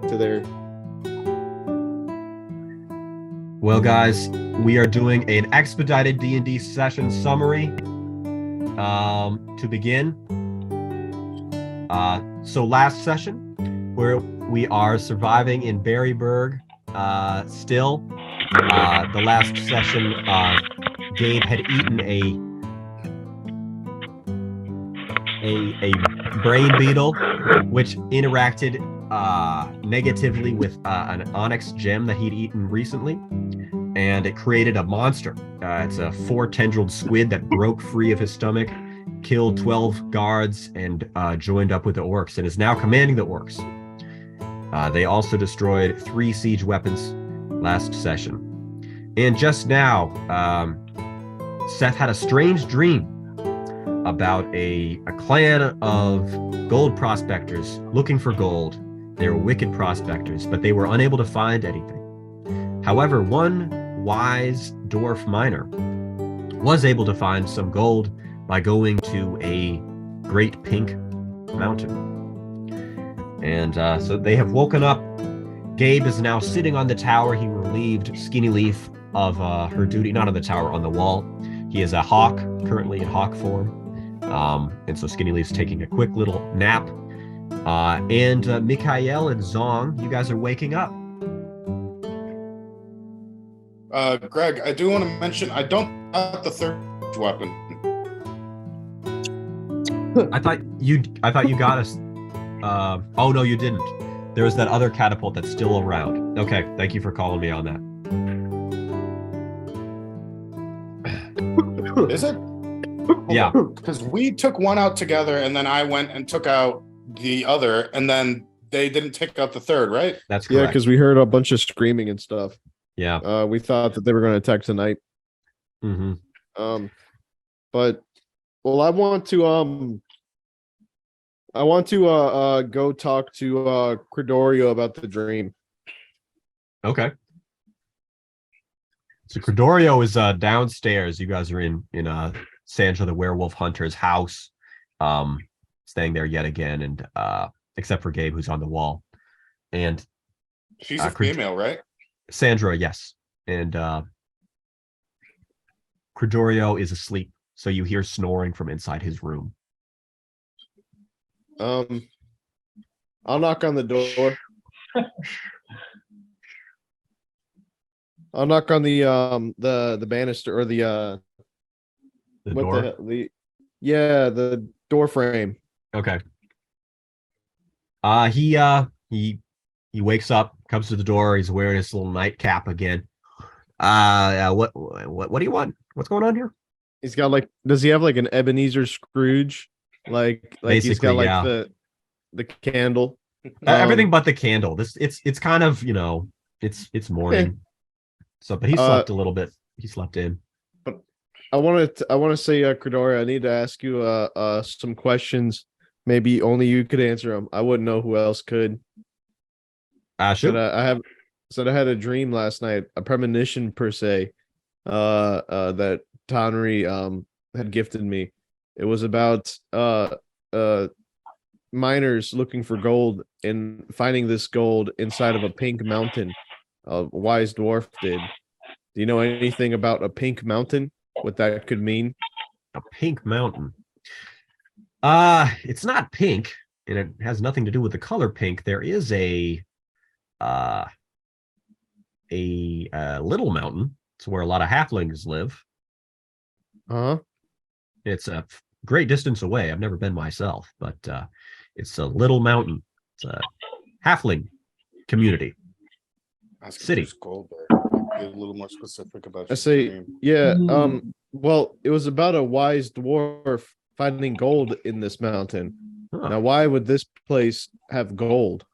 to their. Well, guys, we are doing an expedited D&D session summary. To begin, so last session, where we are surviving in Berryburg, still. The last session, Gabe had eaten a brain beetle, which interacted negatively with an onyx gem that he'd eaten recently, and it created a monster. It's a 4-tendrilled squid that broke free of his stomach, killed 12 guards, and joined up with the orcs, and is now commanding the orcs. They also destroyed 3 siege weapons last session. And just now, Seth had a strange dream about a clan of gold prospectors looking for gold. They were wicked prospectors, but they were unable to find anything. However, one wise dwarf miner was able to find some gold by going to a great pink mountain. And so they have woken up. Gabe is now sitting on the tower. He relieved Skinny Leaf of her duty, not on the tower, on the wall. He is a hawk, currently in hawk form. And so Skinny Leaf's taking a quick little nap. And Mikhail and Zong, you guys are waking up. Greg, I do want to mention I don't have the third weapon. I thought you got us. Oh no, you didn't. There was that other catapult that's still around. Okay, thank you for calling me on that. Is it? Yeah. Because we took one out together, and then I went and took out the other, and then they didn't take out the third, right? That's correct. Yeah, because we heard a bunch of screaming and stuff. Yeah. We thought that they were going to attack tonight. Mm-hmm. But well, I want to go talk to Credorio about the dream. Okay. So Credorio is downstairs. You guys are in Sancho the Werewolf Hunter's house, staying there yet again, and except for Gabe, who's on the wall. And she's a female, right? Sandra, yes. And Credorio is asleep, so you hear snoring from inside his room. I'll knock on the door. I'll knock on the banister or the door. The door frame. Okay. He wakes up, comes to the door. He's wearing his little nightcap again. What do you want? What's going on here? He's got does he have like an Ebenezer Scrooge? Like basically, he's got yeah. the candle. Everything but the candle. It's kind of it's morning. So, but he slept a little bit. He slept in. But I want to say, Credoria, I need to ask you some questions. Maybe only you could answer them. I wouldn't know who else could. Sure. I had a dream last night, a premonition per se, that Tonry had gifted me. It was about miners looking for gold and finding this gold inside of a pink mountain. A wise dwarf did. Do you know anything about a pink mountain? What that could mean? A pink mountain. It's not pink, and it has nothing to do with the color pink. There is a little mountain. It's where a lot of halflings live. It's a great distance away. I've never been myself, but it's a little mountain. It's a halfling community. City. Gold, be a little more specific about. I say, yeah. Well, it was about a wise dwarf finding gold in this mountain. Huh. Now, why would this place have gold?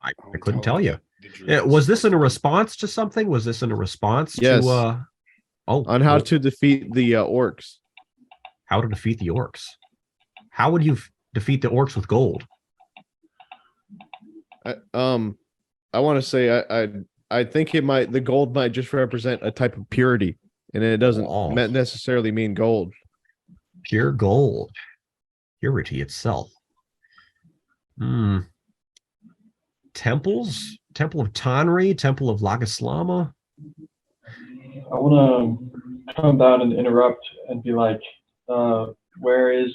I couldn't tell you. Was this in a response to something? Was this in a response to on how to defeat the orcs? How to defeat the orcs? How would you defeat the orcs with gold? I want to say I think the gold might just represent a type of purity, and it doesn't necessarily mean gold. Pure gold, purity itself. temples. Temple of Tanri, Temple of Lagaslama. I want to come down and interrupt and be like, where is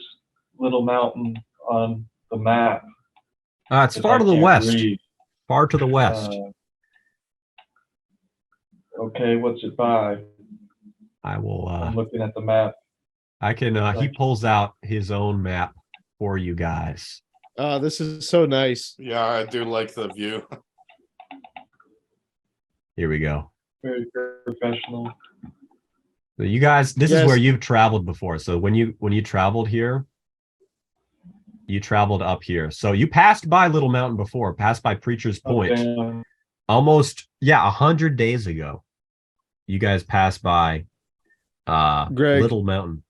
Little Mountain on the map? It's 'Cause far I to the can't west. read. Far to the west. Okay, what's it by? I will. I'm looking at the map. I can. He pulls out his own map for you guys. This is so nice. Yeah, I do like the view. Here we go. Very professional. So you guys, this is Yes. where you've traveled before. So when you traveled here, you traveled up here. So you passed by Little Mountain before, passed by Preacher's Point. Okay. Almost 100 days ago. You guys passed by Greg, Little Mountain.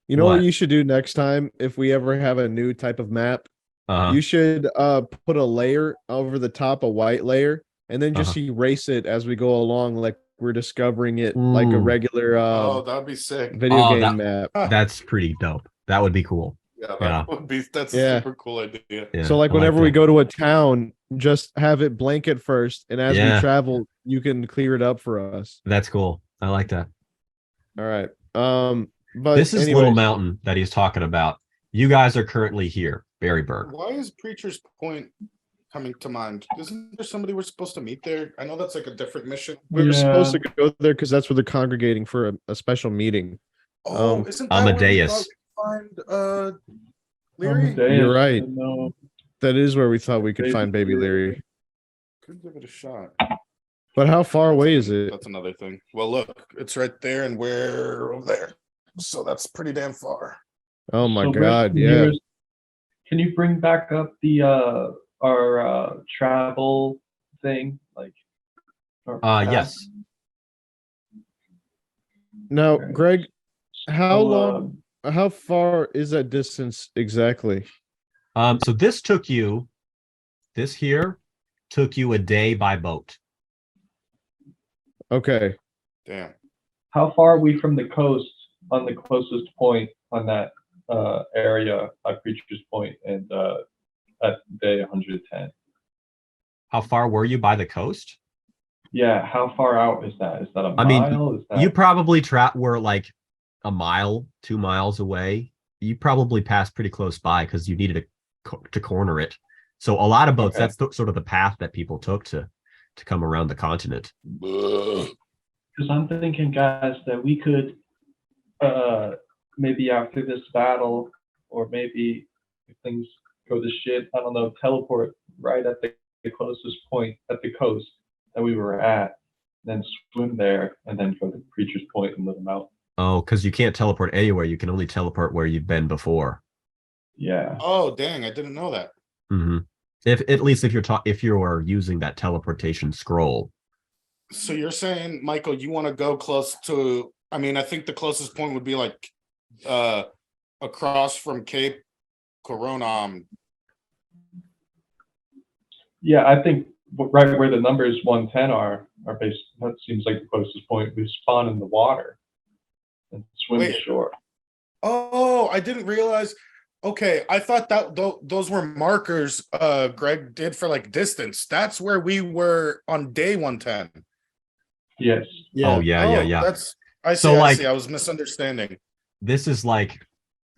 you know what What? you should do next time if we ever have a new type of map? Uh-huh. You should put a layer over the top, a white layer, and then just erase it as we go along, like we're discovering it like a Ooh. regular Oh, that'd be sick. video game map. That's pretty dope. That would be cool. Yeah, Yeah. that's Yeah. a super cool idea. Yeah, So like I whenever we that. go to a town, just have it blanket first, and as Yeah. we travel, you can clear it up for us. That's cool. I like that. All right. But This is anyways, Little Mountain that he's talking about. You guys are currently here, Berryburg. Why is Preacher's Point coming to mind? Isn't there somebody we're supposed to meet there? I know that's like a different mission. we were Yeah. supposed to go there because that's where they're congregating for a special meeting. Oh, isn't that Amadeus. where we thought we'd find Leary? Amadeus, You're right. No. That is where we thought we could Baby find Baby Leary. Could give it a shot. But how far away is it? That's another thing. Well, look, it's right there, and we're over there. So that's pretty damn far. Oh my So God! Rick, Yeah. Can you bring back up the our travel thing? Like Yes. Now, Okay. Greg, how So, long? How far is that distance exactly? So this here took you a day by boat. Okay. Damn. how far are we from the coast on the closest point on that area at Preacher's Point and at day 110? How far were you by the coast? Yeah, how far out is that? Is that a I mean, mile? Is that You probably were like a mile, 2 miles away. You probably passed pretty close by because you needed to corner it. So a lot of boats, Okay. that's sort of the path that people took to come around the continent. Ugh. because I'm thinking, guys, that we could maybe after this battle, or maybe if things go to shit, I don't know, teleport right at the closest point at the coast that we were at, then swim there, and then go to Preacher's Point and let them out. Oh, because you can't teleport anywhere. You can only teleport where you've been before. Yeah. Oh, dang! I didn't know that. Mm-hmm. If at least if you're using that teleportation scroll. So you're saying, Michael, you want to go close to? I mean, I think the closest point would be like across from Cape Corona. Yeah, I think right where the numbers 110 are based. That seems like the closest point. We spawn in the water and swim Wait. ashore. Oh, I didn't realize. Okay, I thought that those were markers Greg did for like distance. That's where we were on day 110. Yes. Oh yeah. That's I see. So, I like- see. I was misunderstanding. This is like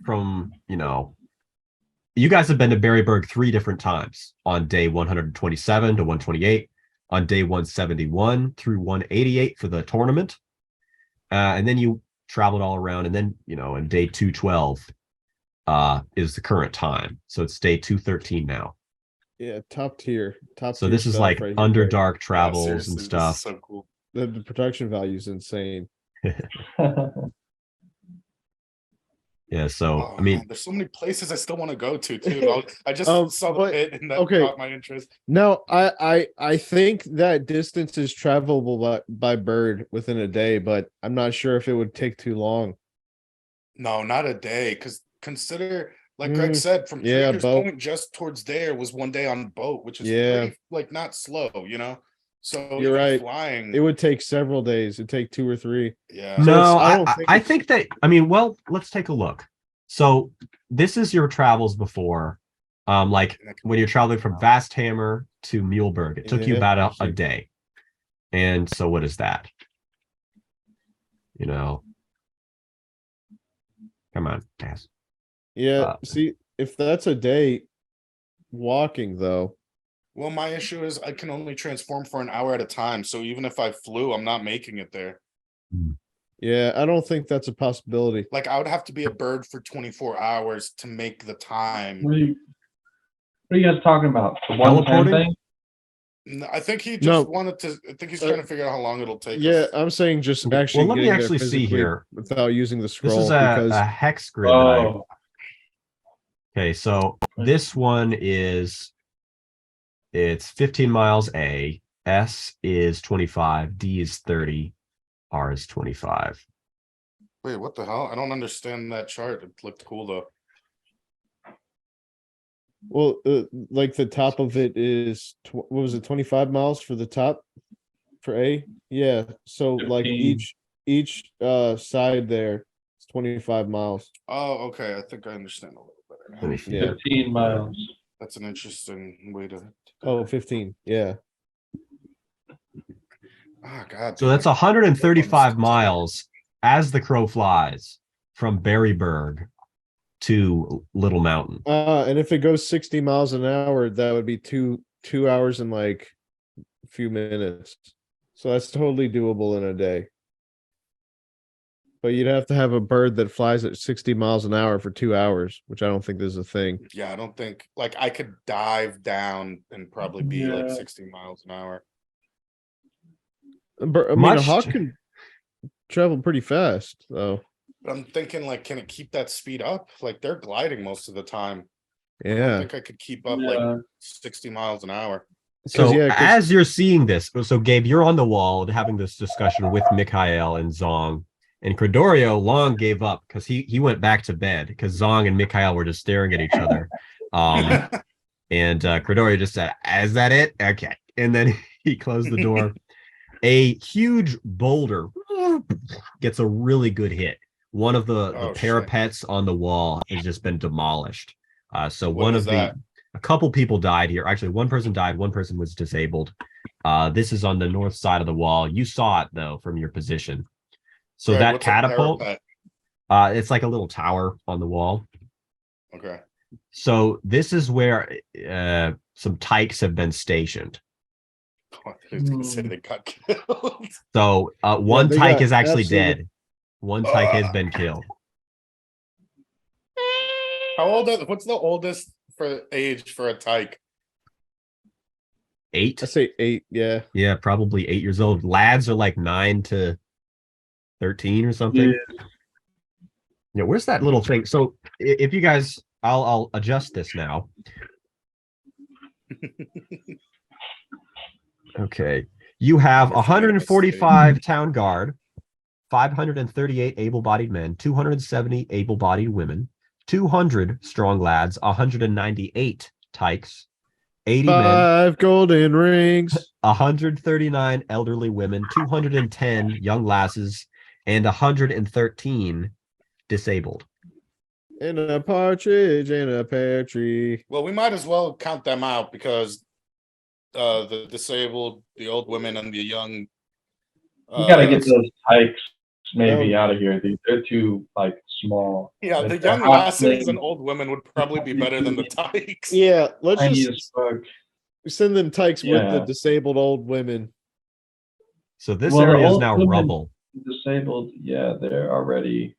from, you guys have been to Berryburg 3 different times, on day 127 to 128, on day 171 through 188 for the tournament. And then you traveled all around, and then, in day 212 is the current time. So it's day 213 now. Yeah, top tier. So this is stuff like right here, Greg. Underdark Yeah, travels seriously, and this is stuff. so cool. The production value is insane. Yeah, so Oh, I mean, man, there's so many places I still want to go to too. I just saw the but- pit and that okay. caught my interest. No, I think that distance is travelable by bird within a day, but I'm not sure if it would take too long. No, not a day. Because consider, like Greg Mm, said, from yeah, Trader's boat. Point just towards there was one day on boat, which is Yeah. pretty, like not slow, So You're even right. flying. It would take several days. It'd take 2 or 3. Yeah. So no, I don't think I it's- think that, well, let's take a look. So this is your travels before. Like when you're traveling from Vasthammer to Muleburg, it took you about a day. And so what is that? You know, come on, pass. Yeah, see, if that's a day walking though. Well, my issue is I can only transform for an hour at a time. So even if I flew, I'm not making it there. Yeah, I don't think that's a possibility. Like I would have to be a bird for 24 hours to make the time. What are you guys talking about? The 110 Teleporting? thing? I think he just No. wanted to. I think he's trying to figure out how long it'll take. Yeah, us. I'm saying just Okay, actually. well, let me getting there actually see physically here. without using the This scroll is because a hex grid that I. Oh, Okay, so this one is it's 15 miles A, S is 25, D is 30, R is 25. Wait, what the hell? I don't understand that chart. It looked cool though. well, like the top of it is what was it, 25 miles for the top for A? Yeah. So like 15. each side there is 25 miles. Oh, okay. I think I understand a little Let better. me see. Yeah. 15 miles. That's an interesting way to. Oh, 15. Yeah. Oh God. So that's 135 miles as the crow flies from Berryburg to Little Mountain. And if it goes 60 miles an hour, that would be two hours and like a few minutes. So that's totally doable in a day. But you'd have to have a bird that flies at 60 miles an hour for 2 hours, which I don't think is a thing. Yeah, I don't think like I could dive down and probably be like Yeah. 60 miles an hour. I mean, a Much- hawk can travel pretty fast, though. But I'm thinking like, can it keep that speed up? Like they're gliding most of the time. I don't Yeah. think I could keep up Yeah. like 60 miles an hour. So yeah, 'cause- as you're seeing this, so Gabe, you're on the wall having this discussion with Mikhail and Zong. And Credorio long gave up because he went back to bed because Zong and Mikhail were just staring at each other. And Credorio just said, "Is that it? Okay." And then he closed the door. A huge boulder gets a really good hit. One of the Oh, shit. parapets on the wall has just been demolished. So What one was of that? a couple people died here. Actually, one person died. One person was disabled. This is on the north side of the wall. You saw it though from your position. So Greg, that what's a catapult, parapet? it's like a little tower on the wall. Okay. So this is where some tykes have been stationed. Oh, I was gonna say they got killed. So one they tyke got is actually absolutely- dead. One tyke has been killed. How old is what's the oldest for age for a tyke? 8. I say 8. Yeah. Yeah, probably 8 years old. Lads are like 9 to 13 or something. Yeah, where's that little thing? So if you guys, I'll adjust this now. Okay. You have 145 town guard, 538 able-bodied men, 270 able-bodied women, 200 strong lads, 198 tykes, 80 men, 5 golden rings. 139 elderly women, 210 young lasses, and 113 disabled. And a partridge in a pear tree. Well, we might as well count them out because the disabled, the old women, and the young. We gotta get that's- those tykes maybe No. out of here, dude. They're too like small. Yeah, Like, the they're young lasses hopping, and old women would probably be better than the tykes. Yeah, let's tiny just as fuck. send them tykes with the Yeah. disabled old women. So this Well, the area is old now women- rubble. Disabled, yeah, they're already.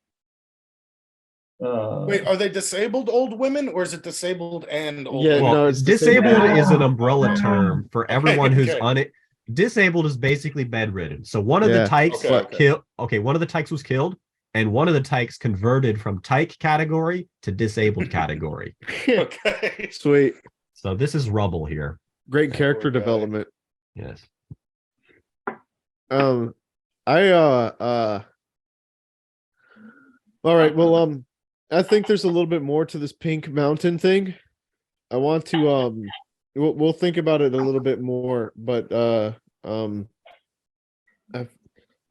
Wait, are they disabled old women or is it disabled and old Yeah, women? Well, no, it's disabled disabled. is an umbrella term for Okay, everyone who's okay. on it. Disabled is basically bedridden. So one of Yeah. the tykes Okay, okay. killed. Okay, one of the tykes was killed, and one of the tykes converted from tyke category to disabled category. Okay. Sweet. So this is rubble here. Great That character poor guy. development. Yes. All right, well, I think there's a little bit more to this pink mountain thing. I want to we'll think about it a little bit more, but but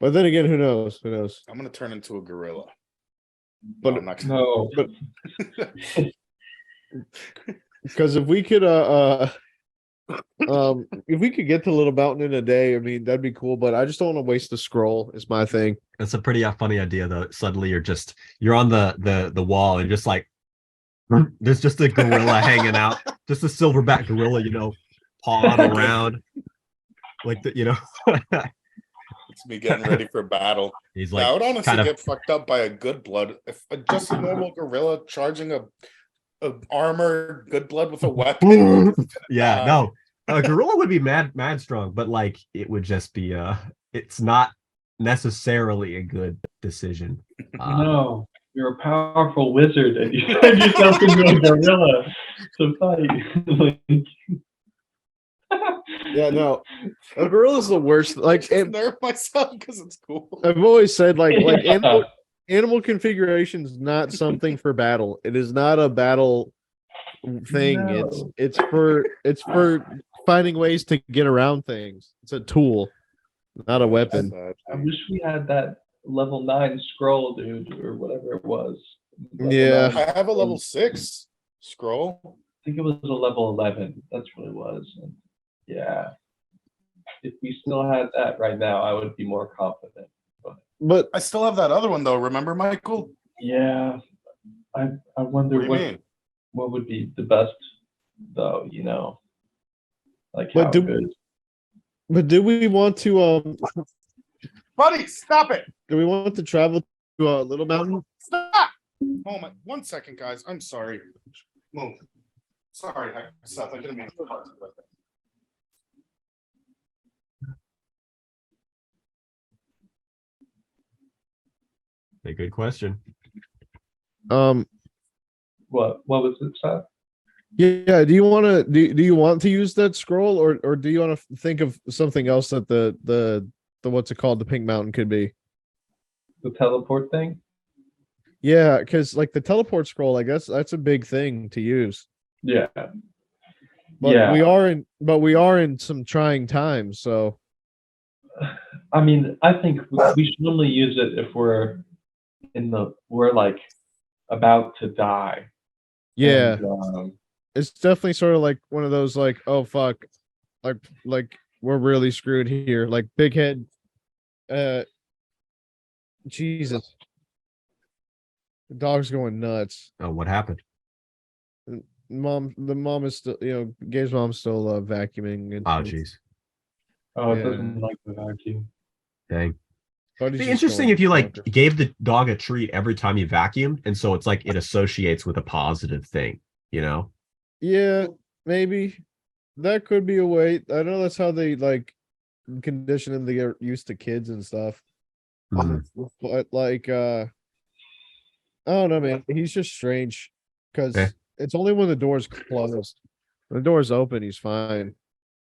then again, who knows? Who knows? I'm gonna turn into a gorilla. But No, I'm not No. but Because if we could if we could get to Little Mountain in a day, I mean that'd be cool. But I just don't want to waste the scroll. Is my thing. It's a pretty funny idea though. Suddenly you're on the wall and just like there's just a gorilla hanging out, just a silverback gorilla, pawing around like It's me getting ready for battle. he's Yeah, I would like honestly kind of get fucked up by a good blood. If just a normal gorilla charging a armor good blood with a weapon. yeah, no, a gorilla would be mad strong, but like it would just be it's not necessarily a good decision. No, you're a powerful wizard and you turn yourself into a gorilla to fight. Yeah, no, a gorilla's the worst. Like, Just nerf myself because it's cool. I've always said, like Yeah. animal configuration is not something for battle. It is not a battle thing. No. It's for finding ways to get around things. It's a tool, not a weapon. I wish we had that level 9 scroll, dude, or whatever it was. Level Yeah. 9. I have a level 6 scroll. I think it was a level 11. That's what it was. And yeah. If we still had that right now, I would be more confident. But I still have that other one though. Remember, Michael? Yeah. I wonder What do you mean? what would be the best though, Like But how do- good. but do we want to Buddy, stop it! do we want to travel to Little Mountain? Stop! Moment. 1 second, guys. I'm sorry. Move. Sorry, Seth. I didn't mean to talk to you like that. A good question. Um. What was it, Seth? Yeah. Do you want to do you want to use that scroll, or do you want to think of something else that the what's it called, the Pink Mountain could be? The teleport thing? Yeah, because like the teleport scroll, I guess that's a big thing to use. Yeah. But Yeah. we are in some trying times, so I mean, I think we should only use it if we're like about to die. yeah, And, it's definitely sort of like one of those like, oh fuck, like we're really screwed here. Like Big Head, Jesus, the dog's going nuts. Oh, what happened? The mom is still, Gabe's mom's still vacuuming. And Oh, jeez. it Yeah. doesn't like the vacuum. Dang. Buddy's It'd be just interesting going if you like bonkers. gave the dog a treat every time you vacuumed, and so it's like it associates with a positive thing, Yeah, maybe that could be a way. I know that's how they like condition them to get used to kids and stuff. Mhm. But like, I don't know, man. He's just strange because Okay. it's only when the door's closed. When the door's open, he's fine.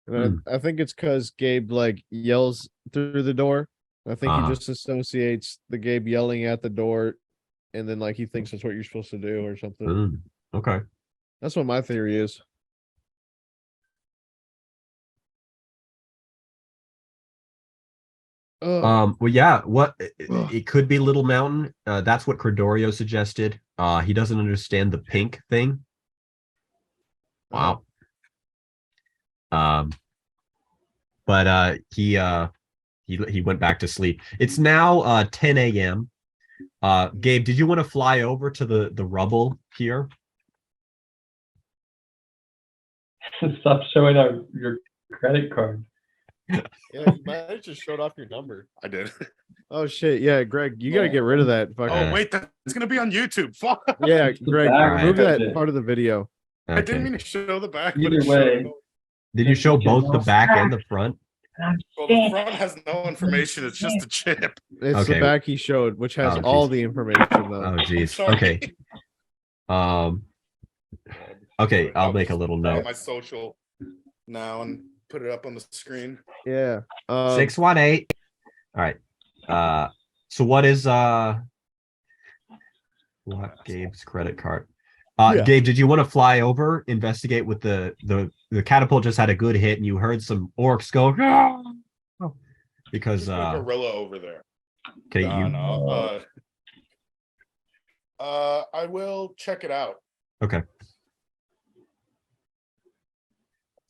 And I think it's because Gabe like yells through the door. I think Uh-huh. he just associates the Gabe yelling at the door, and then like he thinks that's what you're supposed to do or something. Mm, okay. That's what my theory is. Well, yeah, it could be Little Mountain. That's what Cordorio suggested. He doesn't understand the pink thing. Wow. But he went back to sleep. It's now 10 a.m. Gabe, did you want to fly over to the rubble here? Stop showing your credit card. Yeah, you might have just showed off your number. I did. Oh shit, yeah, Greg, you gotta get rid of that. Fucking, Oh wait, that's gonna be on YouTube. Fuck. yeah, Greg, back remove of that it. part of the video. I Okay. didn't mean to show the back. but Either it way. showed- Did you show both the back and the front? Well, the front has no information. It's just a chip. It's Okay. the back he showed, which has Oh, all geez. the information though. Oh, geez. sorry. Okay. Okay, I'll make a little Put it on note. My social now and put it up on the screen. Yeah. 618. All right. So what is what Gabe's credit card? Yeah. Gabe, did you want to fly over, investigate with the catapult just had a good hit and you heard some orcs go "Ah!" because There's a gorilla over there. okay, No, you no. I will check it out. okay.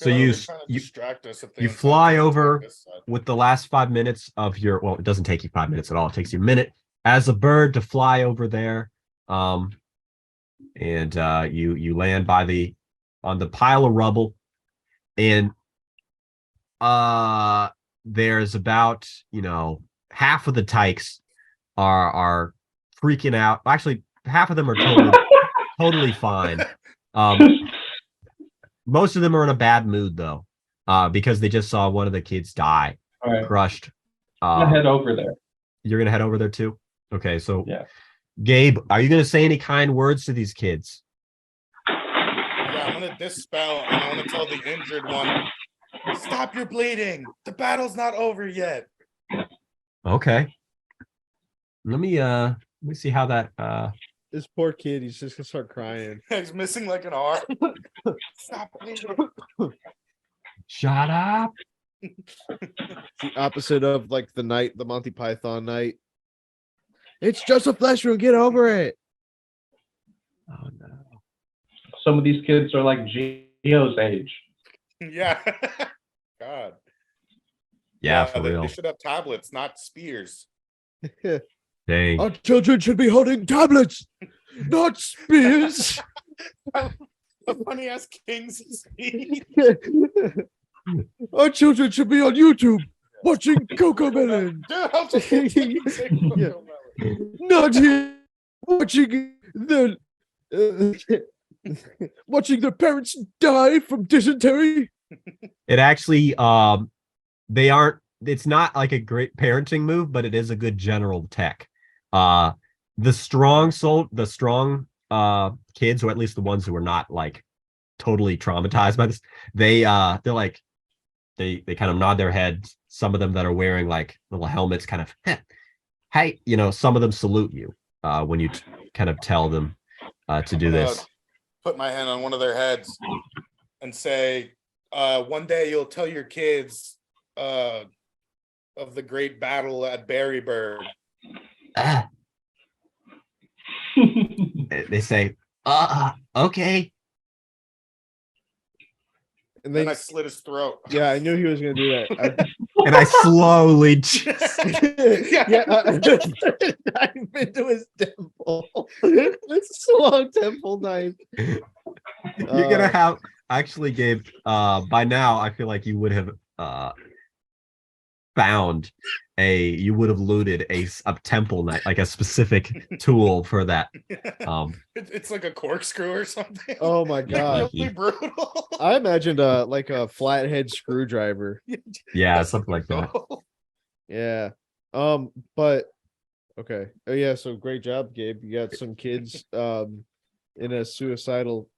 So They're you trying to you distract us if they you inside fly the over this side. with the last 5 minutes of your, well, it doesn't take you 5 minutes at all. It takes you a minute as a bird to fly over there. And you land on the pile of rubble, and there's about, half of the tykes are freaking out. Actually, half of them are totally fine. Most of them are in a bad mood though, because they just saw one of the kids die, All right. crushed. I'm gonna head over there. You're gonna head over there too? Okay, so Yeah. Gabe, are you gonna say any kind words to these kids? Yeah, I'm gonna dispel and I'm gonna tell the injured one, stop your bleeding. The battle's not over yet. Okay. Let me see how that This poor kid, he's just gonna start crying. He's missing like an arm. Stop bleeding. shut up. The opposite of like the Monty Python night. It's just a flesh wound. Get over it. Oh no. Some of these kids are like Gio's age. Yeah. God. Yeah, for they real. should have tablets, not spears. Dang. Our children should be holding tablets, not spears. A funny ass king's speed. Our children should be on YouTube watching Coco Melon, Dude, I'll just Yeah. not here watching watching their parents die from dysentery. It actually they aren't, it's not like a great parenting move, but it is a good general tech. The strong kids, or at least the ones who are not like totally traumatized by this, they're like they kind of nod their heads. Some of them that are wearing like little helmets kind of hey, some of them salute you when you kind of tell them to do this. Put my hand on one of their heads and say, one day you'll tell your kids of the great battle at Berryburg. They say, okay. And Then then I slit his throat. yeah, I knew he was gonna do that. And I slowly Dive into his temple. It's a long temple knife. You're gonna have, actually, Gabe, by now I feel like you would have you would have looted a temple knife, like a specific tool for that. It's like a corkscrew or something. Oh my god. Really brutal. I imagined like a flathead screwdriver. Yeah, something like that. Yeah. But okay. Oh yeah, so great job, Gabe. You got some kids in a suicidal.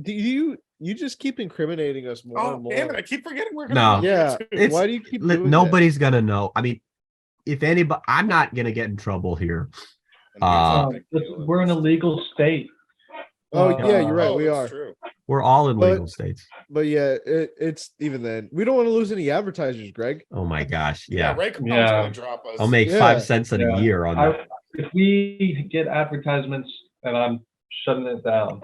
Do you just keep incriminating us more Oh and more? damn it! I keep forgetting we're No. gonna. Yeah. It's- Why do you keep doing Nobody's gonna know. I mean, if anybody, I'm not gonna get in trouble here. We're in a legal state. that? Oh yeah, you're right. Oh, We that's are. true. We're all in But- legal states. But yeah, it's even then. We don't want to lose any advertisers, Greg. Oh my gosh. Yeah, Yeah. Ray Combs Yeah. gonna drop us. I'll make Yeah. 5 cents in Yeah. a year on that. If we get advertisements, and I'm shutting it down.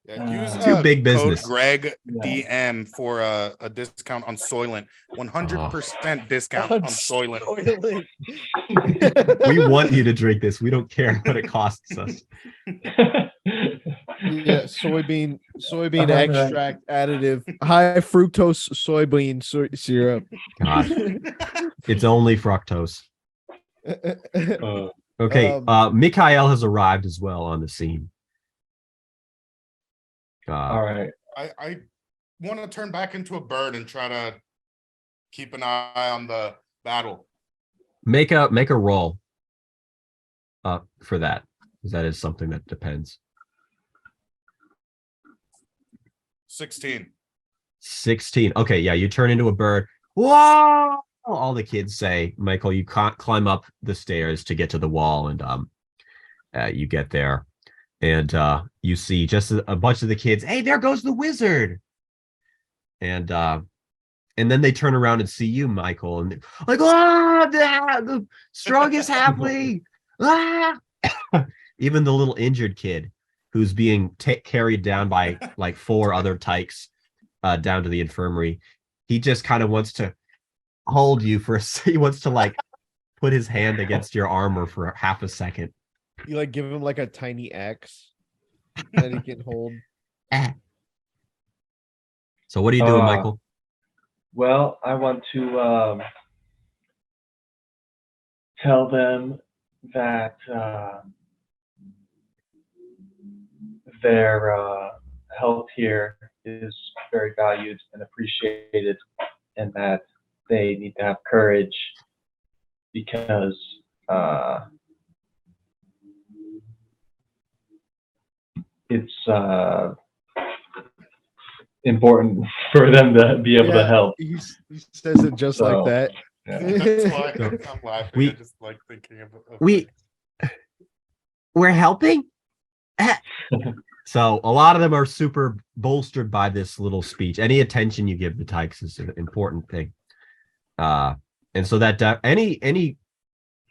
Yeah, use Too big code business. Greg Yeah. DM for a discount on Soylent. 100% discount On on Soylent. We want you to drink this. We don't care what it costs us. Yeah, soybean Right. extract additive, high fructose soybean syrup. God, it's only fructose. Okay, Mikhail has arrived as well on the scene. All right. I want to turn back into a bird and try to keep an eye on the battle. Make a roll for that, because that is something that depends. 16. 16. Okay, yeah, you turn into a bird. Whoa! All the kids say, Michael, you can't climb up the stairs to get to the wall, and you get there, and you see just a bunch of the kids. Hey, there goes the wizard! And then they turn around and see you, Michael, and like, the strongest halfling! Ah! Even the little injured kid, who's being carried down by like 4 other tykes down to the infirmary. He just kind of wants to hold you for he wants to like put his hand against your armor for half a second. You like give him like a tiny axe that he can hold. So what are you doing, Michael? Well, I want to tell them that their help here is very valued and appreciated, and that they need to have courage because it's important for them to be able to help. He says it just like that. That's why I'm laughing. I just like thinking of We're helping. So a lot of them are super bolstered by this little speech. Any attention you give the tykes is an important thing. And so that any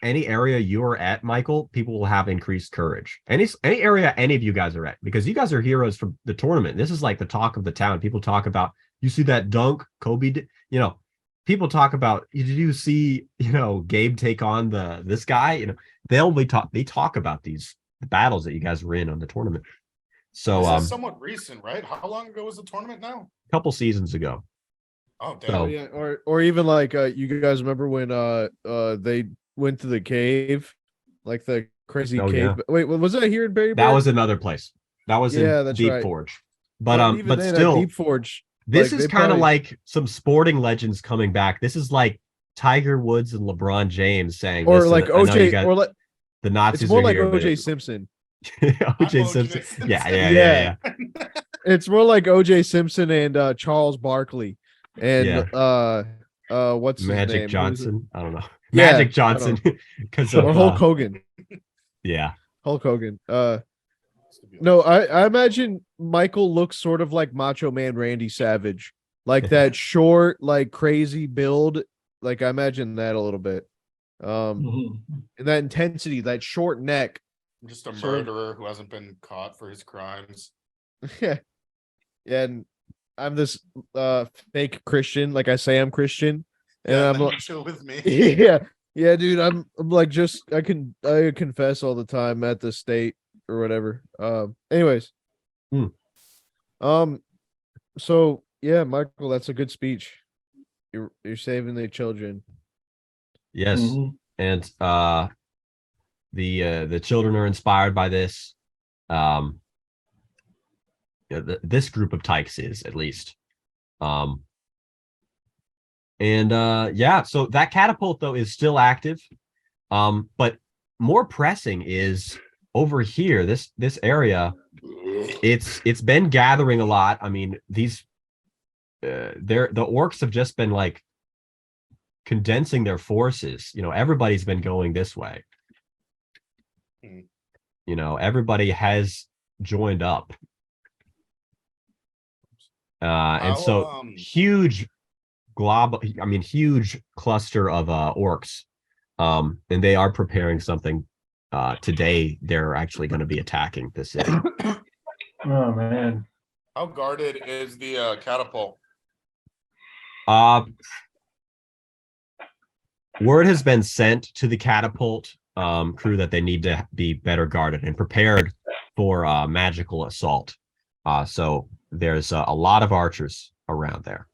area you're at, Michael, people will have increased courage. Any area any of you guys are at, because you guys are heroes from the tournament. This is like the talk of the town. People talk about, you see that dunk Kobe did, people talk about, did you see, Gabe take on this guy? They talk about the battles that you guys were in on the tournament. So this is somewhat recent, right? How long ago was the tournament now? A couple seasons ago. Oh, damn. So, yeah, or even like you guys remember when they went to the cave, like the crazy cave. Yeah. Wait, was that here in Berryburg? That was another place. That was in that's Deep right. Forge. But even then, still, Deep Forge. this is kind of like some sporting legends coming back. This is like Tiger Woods and LeBron James saying, or like OJ, or like the Nazis. It's more like here, OJ Simpson. OJ Simpson. Yeah. It's more like OJ Simpson and Charles Barkley and what's his Magic name? Johnson? I don't know. Magic Johnson. Or Hulk Hogan. Yeah. Hulk Hogan. No, I imagine Michael looks sort of like Macho Man Randy Savage. Like that short, like crazy build. Like I imagine that a little bit. And that intensity, that short neck. Just a murderer who hasn't been caught for his crimes. Yeah. And I'm this fake Christian, like I say I'm Christian. And I'm like, chill with me. Yeah, dude. I'm like I confess all the time at the state or whatever. Anyways. So yeah, Michael, that's a good speech. You're saving the children. Yes. And the children are inspired by this. This group of tykes is, at least. So that catapult though is still active. But more pressing is over here, this area. It's been gathering a lot. I mean, the orcs have just been like condensing their forces. Everybody's been going this way. Everybody has joined up. And so huge huge cluster of orcs. And they are preparing something. Today they're actually going to be attacking the city. Oh man. How guarded is the catapult? Word has been sent to the catapult crew that they need to be better guarded and prepared for magical assault. So there's a lot of archers around there,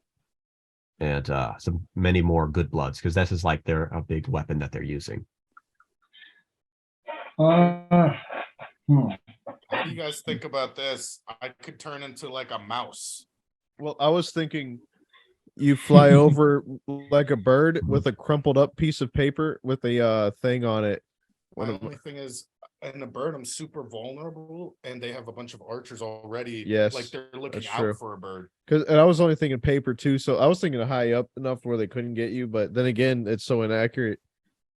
and many more good bloods, because this is like a big weapon that they're using. What do you guys think about this? I could turn into like a mouse. Well, I was thinking you fly over like a bird with a crumpled up piece of paper with a thing on it. My only thing is, in the bird, I'm super vulnerable, and they have a bunch of archers already. Yes, like they're looking out true. for a bird. And I was only thinking paper too, so I was thinking high up enough where they couldn't get you. But then again, it's so inaccurate.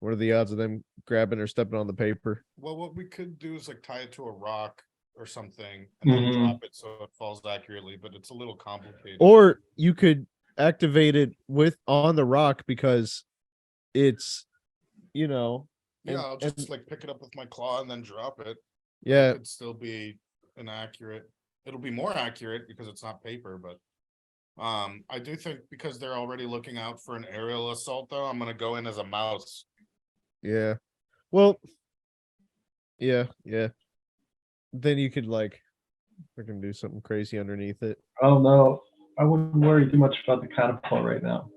What are the odds of them grabbing or stepping on the paper? Well, what we could do is like tie it to a rock or something and then drop it so it falls accurately. But it's a little complicated. Or you could activate it on the rock, because it's Yeah, I'll just like pick it up with my claw and then drop it. Yeah, It could still be inaccurate. It'll be more accurate because it's not paper, but I do think because they're already looking out for an aerial assault, though, I'm gonna go in as a mouse. Yeah. Well, yeah. Then you could like freaking do something crazy underneath it. Oh no, I wouldn't worry too much about the catapult right now.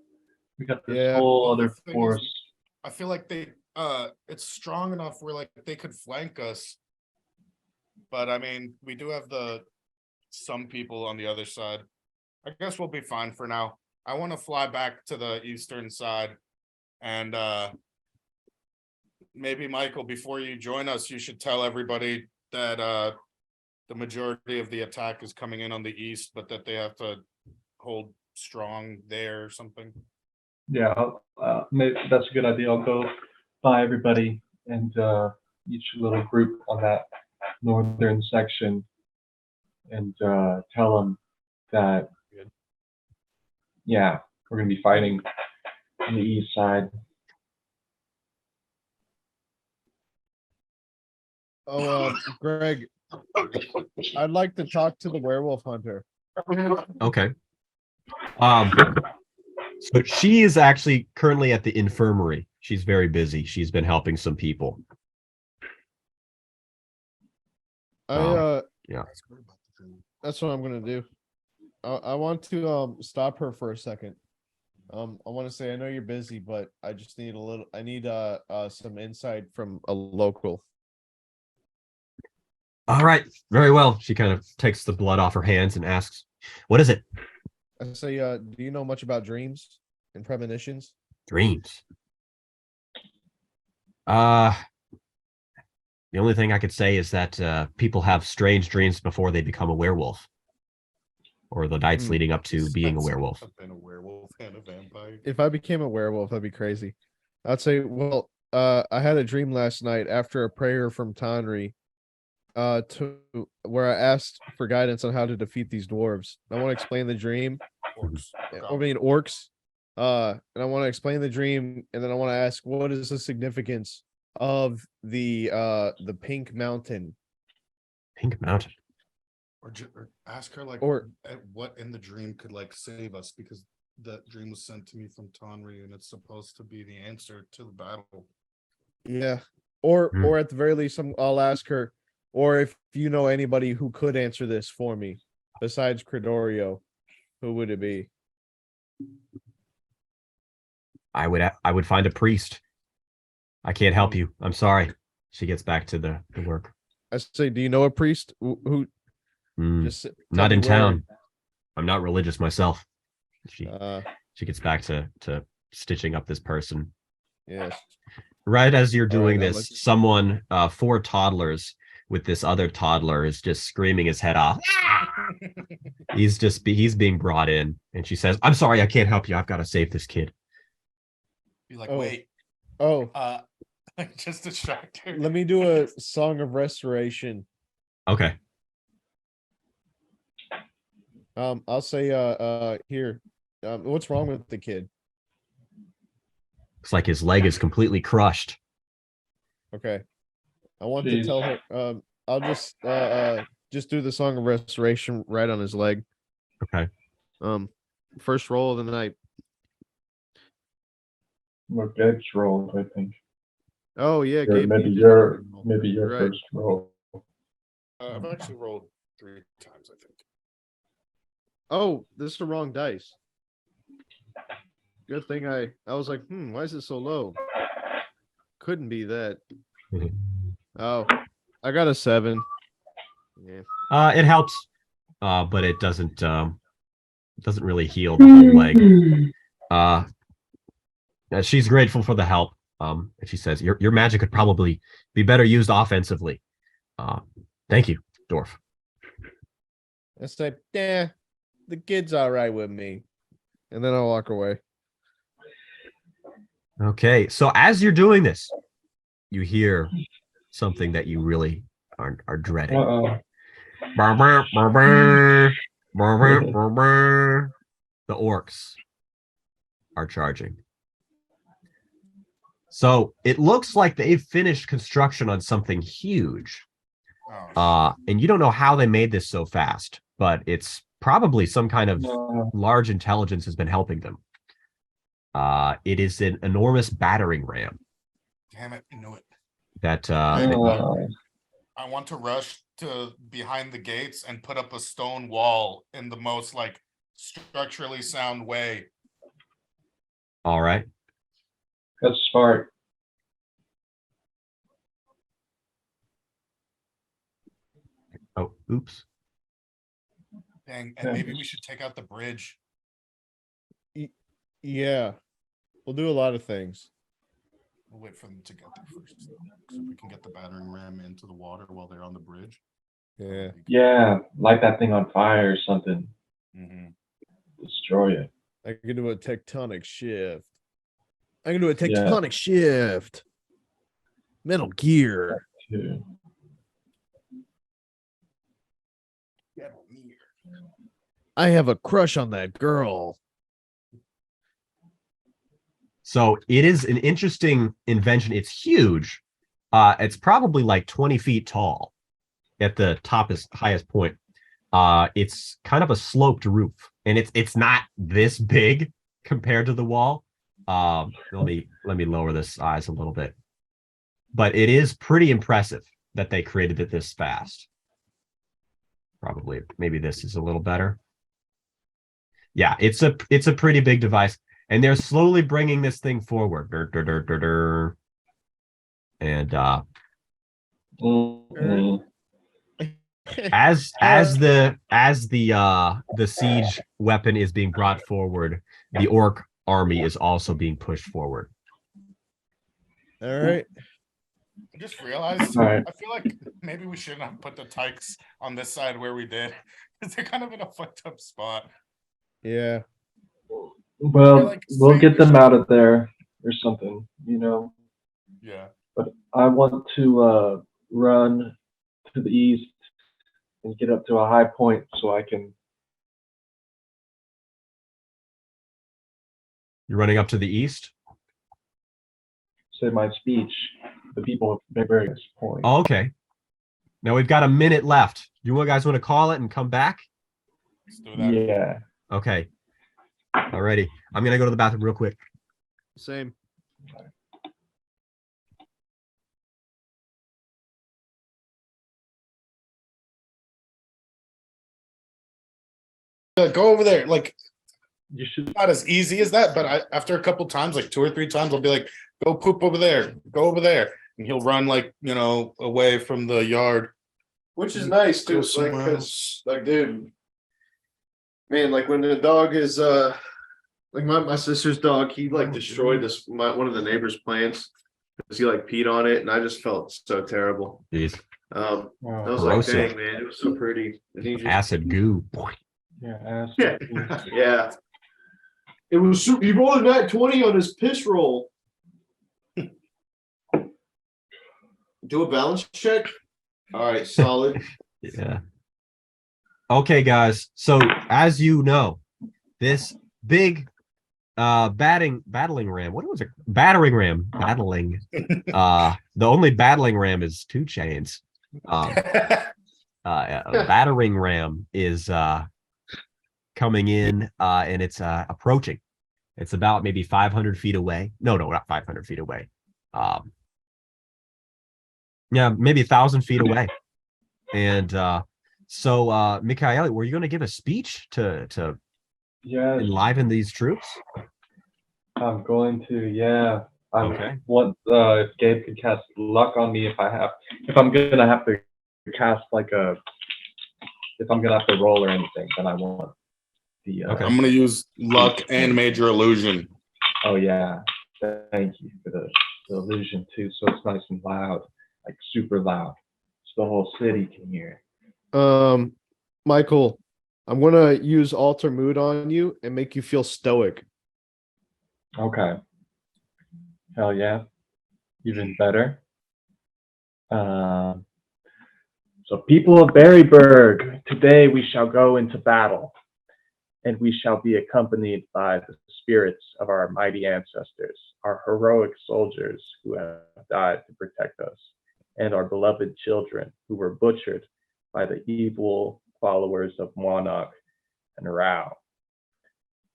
We got this Yeah. whole Well, the other thing is, force. I feel like it's strong enough where like they could flank us. But I mean, we do have some people on the other side. I guess we'll be fine for now. I want to fly back to the eastern side, and maybe Michael, before you join us, you should tell everybody that the majority of the attack is coming in on the east, but that they have to hold strong there or something. Yeah, maybe that's a good idea. I'll go by everybody and each little group on that northern section and tell them that, yeah, we're going to be fighting on the east side. Oh, Greg, I'd like to talk to the werewolf hunter. Okay. So she is actually currently at the infirmary. She's very busy. She's been helping some people. Yeah. That's what I'm gonna do. I want to stop her for a second. I want to say I know you're busy, but I just need I need some insight from a local. All right. Very well. She kind of takes the blood off her hands and asks, "What is it?" I say, do you know much about dreams and premonitions? Dreams. The only thing I could say is that people have strange dreams before they become a werewolf, or the nights leading up to being a werewolf. I've been a werewolf and a vampire. If I became a werewolf, that'd be crazy. I'd say, well, I had a dream last night after a prayer from Tanri, to where I asked for guidance on how to defeat these dwarves. I want to explain the dream. Orcs. I mean orcs. And I want to explain the dream, and then I want to ask what is the significance of the pink mountain. Pink Mountain. Or ask her like Or what in the dream could like save us, because that dream was sent to me from Tonri and it's supposed to be the answer to the battle. yeah. Or at the very least, I'll ask her, or if you know anybody who could answer this for me besides Credorio, who would it be? I would find a priest. I can't help you. I'm sorry. She gets back to the work. I say, do you know a priest who just Not in tell me where- town. I'm not religious myself. She gets back to stitching up this person. Yes. Right as you're doing that this, someone, 4 toddlers with this other toddler is just screaming his head off. He's being brought in, and she says, "I'm sorry, I can't help you. I've got to save this kid." Be like, Oh. wait, Oh, just distract her. let me do a song of restoration. Okay. I'll say here. What's wrong with the kid? Looks like his leg is completely crushed. Okay. I want Jeez. to tell her I'll just do the song of restoration right on his leg. Okay. First roll of the night. Well, Gabe's rolled, I think. Oh yeah, Or Gabe, maybe you your did. Right. first roll. I've actually rolled 3 times, I think. Oh, this is the wrong dice. Good thing I was like, why is it so low? Couldn't be that. Oh, I got a 7. Yeah. It helps, but it doesn't really heal the whole leg. She's grateful for the help. And she says, "Your magic could probably be better used offensively. Thank you, dwarf." I said, yeah, the kid's all right with me. And then I'll walk away. Okay, so as you're doing this, you hear something that you really are dreading. Uh-oh. The orcs are charging. So it looks like they've finished construction on something huge. Oh, And you don't know how they made this so fast, but it's probably some kind of large intelligence has been helping them. It is an enormous battering ram damn it, I knew it. that I want to rush to behind the gates and put up a stone wall in the most like structurally sound way. all right. That's smart. Oh, oops. Dang, and maybe we should take out the bridge. Yeah, we'll do a lot of things. We'll wait for them to get there first. So if we can get the battering ram into the water while they're on the bridge. Yeah. Yeah, light that thing on fire or something. Mm-hmm. Destroy it. I can do a tectonic shift. I can do a tectonic shift. Metal Gear. Too. I have a crush on that girl. So it is an interesting invention. It's huge. It's probably like 20 feet tall at the highest point. It's kind of a sloped roof, and it's not this big compared to the wall. Let me lower the size a little bit. But it is pretty impressive that they created it this fast. Probably, maybe this is a little better. Yeah, it's a pretty big device, and they're slowly bringing this thing forward. And as the siege weapon is being brought forward, the orc army is also being pushed forward. All right. I just realized, Right. I feel like maybe we shouldn't have put the tykes on this side where we did. Because they're kind of in a fucked up spot. Yeah. Well, like we'll saying get we them should- out of there or something, you know. Yeah. But I want to run to the east and get up to a high point so I can. You're running up to the east? Say my speech. The people of Berryburg point. Oh, okay. Now we've got a minute left. You guys want to call it and come back? Let's do that. Yeah. Okay. Alrighty. I'm gonna go to the bathroom real quick. Same. Go over there. Like, You should. not as easy as that, but after a couple times, like 2 or 3 times, I'll be like, go poop over there, go over there. And he'll run like, away from the yard. Which is nice Go too, like, somewhere because, like, dude, man, like when the dog is, like my sister's dog, he like destroyed one of the neighbor's plants because he like peed on it, and I just felt so terrible. Jeez. I Wow. was like, Corrosive. dang, man, it was so pretty. And he just, Acid goo. Yeah. yeah, yeah. It was he rolled a nat 20 on his piss roll. Do a balance check. All right, solid. Yeah. Okay, guys. So as you know, this big battering ram. What was it? Battering ram. Battling. The only battling ram is 2 Chainz. A battering ram is coming in and it's approaching. It's about maybe 500 feet away. No, not 500 feet away. Yeah, maybe 1,000 feet away. And so Mikhail, were you going to give a speech to Yeah. enliven these troops? I'm going to. Yeah. I Okay. want if Gabe could cast luck on me if I'm gonna have to cast if I'm gonna have to roll or anything, then I want the. Okay. I'm gonna use luck and major illusion. Oh yeah. Thank you for the illusion too. So it's nice and loud, like super loud, so the whole city can hear. Michael, I'm gonna use alter mood on you and make you feel stoic. Okay. Hell yeah. Even better. So people of Berryburg, today we shall go into battle, and we shall be accompanied by the spirits of our mighty ancestors, our heroic soldiers who have died to protect us and our beloved children who were butchered by the evil followers of Monarch and Rao.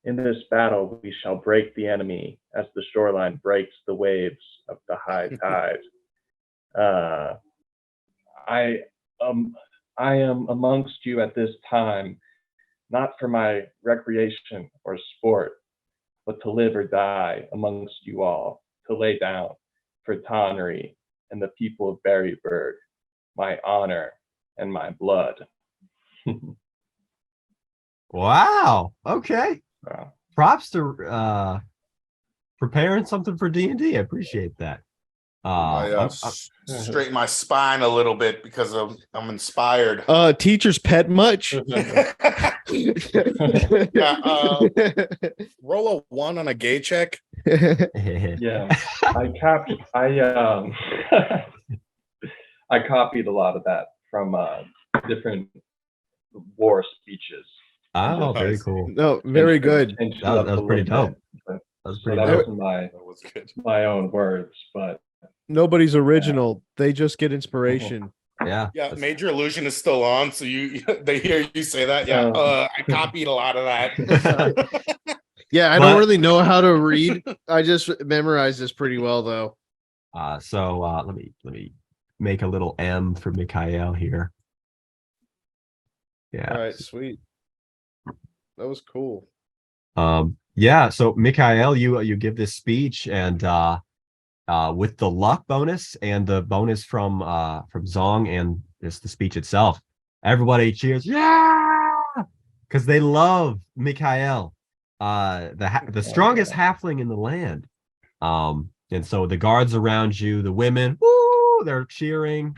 In this battle, we shall break the enemy as the shoreline breaks the waves of the high tide. I am amongst you at this time, not for my recreation or sport, but to live or die amongst you all, to lay down for Tonry and the people of Berryburg, my honor and my blood. Wow. Okay. Wow. Props to preparing something for D&D. I appreciate that. I straighten my spine a little bit because I'm inspired. Teacher's pet much? Yeah, roll a 1 on a gay check. Yeah, I copied a lot of that from different war speeches. Oh, very cool. No, very good. That was pretty dope. That was pretty that dope. wasn't my own words, but Nobody's original. They just get inspiration. Yeah. Yeah, Major Illusion is still on, so they hear you say that. Yeah, I copied a lot of that. Yeah, I don't really know how to read. I just memorized this pretty well, though. So let me make a little M for Mikhail here. Yeah. All right, sweet. That was cool. Yeah. So Mikhail, you give this speech, and with the luck bonus and the bonus from Zong and the speech itself, everybody cheers, yeah, because they love Mikhail, the strongest halfling in the land. And so the guards around you, the women, woo, they're cheering.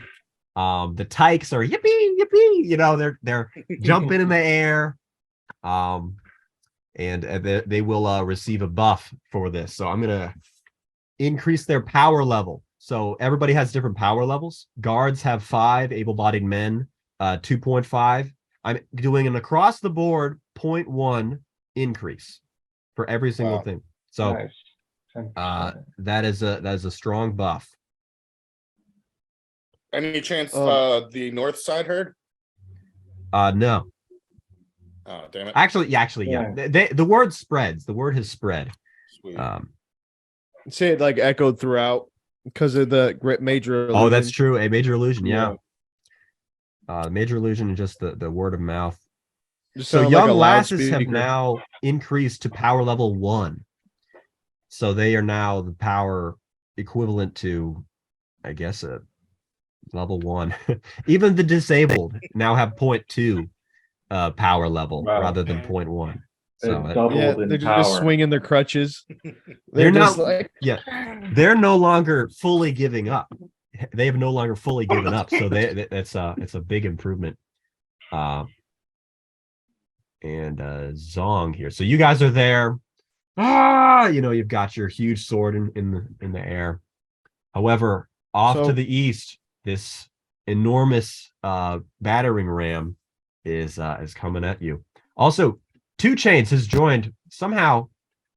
The tykes are yippee, yippee, you know, they're jumping in the air. And they will receive a buff for this. So I'm gonna increase their power level. So everybody has different power levels. Guards have 5, able-bodied men 2.5. I'm doing an across the board 0.1 increase for every single thing. So nice. that is a strong buff. Any chance the north side heard? No. Oh, damn it. Actually, yeah. The word spreads. The word has spread. Sweet. Say it like echoed throughout because of the major illusion. Oh, that's true. A major illusion, yeah. Major illusion and just the word of mouth. So young lasses have now increased to power level 1. So they are now the power equivalent to, I guess, a level 1. Even the disabled now have 0.2 power level rather than 0.1. So they're just swinging their crutches. They're not they're no longer fully giving up. They have no longer fully given up. So it's a big improvement. And Zong here. So you guys are there. You've got your huge sword in the air. However, off to the east, this enormous battering ram is coming at you. Also, 2 Chainz has joined. Somehow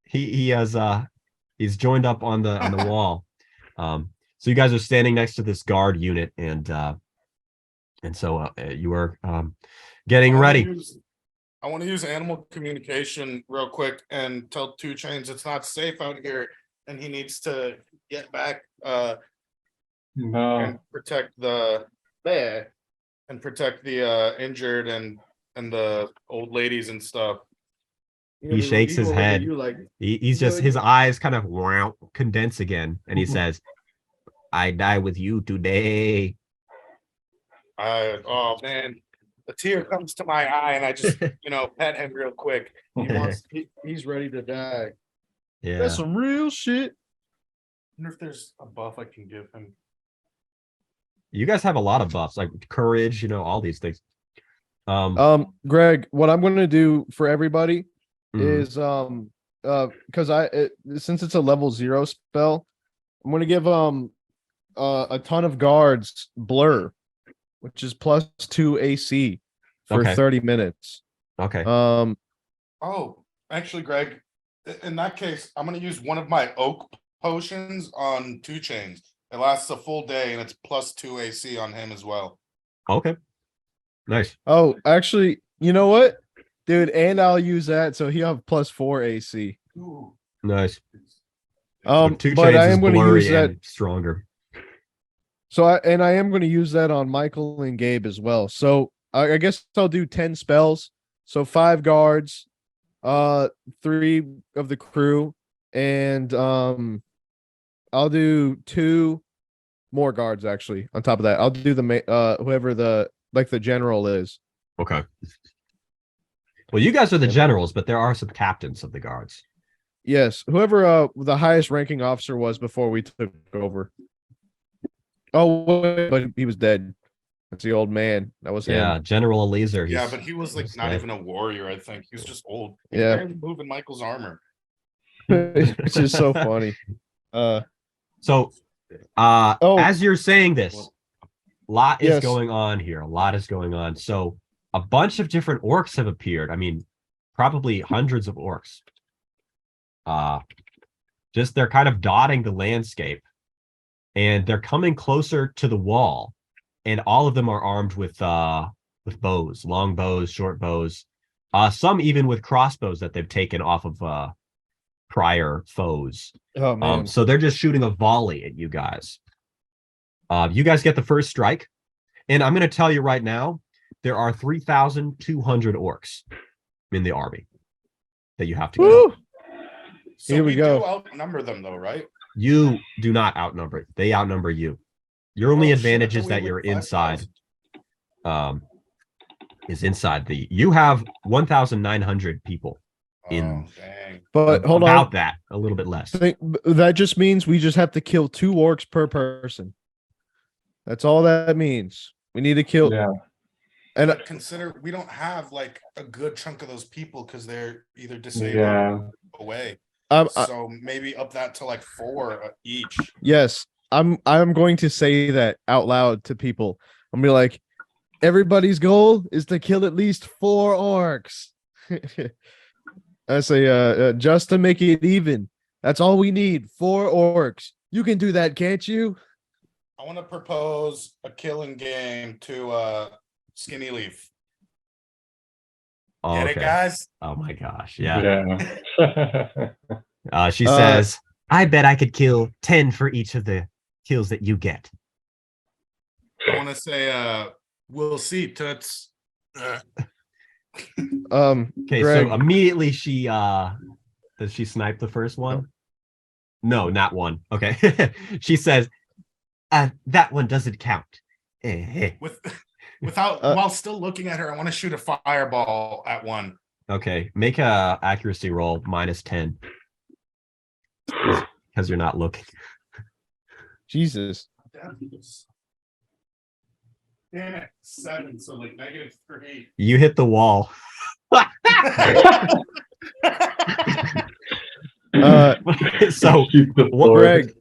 he's joined up on the wall. So you guys are standing next to this guard unit, and so you are getting ready. I want to use animal communication real quick and tell 2 Chainz it's not safe out here, and he needs to get back and protect the injured and the old ladies and stuff. He shakes his head. He's just, his eyes kind of condense again, and he says, "I die with you today." Oh man, a tear comes to my eye, and I just pet him real quick. He's ready to die. Yeah, that's some real shit. I wonder if there's a buff I can give him. You guys have a lot of buffs, like courage, all these things. Greg, what I'm going to do for everybody is because since it's a level 0 spell, I'm going to give a ton of guards blur, which is +2 AC for 30 minutes. Okay. Oh, actually, Greg, in that case, I'm going to use one of my oak potions on 2 Chainz. It lasts a full day and it's +2 AC on him as well. Okay. Nice. Oh, actually, you know what, dude? And I'll use that, so he'll have +4 AC. Nice. Two But Chains I is am going to blurry use that. and stronger. So I am going to use that on Michael and Gabe as well. So I guess I'll do 10 spells. So 5 guards, 3 of the crew, and I'll do 2 more guards actually on top of that. I'll do the whoever the general is. Okay. Well, you guys are the generals, but there are some captains of the guards. Yes, whoever the highest ranking officer was before we took over. Oh, wait, but he was dead. That's the old man. That was Yeah, him. General Eliezer. Yeah, but he was like he's not dead. even a warrior, I think. He was just old. He Yeah. barely moving Michael's armor. It's just so funny. So as you're saying this, a lot is Yes. going on here. A lot is going on. So a bunch of different orcs have appeared. I mean, probably hundreds of orcs. Just they're kind of dotting the landscape, and they're coming closer to the wall, and all of them are armed with bows, long bows, short bows, some even with crossbows that they've taken off of prior foes. Oh man. So they're just shooting a volley at you guys. You guys get the first strike, and I'm going to tell you right now, there are 3,200 orcs in the army that you have to kill. Woo! So Here we go. do outnumber them though, right? You do not outnumber. They outnumber you. Your only Oh, shit, advantage I is thought that we you're were inside. 5,000. Is inside the. You have 1,900 people. Oh, dang. But hold about on. that, a little bit less. That just means we just have to kill 2 orcs per person. That's all that means. We need to kill. Yeah. And But consider we don't have like a good chunk of those people because they're either disabled Yeah. or away. I'm So maybe up that to like 4 each. yes, I'm going to say that out loud to people. I'm gonna be like, everybody's goal is to kill at least 4 orcs. I say, just to make it even. That's all we need. 4 orcs. You can do that, can't you? I want to propose a killing game to Skinny Leaf. Oh, Get it, okay. guys? Oh my gosh. Yeah. Yeah. She says, I bet I could kill 10 for each of the kills that you get. I want to say, we'll see, Toots. Okay, Greg, so immediately she does she snipe the first one? No, not one. Okay. She says, that one doesn't count. Without while still looking at her, I want to shoot a fireball at one. Okay, make a accuracy roll -10. Because you're not looking. Jesus. Damn it, 7, so like -3. You hit the wall. So Greg.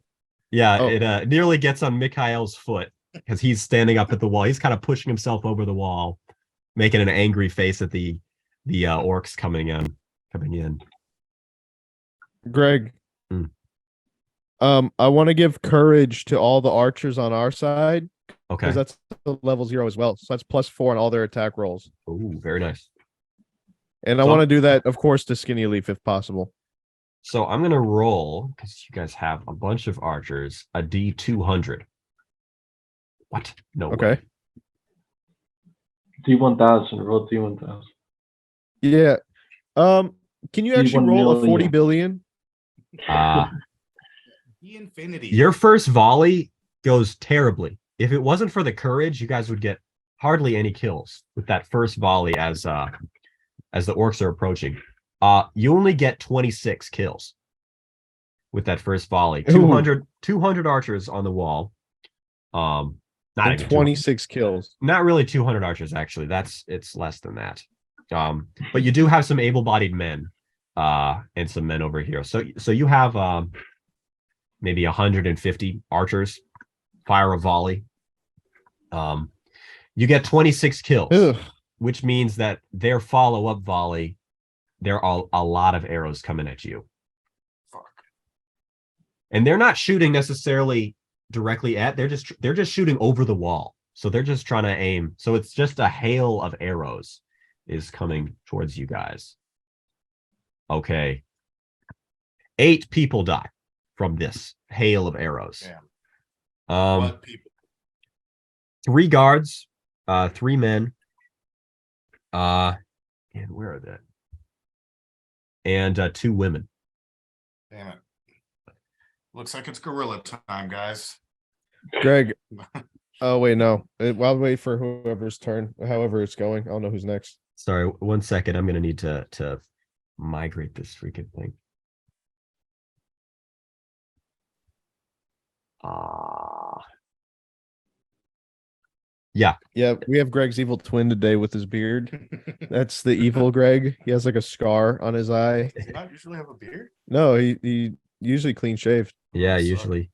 Yeah, Oh. it nearly gets on Mikhail's foot because he's standing up at the wall. He's kind of pushing himself over the wall, making an angry face at the orcs coming in. Greg. Mm. I want to give courage to all the archers on our side Okay. because that's the level 0 as well. So that's +4 on all their attack rolls. Ooh, very nice. And I So- want to do that, of course, to Skinny Leaf if possible. So I'm gonna roll because you guys have a bunch of archers. A D200. What? No. Okay. Way. D1000. Roll D1000. Yeah. Can you actually D1 roll a 40 million. billion? The infinity. Your first volley goes terribly. If it wasn't for the courage, you guys would get hardly any kills with that first volley as the orcs are approaching. You only get 26 kills with that first volley. 200 archers on the wall. Not And even 26 kills. not really 200 archers actually. It's less than that. But you do have some able-bodied men and some men over here. So you have maybe 150 archers fire a volley. You get 26 kills. Ugh. Which means that their follow-up volley, there are a lot of arrows coming at you. Fuck. And they're not shooting necessarily directly at. They're just shooting over the wall. So they're just trying to aim. So it's just a hail of arrows is coming towards you guys. Okay. 8 people die from this hail of arrows. Damn. What people? 3 guards, 3 men. And where are they? And 2 women. Damn it. Looks like it's gorilla time, guys. Greg. Oh wait, no. I'll wait for whoever's turn. However it's going. I don't know who's next. Sorry, 1 second. I'm gonna need to migrate this freaking thing. Yeah. Yeah, we have Greg's evil twin today with his beard. That's the evil Greg. He has like a scar on his eye. Does he not usually have a beard? No, he usually clean shaved. Yeah, Suck. usually.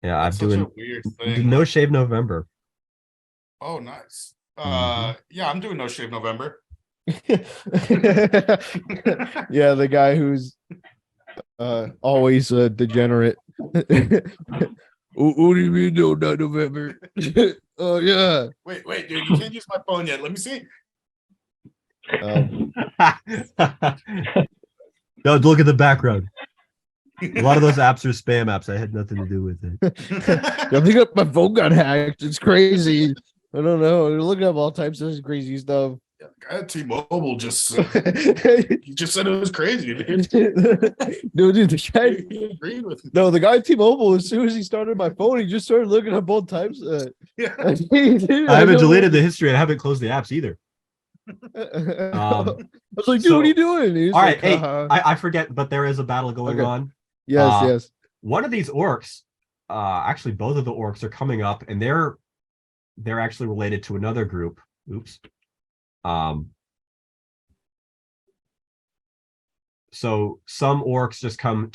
Yeah, That's I'm such doing a weird thing. no shave November. Oh, nice. Mhm. Yeah, I'm doing no shave November. Yeah, the guy who's always a degenerate. What do you mean no, not November? Oh yeah. Wait, dude, you can't use my phone yet. Let me see. No, look at the background. A lot of those apps are spam apps. I had nothing to do with it. I think my phone got hacked. It's crazy. I don't know. They're looking up all types of crazy stuff. Yeah, the guy at T-Mobile just he just said it was crazy, dude. No, dude, the guy. He agreed with me. No, the guy at T-Mobile. As soon as he started my phone, he just started looking up all types. Yeah. I haven't deleted the history and I haven't closed the apps either. I was like, dude, what are you doing? He's All right, like, hey, haha. I forget, but there is a battle going Okay. on. Yes, yes. One of these orcs, actually both of the orcs are coming up, and they're actually related to another group. Oops. So some orcs just come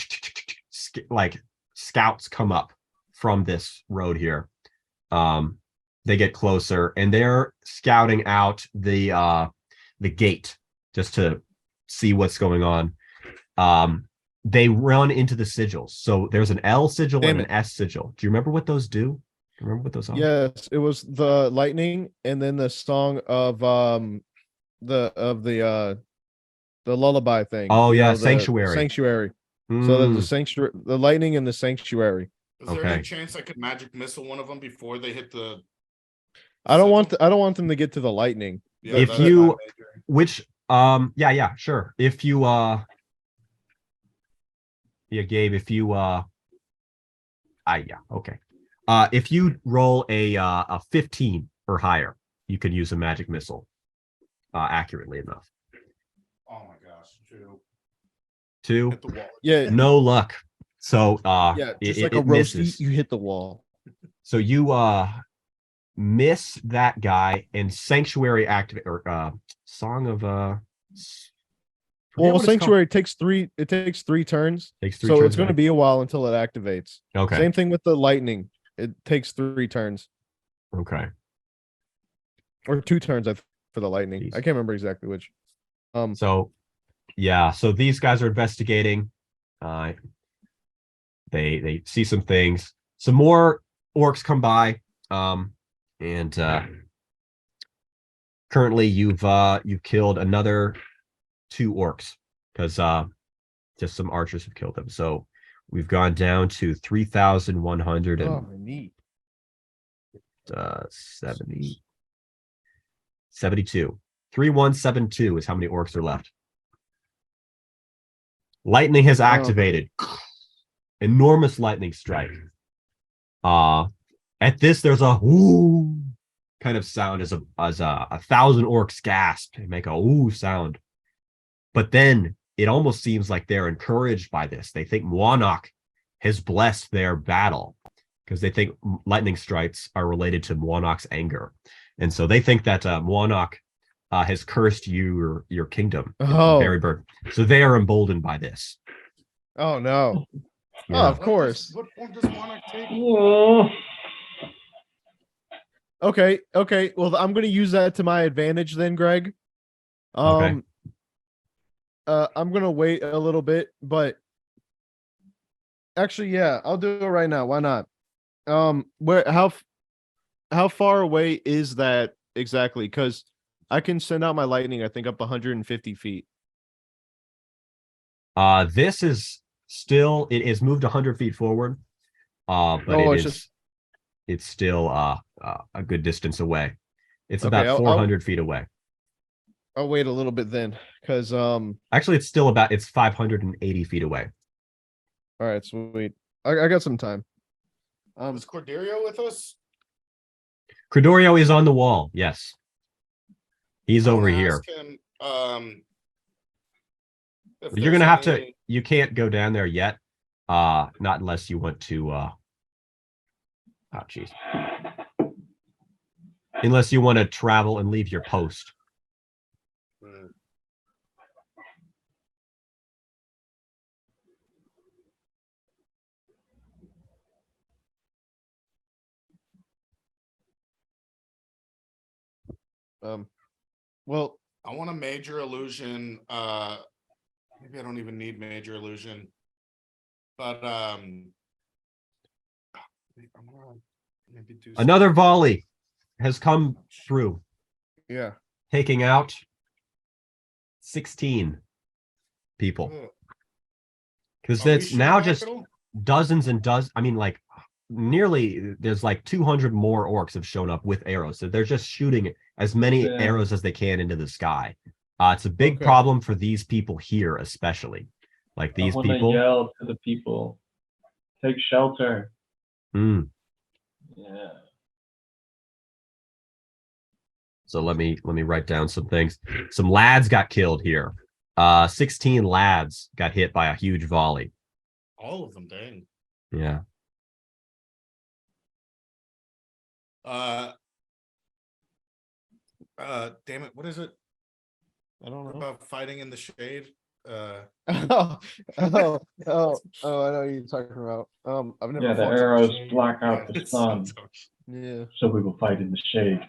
like scouts come up from this road here. They get closer and they're scouting out the gate just to see what's going on. They run into the sigils. So there's an L sigil Damn and an S sigil. Do you remember what those do? Do you remember what those are? Yes, it was the lightning and then the song of the lullaby thing. Oh, you yeah, know, the Sanctuary. Sanctuary. So the Mm, sanctuary, the lightning and the sanctuary. Is there Okay. any chance I could magic missile one of them before they hit the? I don't want them to get to the lightning. Yeah, If that's you- my major. which yeah, sure. If you yeah, Gabe, if you yeah, okay. If you roll a 15 or higher, you can use a magic missile accurately enough. Oh my gosh, Drew. 2, Hit the wall. Yeah, no luck. So yeah, just it, like it a roasty, misses. you hit the wall. So you miss that guy and sanctuary activate or song of forget Well, what it's called. sanctuary takes 3. It takes 3 turns, Takes 3 so turns it's going to back. be a while until it activates. Okay. Same thing with the lightning. It takes 3 turns Okay. or 2 turns for the lightning. Jeez. I can't remember exactly which. So yeah, so these guys are investigating. They see some things. Some more orcs come by. And currently you've killed another 2 orcs because just some archers have killed them. So we've gone down to 3,100 Oh, neat. 70 72. 3172 is how many orcs are left. Lightning has activated. Enormous lightning strike. At this, there's a ooh kind of sound as a 1,000 orcs gasp and make a ooh sound. But then it almost seems like they're encouraged by this. They think Muanok has blessed their battle because they think lightning strikes are related to Muanok's anger. And so they think that Muanok has cursed your kingdom, Berryburg. So they are emboldened by this. Oh no. Yeah. Oh, of course. What form does Monarch take? Oh, Okay. Well, I'm going to use that to my advantage then, Greg. Okay. I'm going to wait a little bit, but actually, yeah, I'll do it right now. Why not? Where how far away is that exactly? Because I can send out my lightning, I think, up 150 feet. This is still it is moved 100 feet forward. But Oh, it's just it's still a good distance away. It's okay. about 400 feet away. I'll wait a little bit then, because Actually, it's still about it's 580 feet away. all right, sweet. I got some time. Is Corderio with us? Credorio is on the wall. Yes, he's I over wanna here. ask him, if You're there's gonna have to. any- You can't go down there yet. Not unless you want to. Oh, jeez. Unless you want to travel and leave your post. Hmm. Well, I want a major illusion. Maybe I don't even need major illusion. But I'm gonna maybe do Another volley has come through, yeah. taking out 16 people. something. Because Are we it's shooting now back just at all? dozens and dozens. I mean, like nearly there's like 200 more orcs have shown up with arrows. So they're just shooting as many Yeah. arrows as they can into the sky. It's a big Okay. problem for these people here, especially. Like these I want to people. yell to the people, take shelter. Mm. Yeah. So let me write down some things. Some lads got killed here. 16 lads got hit by a huge volley. All of them, dang. Yeah. Damn it, what is it I don't know. about fighting in the shade? Oh, oh, oh, oh, I know what you're talking about. I've never Yeah, the fought in arrows shade. block out the It's so sun, tough. Yeah. so we will fight in the shade.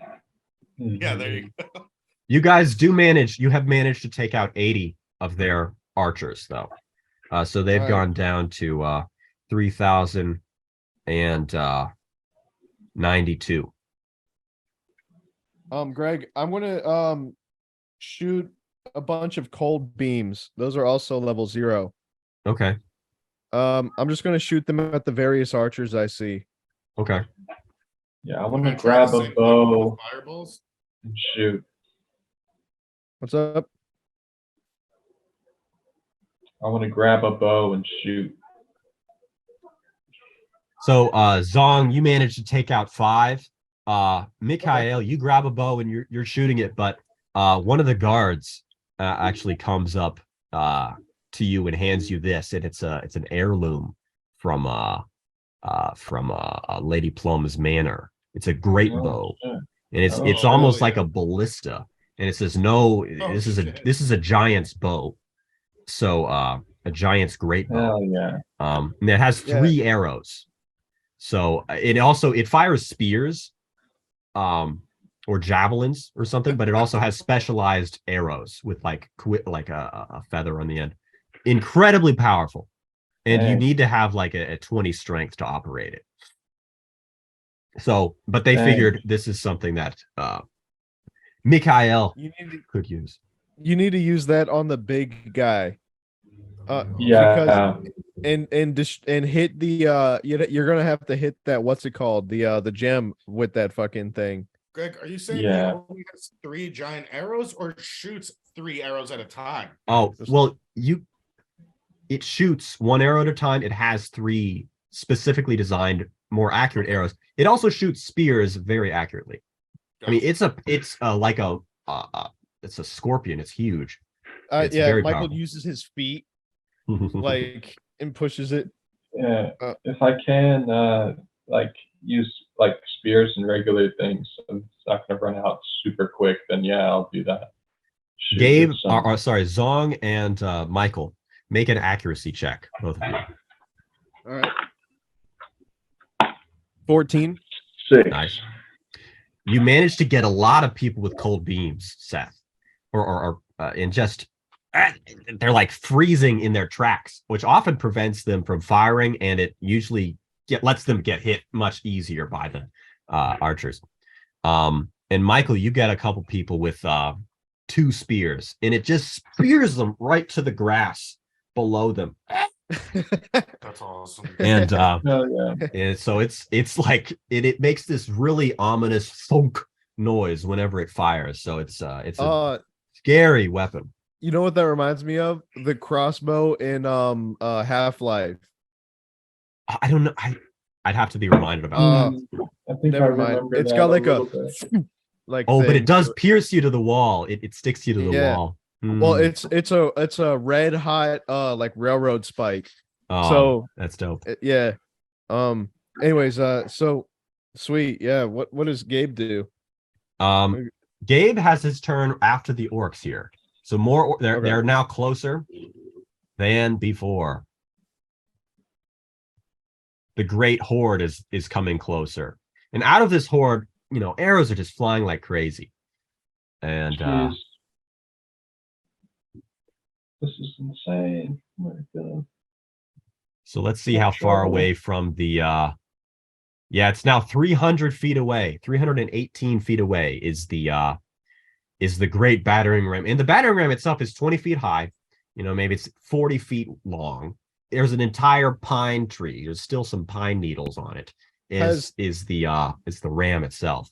Yeah, there you go. You guys do manage, you have managed to take out 80 of their archers, though. So they've All right. gone down to 3,092. Greg, I'm gonna shoot a bunch of cold beams. Those are also level 0. Okay. I'm just gonna shoot them at the various archers I see. Okay. Yeah, I I'm want to gonna try the grab a same thing with the bow fireballs. and shoot. What's up? I want to grab a bow and shoot. So Zong, you managed to take out 5. Mikhail, you grab a bow and you're shooting it, but one of the guards actually comes up to you and hands you this, and it's an heirloom from Lady Plum's manor. It's a great Oh, bow, shit. and it's Oh, it's almost hell like yeah. a ballista, and it says no. Oh, this shit. is a giant's bow, so a giant's great bow. Hell yeah. And it has Yeah. 3 arrows. So it fires spears, or javelins or something, but it also has specialized arrows with like a feather on the end. Incredibly powerful, and you Dang. need to have like a 20 strength to operate it. So, but they Dang. figured this is something that Mikhail You need to could use. use that on the big guy. Yeah. And hit the you're gonna have to hit that, what's it called, the gem with that fucking thing. Greg, are you saying Yeah. he only has 3 giant arrows or shoots 3 arrows at a time? Oh, well, it shoots 1 arrow at a time. It has 3 specifically designed, more accurate arrows. It also shoots spears very accurately. I mean, it's like a it's a scorpion. It's huge. It's Yeah, very Michael powerful. uses his feet like and pushes it. Yeah. Uh, If I can, like use like spears and regular things, so it's not gonna run out super quick. Then yeah, I'll do that. Shoot Gabe, with some- sorry, Zong and Michael, make an accuracy check, both of you. All right. 14. 6. Nice. You managed to get a lot of people with cold beams, Seth, or and just they're like freezing in their tracks, which often prevents them from firing, and it usually lets them get hit much easier by the archers. And Michael, you got a couple people with 2 spears, and it just spears them right to the grass below them. That's awesome. And Oh, yeah. and so it's like it makes this really ominous thunk noise whenever it fires. So it's a scary weapon. You know what that reminds me of? The crossbow in Half-Life. I don't know. I'd have to be reminded about that. I think I Never mind. remember It's that got like little bit. like Oh, but thing. it does pierce you to the wall. It sticks you to the Yeah. wall. Well, Hmm. it's a red hot like railroad spike. Oh, So that's dope. yeah. Anyways, so sweet. Yeah. What does Gabe do? Gabe has his turn after the orcs here. So Okay. they're now closer than before. The great horde is coming closer. And out of this horde, arrows are just flying like crazy. And Jeez. This is insane. Oh my God. so let's see how far away from the it's now 300 feet away. 318 feet away is the great battering ram. And the battering ram itself is 20 feet high. Maybe it's 40 feet long. There's an entire pine tree. There's still some pine needles on it. Is the ram itself.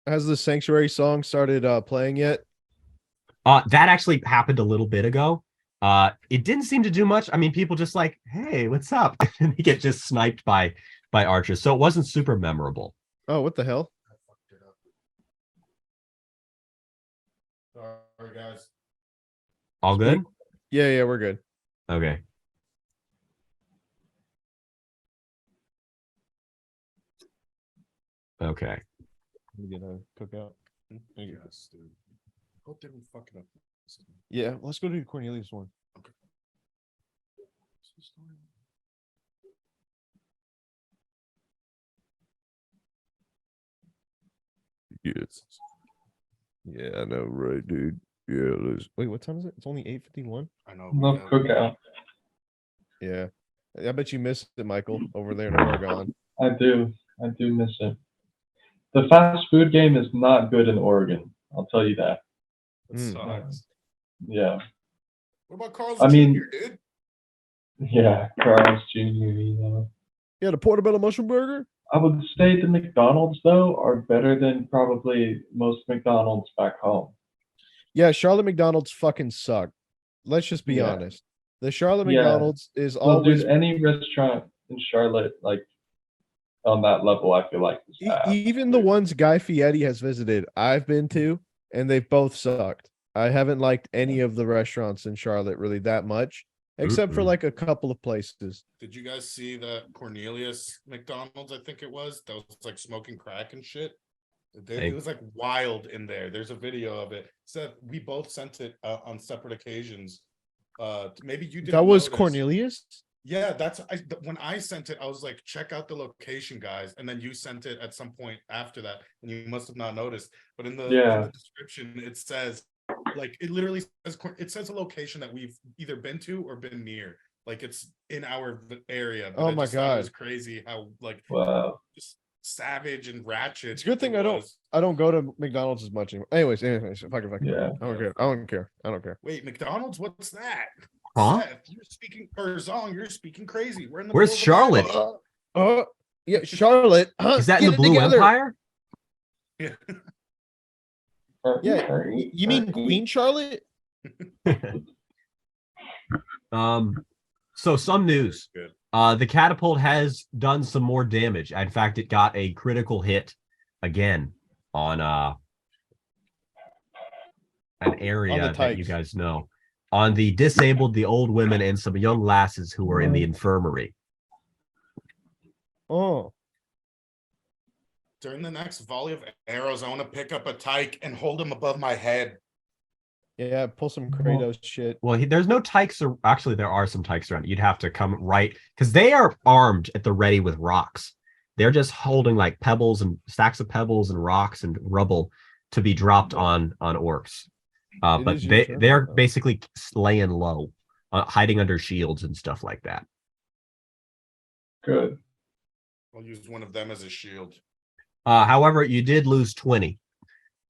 Has the Sanctuary song started playing yet? That actually happened a little bit ago. It didn't seem to do much. I mean, people just like, hey, what's up? And they get just sniped by archers. So it wasn't super memorable. Oh, what the hell? I fucked it up. Sorry, guys. All good? Yeah, we're good. Okay. Okay. Let me get a cookout. Yes, dude. Hope they don't fuck it up. Yeah, let's go to the Cornelius one. Yes. Yeah, I know, right, dude. Yeah, wait, what time is it? It's only 8:51. I know. Love cookout. Yeah. I bet you missed it, Michael, over there in Oregon. I do miss it. The fast food game is not good in Oregon. I'll tell you that. It sucks. Yeah. What about Carl's I mean- Jr., dude? Yeah, Carl's Jr. Yeah, the portobello mushroom burger. I would say the McDonald's though are better than probably most McDonald's back home. Yeah, Charlotte McDonald's fucking suck. Let's just be Yeah. honest. The Charlotte Yeah. McDonald's is Well, always dude, any restaurant in Charlotte, like on that level, I feel like is bad. even the ones Guy Fieri has visited, I've been to, and they've both sucked. I haven't liked any of the restaurants in Charlotte really that much, except for Mm-mm. like a couple of places. Did you guys see that Cornelius McDonald's? I think it was that was like smoking crack and shit. Hey. It was like wild in there. There's a video of it. Said we both sent it on separate occasions. Maybe you didn't. That was notice. Cornelius. Yeah, when I sent it, I was like, check out the location, guys. And then you sent it at some point after that, and you must have not noticed. But in the description, it says, like, it literally says a location that we've either been to or been near. Like it's in our area. But Oh I my just thought it was God. crazy how like Wow. just savage and ratchet. It's a good thing it I don't was. go to McDonald's as much anymore. Anyways, fuck it. Yeah. I don't care. Wait, McDonald's? What's that? Huh? Seth, you're speaking, or Zong, you're speaking crazy. We're in the Where's middle of a Charlotte? battle. Yeah, Charlotte. Is that in Get the it Blue together. Empire? Yeah. Yeah, you mean Queen Charlotte? So some news. Good. The catapult has done some more damage. In fact, it got a critical hit again on an area that you tykes. guys know. On the disabled, the old women, and some young lasses who were in the infirmary. Oh, During the next volley of arrows, I want to pick up a tyke and hold him above my head. yeah, pull some Kratos shit. Well, there's no tykes. Actually, there are some tykes around. You'd have to come right because they are armed at the ready with rocks. They're just holding like pebbles and stacks of pebbles and rocks and rubble to be dropped on orcs. But is your turn. they're basically laying low, hiding under shields and stuff like that. Good. I'll use one of them as a shield. However, you did lose 20.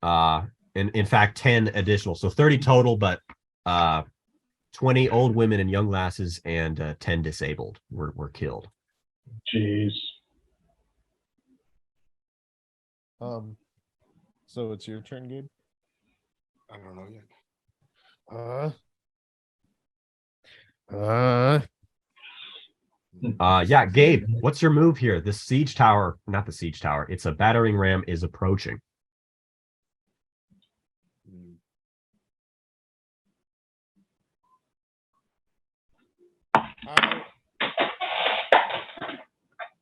In fact, 10 additional. So 30 total, but 20 old women and young lasses and 10 disabled were killed. Jeez. So it's your turn, Gabe. I don't know yet. Yeah, Gabe, what's your move here? The siege tower, not the siege tower, it's a battering ram is approaching.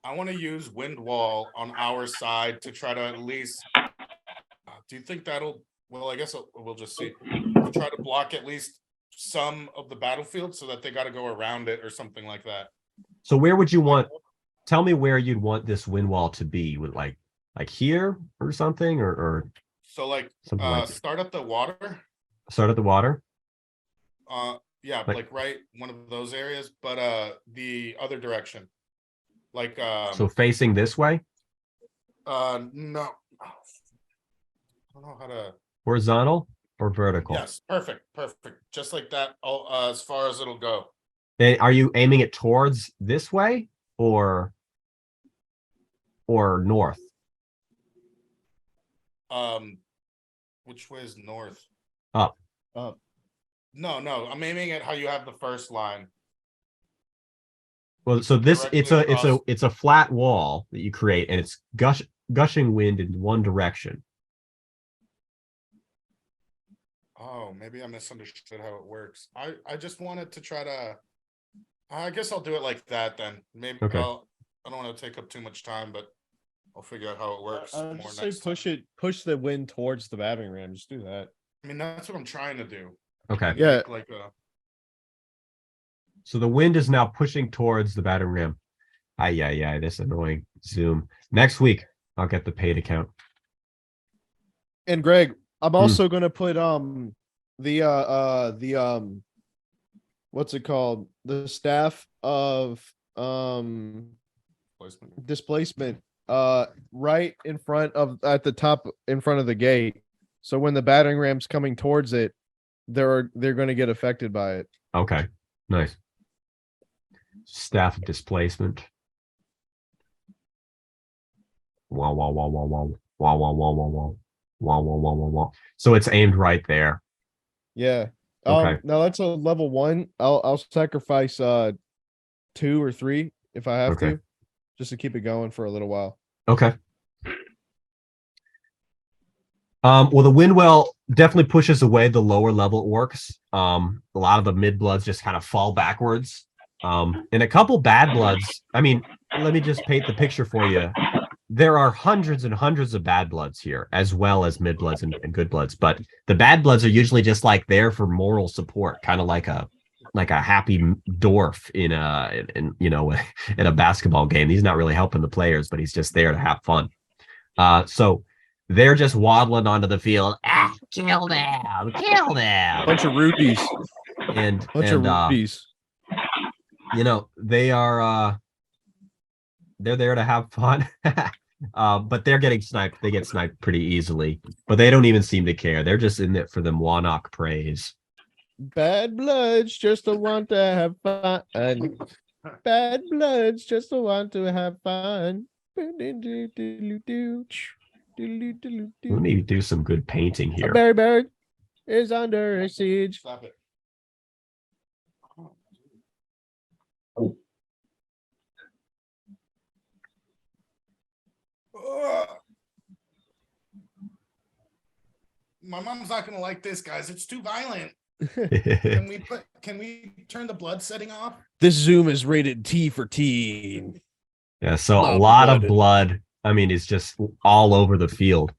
I want to use wind wall on our side to try to at least. Do you think that'll? Well, I guess we'll just see. To try to block at least some of the battlefield, so that they got to go around it or something like that. So where would you want? Tell me where you'd want this wind wall to be. Would like here or something, or so like something like start at the water. Start at the water. Yeah, like right one of those areas, but the other direction. Like so facing this way? No. I don't know how to Horizontal or vertical? Yes, perfect. Just like that, as far as it'll go. Are you aiming it towards this way or north? Which way is north? Up. Up. No, I'm aiming at how you have the first line. Well, so this Directly it's a flat wall that you create, and it's gushing wind in one direction. Oh, maybe I misunderstood how it works. I just wanted to try to. I guess I'll do it like that then. Maybe Okay. I don't want to take up too much time, but I'll figure out how it works. Just say push the wind towards the battering ram. Just do that. I mean, that's what I'm trying to do. Okay. Yeah. Like a. So the wind is now pushing towards the battering ram. Yeah, this annoying Zoom. Next week, I'll get the paid account. And Greg, I'm also gonna put what's it called? The staff of displacement right in front of at the top in front of the gate. So when the battering ram's coming towards it, they're gonna get affected by it. Okay. Nice. Staff displacement. Wow. So it's aimed right there. Yeah. Okay. Now that's a level 1. I'll sacrifice 2 or 3 if I have to, just to keep it going for a little while. Okay. Well, the Windwell definitely pushes away the lower level orcs. A lot of the mid bloods just kind of fall backwards. And a couple bad bloods. I mean, let me just paint the picture for you. There are hundreds and hundreds of bad bloods here, as well as mid bloods and good bloods. But the bad bloods are usually just like there for moral support, kind of like a happy dwarf in a basketball game. He's not really helping the players, but he's just there to have fun. So they're just waddling onto the field. Kill them! Kill them! Bunch of rupees. And Bunch of rupees. They are they're there to have fun. But they're getting sniped. They get sniped pretty easily, but they don't even seem to care. They're just in it for the Warnock praise. Bad bloods just to want to have fun. Bad bloods just to want to have fun. Let me do some good painting here. Berryburg is under siege. Stop it. My mom's not gonna like this, guys. It's too violent. Can we turn the blood setting off? This Zoom is rated T for teen. Yeah, so a lot of blood. I mean, it's just all over the field,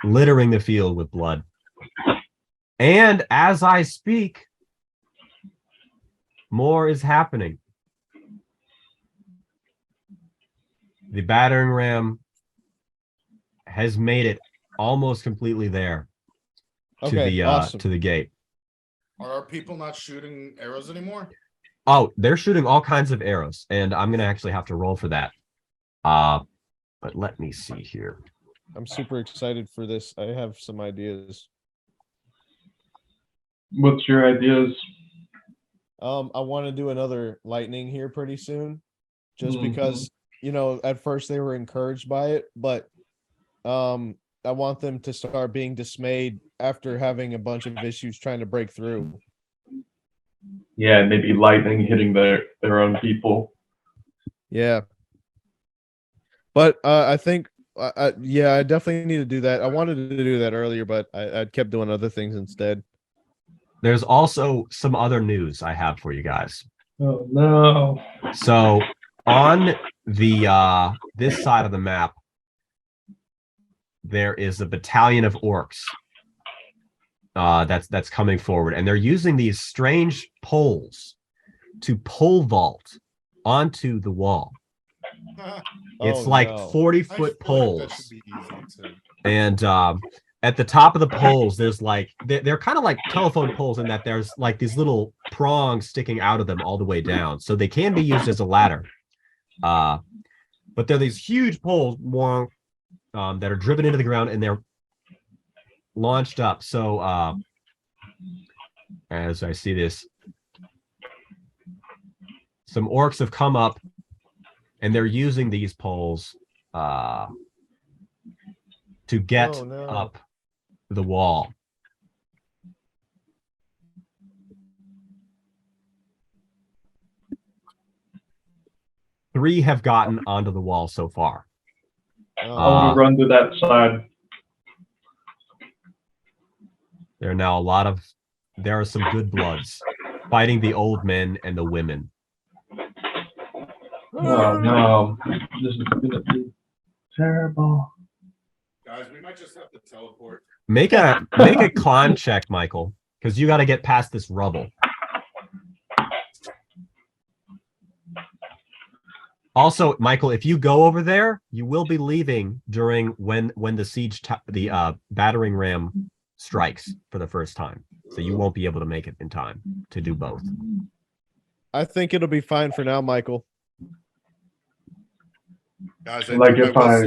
littering the field with blood. And as I speak, more is happening. The battering ram has made it almost completely there to Okay, the awesome. to the gate. Are our people not shooting arrows anymore? Oh, they're shooting all kinds of arrows, and I'm gonna actually have to roll for that. But let me see here. I'm super excited for this. I have some ideas. What's your ideas? I want to do another lightning here pretty soon, just Mhm. because at first they were encouraged by it, but I want them to start being dismayed after having a bunch of issues trying to break through. Yeah, maybe lightning hitting their own people. Yeah, but I think yeah, I definitely need to do that. I wanted to do that earlier, but I kept doing other things instead. There's also some other news I have for you guys. Oh no. So on the this side of the map, there is a battalion of orcs that's coming forward, and they're using these strange poles to pole vault onto the wall. It's Oh, like no. 40-foot That poles, should be easy too. and at the top of the poles, there's like they're kind of like telephone poles in that there's like these little prongs sticking out of them all the way down, so they can be used as a ladder. But they're these huge poles that are driven into the ground, and they're launched up. So as I see this, some orcs have come up, and they're using these poles to get Oh, no. up the wall. Three have gotten onto the wall so far. I want to run to that side. There are now there are some good bloods fighting the old men and the women. Oh no, this is gonna be terrible. Guys, we might just have to teleport. Make a climb check, Michael, because you got to get past this rubble. Also, Michael, if you go over there, you will be leaving during when the siege the battering ram strikes for the first time, so you won't be able to make it in time to do both. I think it'll be fine for now, Michael. Guys, Like if I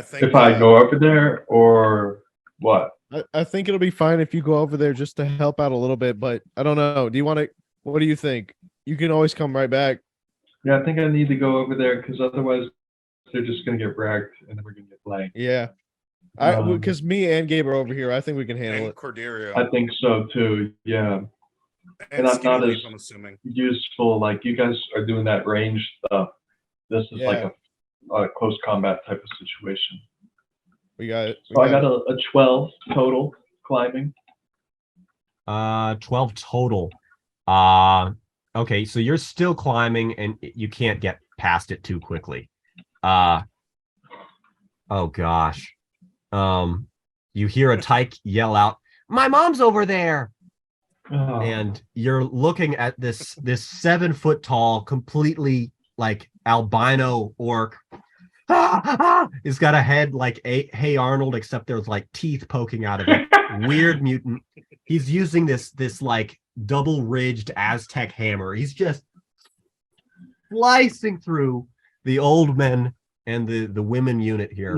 think I go over there or what? I think it'll be fine if you go over there just to help out a little bit, but I don't know. Do you want to? What do you think? You can always come right back. Yeah, I think I need to go over there because otherwise they're just gonna get wrecked and then we're gonna get blanked. Yeah, Um, because me and Gabe are over here. I think we can handle and it. Corderio. I think so too. Yeah, And I'm Skinny not Leaf, as- I'm assuming. useful. Like you guys are doing that range stuff. This is like a close combat type of situation. We got it. So I got a 12 total climbing. 12 total. Okay, so you're still climbing and you can't get past it too quickly. Oh gosh. You hear a tyke yell out, "My mom's over there!" Oh. And you're looking at this 7-foot tall, completely like albino orc. It's got a head like Hey Arnold, except there's like teeth poking out of it. Weird mutant. He's using this like double ridged Aztec hammer. He's just slicing through the old men and the women unit here.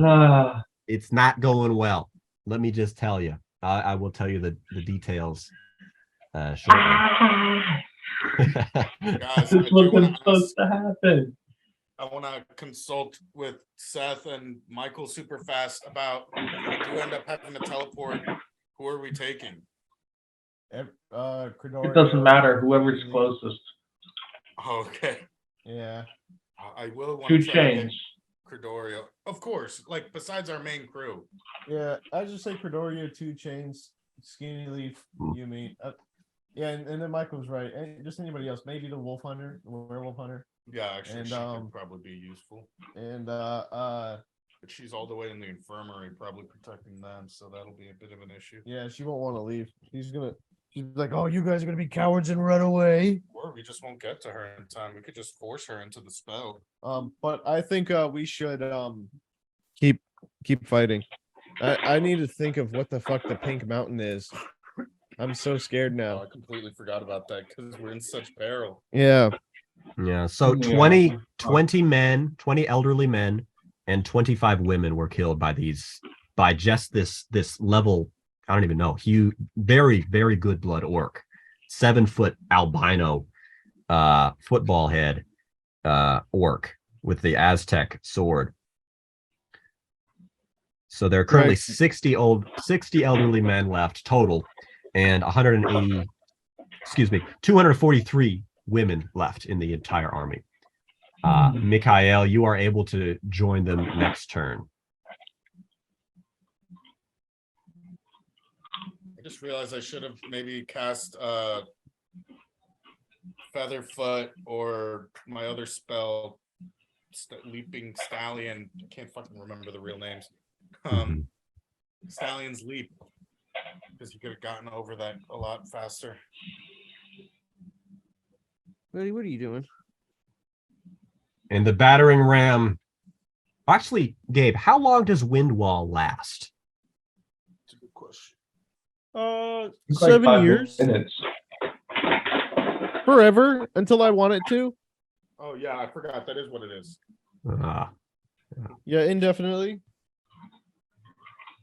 It's not going well. Let me just tell you. I will tell you the details shortly. Guys, This wasn't supposed to happen. I want to consult with Seth and Michael super fast about if we do end up having to teleport. Who are we taking? It doesn't matter. Whoever's closest. Okay. Yeah. I will want 2 to try to get chains. Cordorio. Of course, like besides our main crew. Yeah, I just say Cordorio, 2 chains, Skinny Leaf, you mean. Yeah, and then Michael's right. And just anybody else, maybe the Wolf Hunter, the Werewolf Hunter. Yeah, actually, And, she could probably be useful. And But she's all the way in the infirmary, probably protecting them, so that'll be a bit of an issue. yeah, she won't want to leave. She's like, oh, you guys are gonna be cowards and run away. Or we just won't get to her in time. We could just force her into the spell. But I think we should keep fighting. I need to think of what the fuck the Pink Mountain is. I'm so scared Oh, now. I completely forgot about that because we're in such peril. Yeah. Yeah. So Yeah. 20 men, 20 elderly men, and 25 women were killed by just this level. I don't even know. Huge, very, very good blood orc, 7-foot albino football head orc with the Aztec sword. So there are currently Right. 60 elderly men left total, and 243 women left in the entire army. Mikhail, you are able to join them next turn. I just realized I should have maybe cast Featherfoot or my other spell, Leaping Stallion. I can't fucking remember the real names. Stallion's Leap, because you could have gotten over that a lot faster. Buddy, what are you doing? And the battering ram. Actually, Gabe, how long does Wind Wall last? That's a good question. It's like 7 5 years. minutes. Forever until I want it to. Oh yeah, I forgot. That is what it is. Yeah, indefinitely.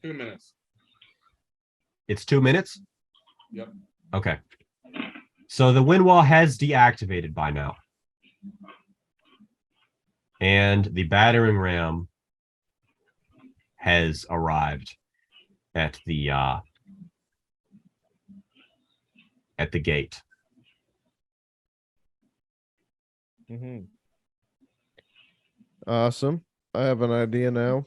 2 minutes. It's 2 minutes? Yep. Okay. So the wind wall has deactivated by now. And the battering ram has arrived at the gate. Awesome. I have an idea now.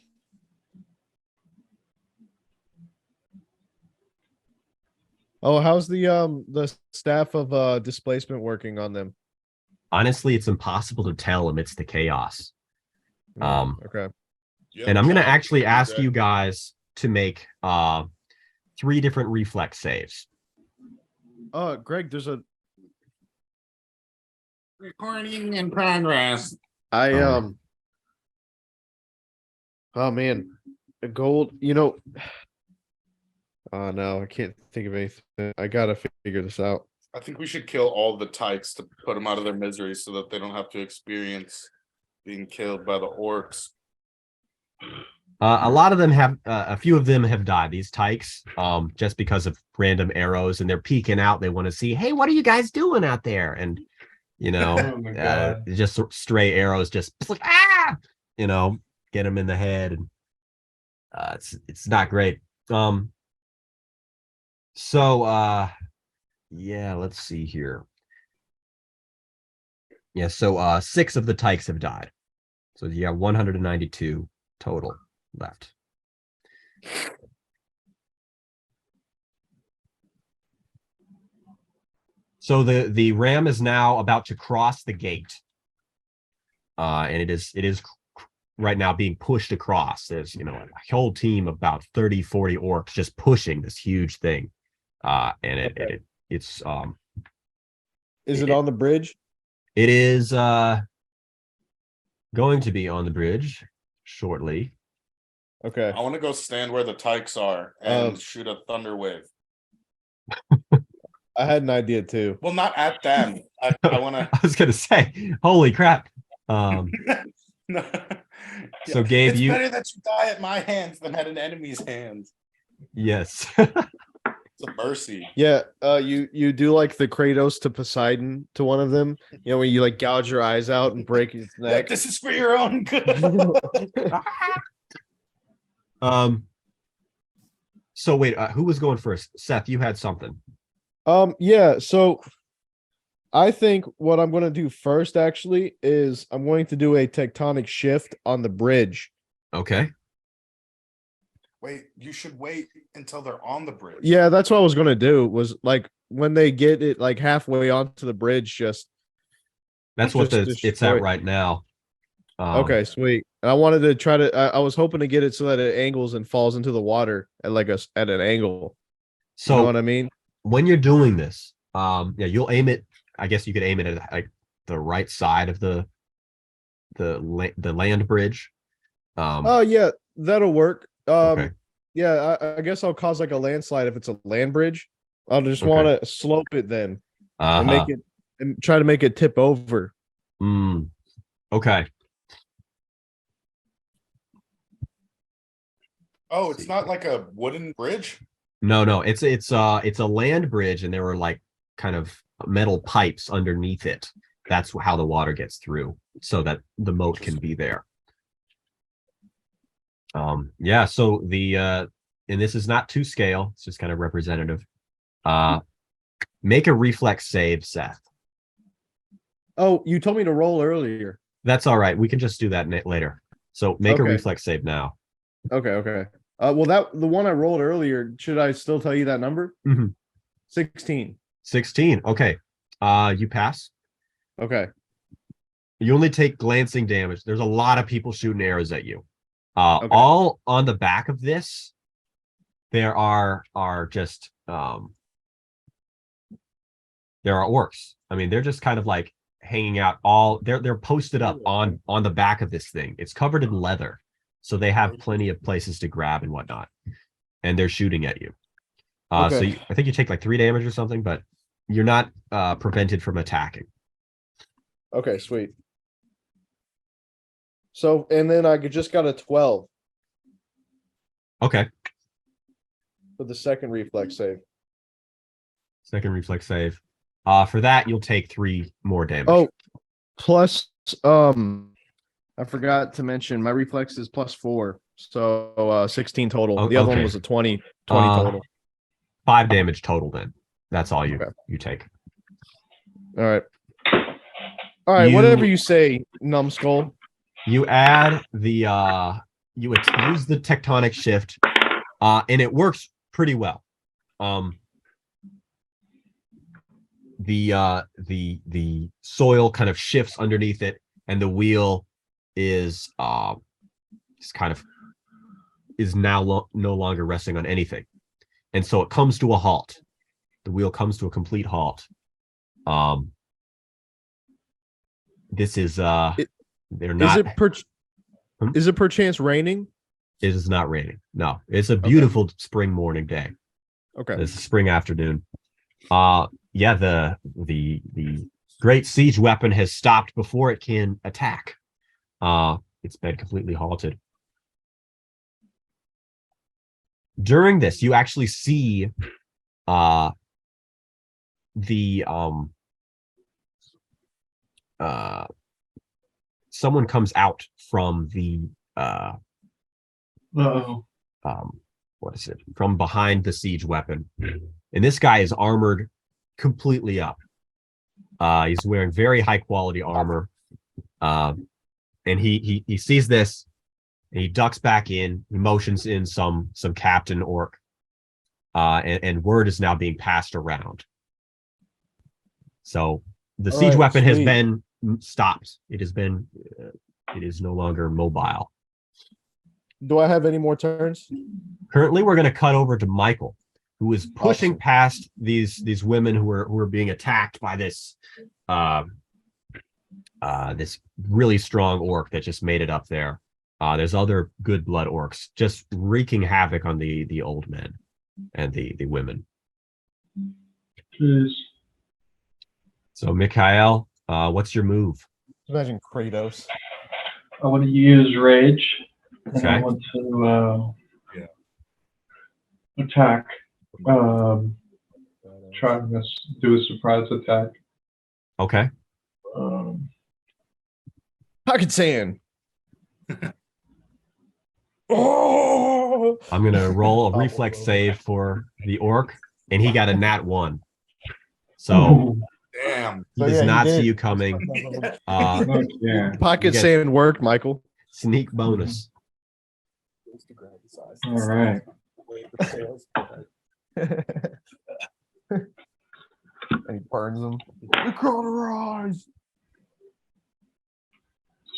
Oh, how's the staff of displacement working on them? Honestly, it's impossible to tell amidst the chaos. Okay. Yep, And I'm gonna I'll actually do ask that. you guys to make 3 different reflex saves. Greg, there's a Recording in progress. oh man, a gold, oh no, I can't think of anything. I gotta figure this out. I think we should kill all the tykes to put them out of their misery so that they don't have to experience being killed by the orcs. A lot of them have, a few of them have died. These tykes, just because of random arrows, and they're peeking out. They want to see, hey, what are you guys doing out there? And Oh my God. just stray arrows, just like get them in the head, and it's not great. Yeah, let's see here. Yeah, so 6 of the tykes have died. So you have 192 total left. So the ram is now about to cross the gate. And it is right now being pushed across. There's a whole team of about 30, 40 orcs just pushing this huge thing. And it's Is it on the bridge? It is going to be on the bridge shortly. Okay. I want to go stand where the tykes are and shoot a thunder wave. I had an idea too. Well, not at them. I want to. I was gonna say, holy crap. No. So Gabe, it's better that you die at my hands than at an enemy's hands. Yes. It's a mercy. Yeah, you do like the Kratos to Poseidon to one of them. When you like gouge your eyes out and break his neck. This is for your own good. So wait, who was going first? Seth, you had something. Yeah, so I think what I'm going to do first actually is I'm going to do a tectonic shift on the bridge. Okay. Wait, you should wait until they're on the bridge. Yeah, that's what I was going to do, was like when they get it like halfway onto the bridge, that's what it's destroy at it. right now. Okay, sweet. And I wanted to try to I was hoping to get it so that it angles and falls into the water at an angle. So You know what I mean? when you're doing this, you'll aim it. I guess you could aim it at like the right side of the land bridge. Oh yeah, that'll work. Okay. Yeah, I guess I'll cause like a landslide if it's a land bridge. I'll just Okay. want to slope it then and Uh-huh. make it and try to make it tip over. Okay. Oh, it's not like a wooden bridge? No. It's a land bridge, and there were like kind of metal pipes underneath it. That's how the water gets through, so that the moat can be there. Yeah, so the and this is not to scale, it's just kind of representative. Make a reflex save, Seth. Oh, you told me to roll earlier. That's all right. We can just do that later. So make a Okay. reflex save now. Okay. Well, the one I rolled earlier, should I still tell you that number? 16. 16. Okay. You pass. Okay. You only take glancing damage. There's a lot of people shooting arrows at you. Okay. All on the back of this, there are just there are orcs. I mean, they're just kind of like hanging out. They're posted up on the back of this thing. It's covered in leather, so they have plenty of places to grab and whatnot. And they're shooting at you. Okay. So I think you take like 3 damage or something, but you're not prevented from attacking. Okay, sweet. So, and then I just got a 12 Okay. for the second reflex save. Second reflex save. For that, you'll take 3 more damage. Oh, plus, I forgot to mention my reflex is +4, so 16 total. Oh, The other okay. one was a 20 total. 5 damage total. Then that's all Okay. you take. All right. Whatever you say, numbskull. You add the you use the tectonic shift, and it works pretty well. The soil kind of shifts underneath it, and the wheel is now no longer resting on anything, and so it comes to a halt. The wheel comes to a complete halt. This is they're not. Is it perchance raining? It is not raining. No, it's a beautiful spring morning day. Okay. It's a spring afternoon. Yeah, the great siege weapon has stopped before it can attack. It's been completely halted. During this, you actually see someone comes out from the what is it? From behind the siege weapon. And this guy is armored completely up. He's wearing very high quality armor. And he sees this, and he ducks back in, he motions in some captain orc. And word is now being passed around. So the siege weapon has been stopped. It is no longer mobile. Do I have any more turns? Currently, we're going to cut over to Michael, who is pushing past these women who are being attacked by this this really strong orc that just made it up there. There's other good blood orcs just wreaking havoc on the old men and the women. Jeez. So, Mikhail, what's your move? Imagine Kratos. I want to use rage. And I Okay. want to attack. Try to do a surprise attack. Okay. Pocket sand. Oh! I'm going to roll a reflex save for the orc, and he got a nat 1. So Damn. he does not see you coming. Yeah. Pocket get- sand worked, Michael. Sneak bonus. All right. And he burns them. You cauterized.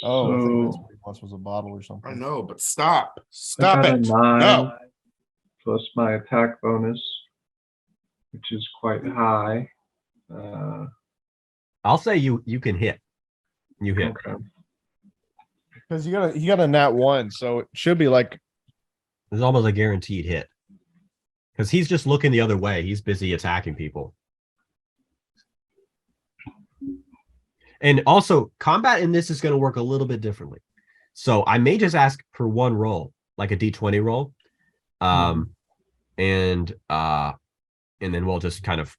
Oh, I think that's what it was a bottle or I something. know, but stop. I Stop got a it. 9 No. plus my attack bonus, which is quite high. I'll say you can hit. You hit. Okay. Because you got a nat 1, so it should be like It's almost a guaranteed hit. because he's just looking the other way. He's busy attacking people. And also, combat in this is going to work a little bit differently. So I may just ask for one roll, like a d20 roll, and then we'll just kind of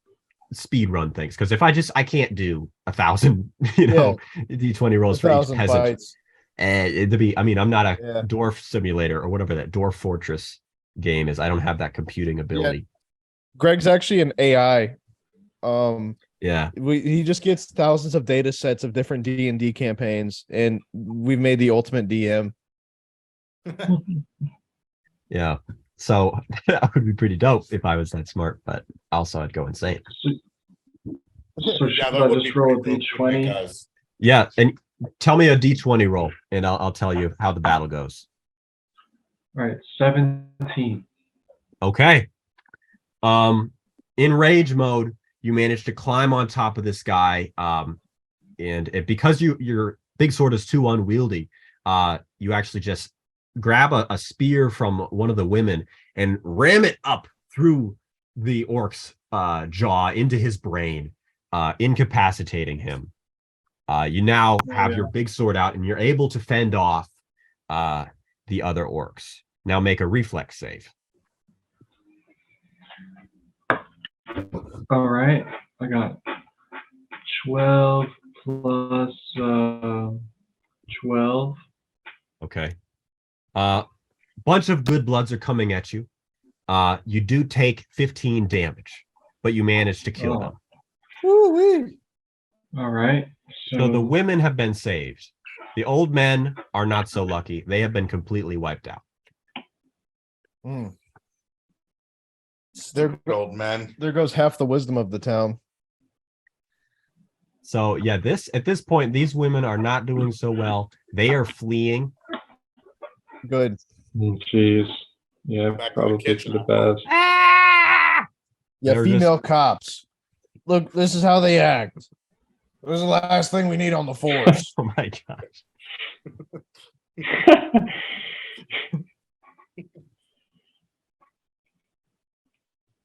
speed run things. Because if I can't do 1,000, d20 rolls for each 1,000 peasant. fights. And I'm not a dwarf simulator or whatever that dwarf fortress game is. I don't have that computing ability. Greg's actually an AI. He just gets thousands of data sets of different D&D campaigns, and we've made the ultimate DM. Yeah. So that would be pretty dope if I was that smart, but also I'd go insane. So should I just roll a d20? Yeah, and tell me a d20 roll, and I'll tell you how the battle goes. All right, 17. Okay. In rage mode, you manage to climb on top of this guy, and because your big sword is too unwieldy, you actually just grab a spear from one of the women and ram it up through the orc's jaw into his brain, incapacitating him. You now have your big sword out, and you're able to fend off the other orcs. Now make a reflex save. All right, I got 12 plus 12. Okay. Bunch of good bloods are coming at you. You do take 15 damage, but you manage to kill them. Woo-wee. All right. So the women have been saved. The old men are not so lucky. They have been completely wiped out. They're old men. There goes half the wisdom of the town. So yeah, at this point, these women are not doing so well. They are fleeing. Good. Jeez. Yeah, Back to the probably kitchen. for the best. Yeah, They're female cops. Look, this is how they act. This is the last thing we need on the force. Oh my gosh.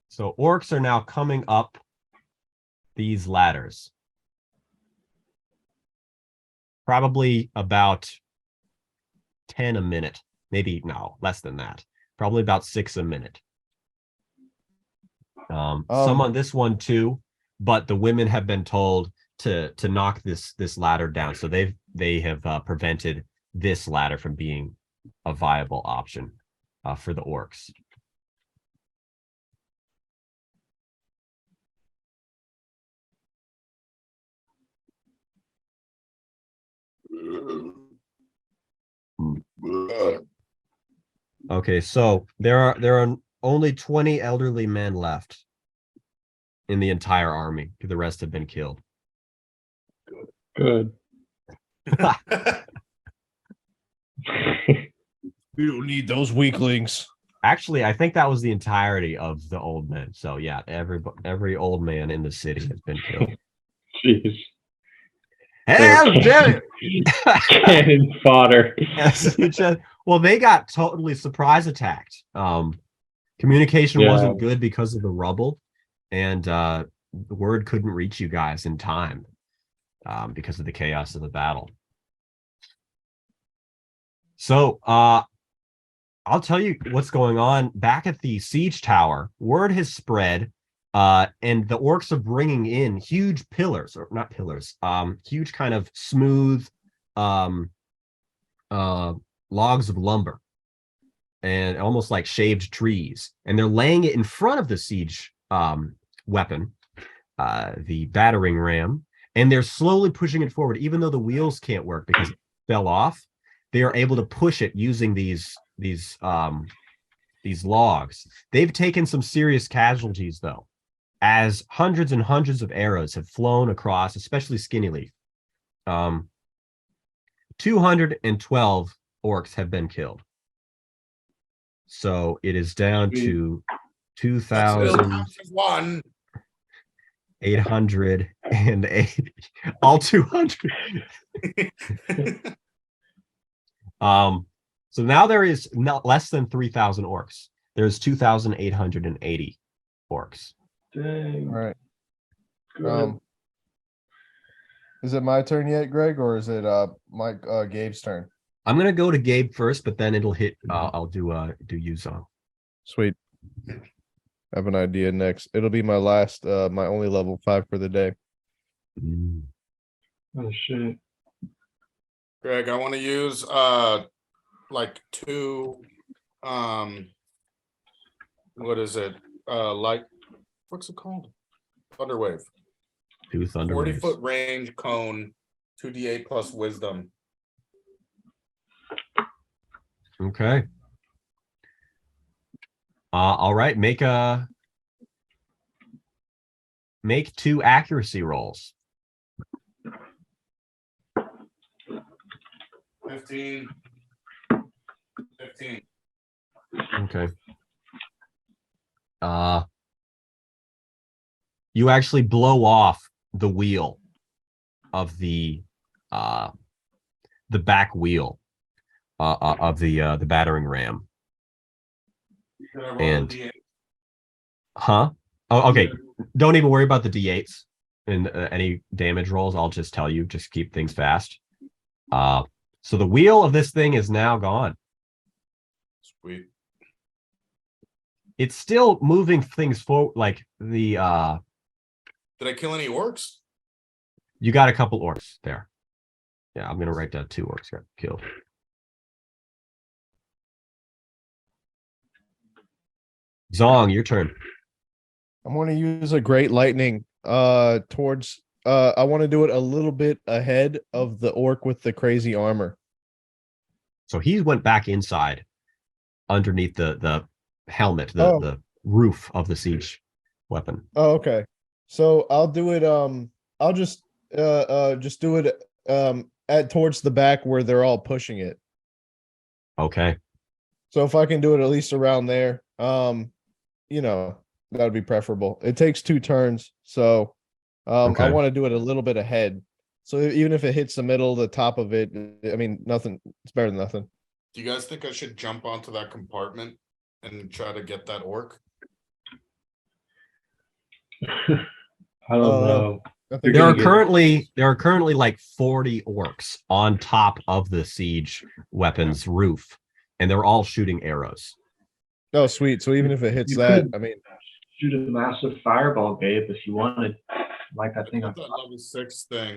So orcs are now coming up these ladders. Probably about 10 a minute. Maybe no, less than that. Probably about 6 a minute. Some on this one too, but the women have been told to knock this ladder down. So they have prevented this ladder from being a viable option for the orcs. Okay, so there are only 20 elderly men left in the entire army. The rest have been killed. Good. We don't need those weaklings. Actually, I think that was the entirety of the old men. So yeah, every old man in the city has been killed. Jeez. Hell, damn it! Cannon fodder. Yes, well, they got totally surprise attacked. Communication wasn't good because of the rubble, and the word couldn't reach you guys in time because of the chaos of the battle. So I'll tell you what's going on back at the siege tower. Word has spread, and the orcs are bringing in huge pillars, or not pillars, huge kind of smooth logs of lumber, and almost like shaved trees. And they're laying it in front of the siege weapon, the battering ram, and they're slowly pushing it forward, even though the wheels can't work because it fell off. They are able to push it using these logs. They've taken some serious casualties though, as hundreds and hundreds of arrows have flown across, especially Skinny Leaf. 212 orcs have been killed. So it is down to 2,880. All 200. So now there is not less than 3,000 orcs. There's 2,880 orcs. Dang. All right. Good. Is it my turn yet, Greg, or is it Gabe's turn? I'm gonna go to Gabe first, but then it'll hit. I'll do Yuzong. Sweet. I have an idea next. It'll be my last, my only level 5 for the day. Oh shit. Greg, I want to use like 2 what is it? Like what's it called? Thunderwave. 2 thunder 40-foot range cone, 2d8 plus wisdom. Okay. All right. Make 2 accuracy rolls. 15. 15. Okay. You actually blow off the wheel of the back wheel of the battering ram. Can I roll And the D8? oh, okay. Don't even worry about the d8s and any damage rolls. I'll just tell you. Just keep things fast. So the wheel of this thing is now gone. Sweet. It's still moving things forward. Like the Did I kill any orcs? you got a couple orcs there. Yeah, I'm gonna write down 2 orcs got killed. Zong, your turn. I'm going to use a great lightning towards I want to do it a little bit ahead of the orc with the crazy armor. So he went back inside underneath the helmet, Oh. the roof of the siege weapon. Oh, okay. So I'll do it I'll just do it at towards the back where they're all pushing it. Okay. So if I can do it at least around there, you know, that would be preferable. It takes 2 turns, so Okay. I want to do it a little bit ahead. So even if it hits the middle, the top of it, I mean, nothing. It's better than nothing. Do you guys think I should jump onto that compartment and try to get that orc? I don't know. I think There are gonna get- currently like 40 orcs on top of the siege weapon's roof, and they're all shooting arrows. Oh, sweet. So even if it hits You that, could- I mean, Shoot a massive fireball, Gabe, if you wanted. Like that thing. That level 6 thing.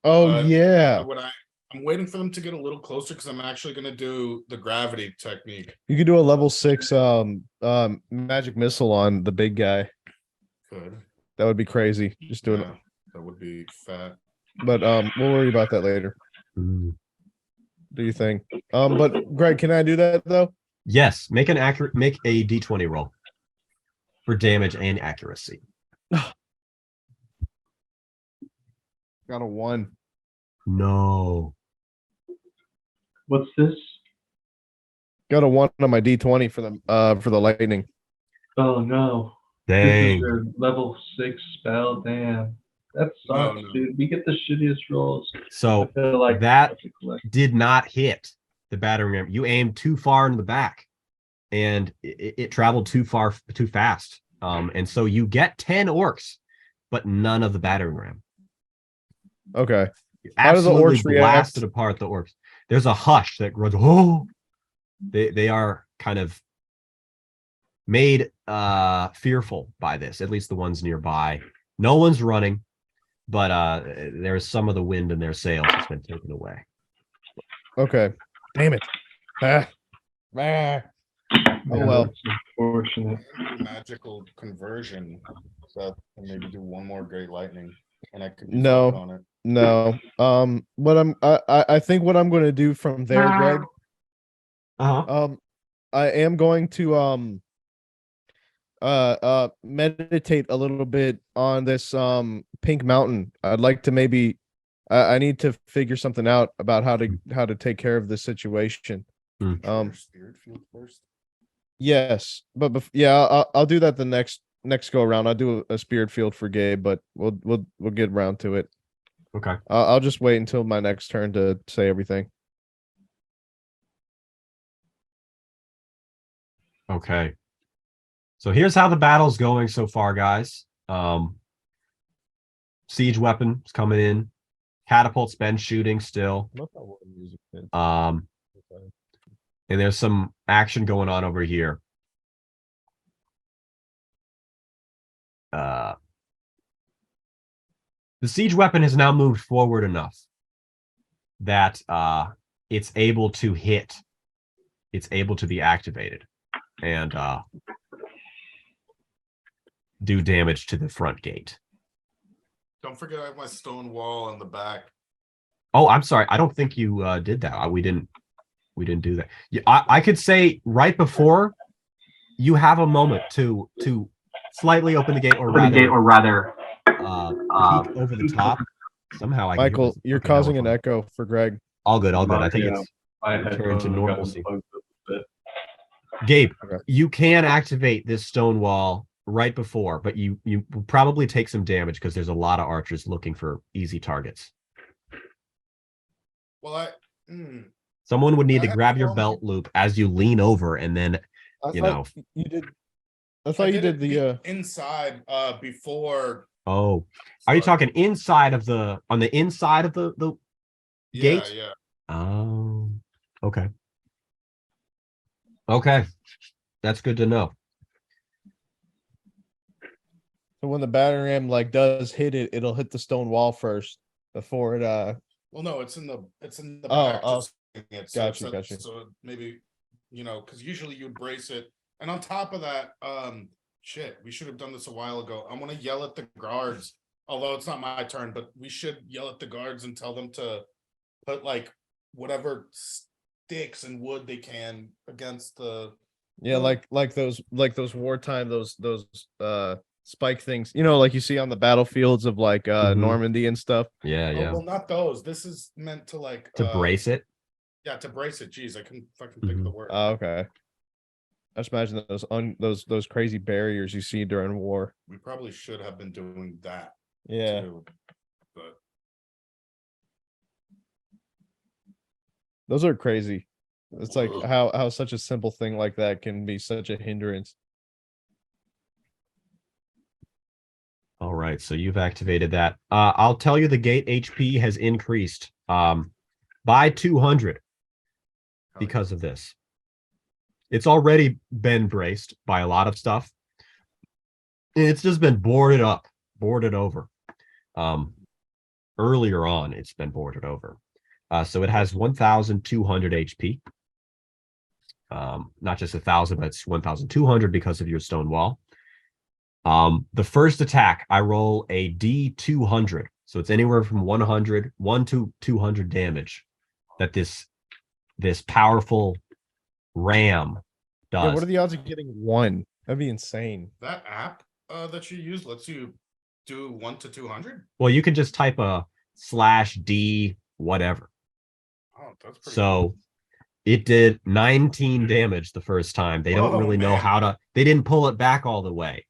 oh yeah, I'm waiting for them to get a little closer because I'm actually gonna do the gravity technique. you could do a level 6 magic missile on the big guy. Good. That would be crazy. Just doing it. Yeah, that would be fat. But we'll worry about that later. Mm. Do you think? But Greg, can I do that though? Yes, make a d20 roll for damage and accuracy. Got a 1. No. What's this? Got a 1 on my D20 for the lightning. Oh no. This Dang. is your level 6 spell. Damn. That sucks, No. dude. We get the shittiest rolls. I So feel like that that's a collect- did not hit the battering ram. You aimed too far in the back, and it traveled too fast. And so you get 10 orcs, but none of the battering ram. Okay. You How do the absolutely orcs react? blasted apart the orcs. There's a hush that grows. Oh, they are kind of made fearful by this. At least the ones nearby. No one's running, but there's some of the wind in their sails that's been taken away. Okay. Damn it. Ah. Ah. Oh Yeah, well. that's unfortunate. Magical conversion. So I can maybe do one more great lightning, and I could No. on it. No. I think what I'm going to do from there, Greg. I am going to meditate a little bit on this pink mountain. I'd like to maybe I need to figure something out about how to take care of this situation. Spirit field first. Yes, but I'll do that the next go around. I'll do a spirit field for Gabe, but we'll get around to it. Okay. I'll just wait until my next turn to say everything. Okay. So here's how the battle's going so far, guys. Siege weapons coming in. Catapult's been shooting still. And there's some action going on over here. The siege weapon has now moved forward enough that it's able to hit. It's able to be activated and do damage to the front gate. Don't forget I have my stone wall in the back. Oh, I'm sorry. I don't think you did that. We didn't do that. Yeah, I could say right before you have a moment to slightly open the gate or rather peek over the top. Somehow I can hear Michael, myself. you're Okay, now we're causing an fine. echo for Greg. All good, all good. I think Yeah, it's my returned headphones to got normalcy. unplugged a bit. Gabe, Okay. you can activate this stone wall right before, but you will probably take some damage because there's a lot of archers looking for easy targets. Well, Someone would need I to have grab to your roll belt loop as you lean over, and then you know. You did. I thought you did the. inside before. Oh, are you talking inside of the on the inside of the gate? Yeah. Oh, okay. Okay, that's good to know. So when the battering ram like does hit it, it'll hit the stone wall first before it. Well, no, it's in the Oh, back. oh, Just it, gotcha. So maybe because usually you'd brace it, and on top of that, shit, we should have done this a while ago. I'm gonna yell at the guards, although it's not my turn, but we should yell at the guards and tell them to put like whatever sticks and wood they can against the. Yeah, like those wartime those spike things, like you see on the battlefields of like Normandy and stuff. Yeah, Oh, yeah. well, not those. This is meant to like To brace it. Yeah, to brace it. Jeez, I couldn't fucking think of the word. Oh, okay. I just imagine those crazy barriers you see during war. We probably should have been doing that. Yeah. Too, but Those are crazy. It's like how such a simple thing like that can be such a hindrance. All right, so you've activated that. I'll tell you the gate HP has increased by 200 because of this. It's already been braced by a lot of stuff. It's just been boarded over. Earlier on, it's been boarded over. So it has 1,200 HP. Not just 1,000, but it's 1,200 because of your stone wall. The first attack, I roll a D200. So it's anywhere from 1 to 200 damage that this powerful ram does. Yeah, what are the odds of getting one? That'd be insane. that app that you use lets you do 1 to 200. Well, you can just type a /D whatever. Oh, that's pretty. So it did 19 damage the first time. They don't really know how to. They didn't pull it back all the way.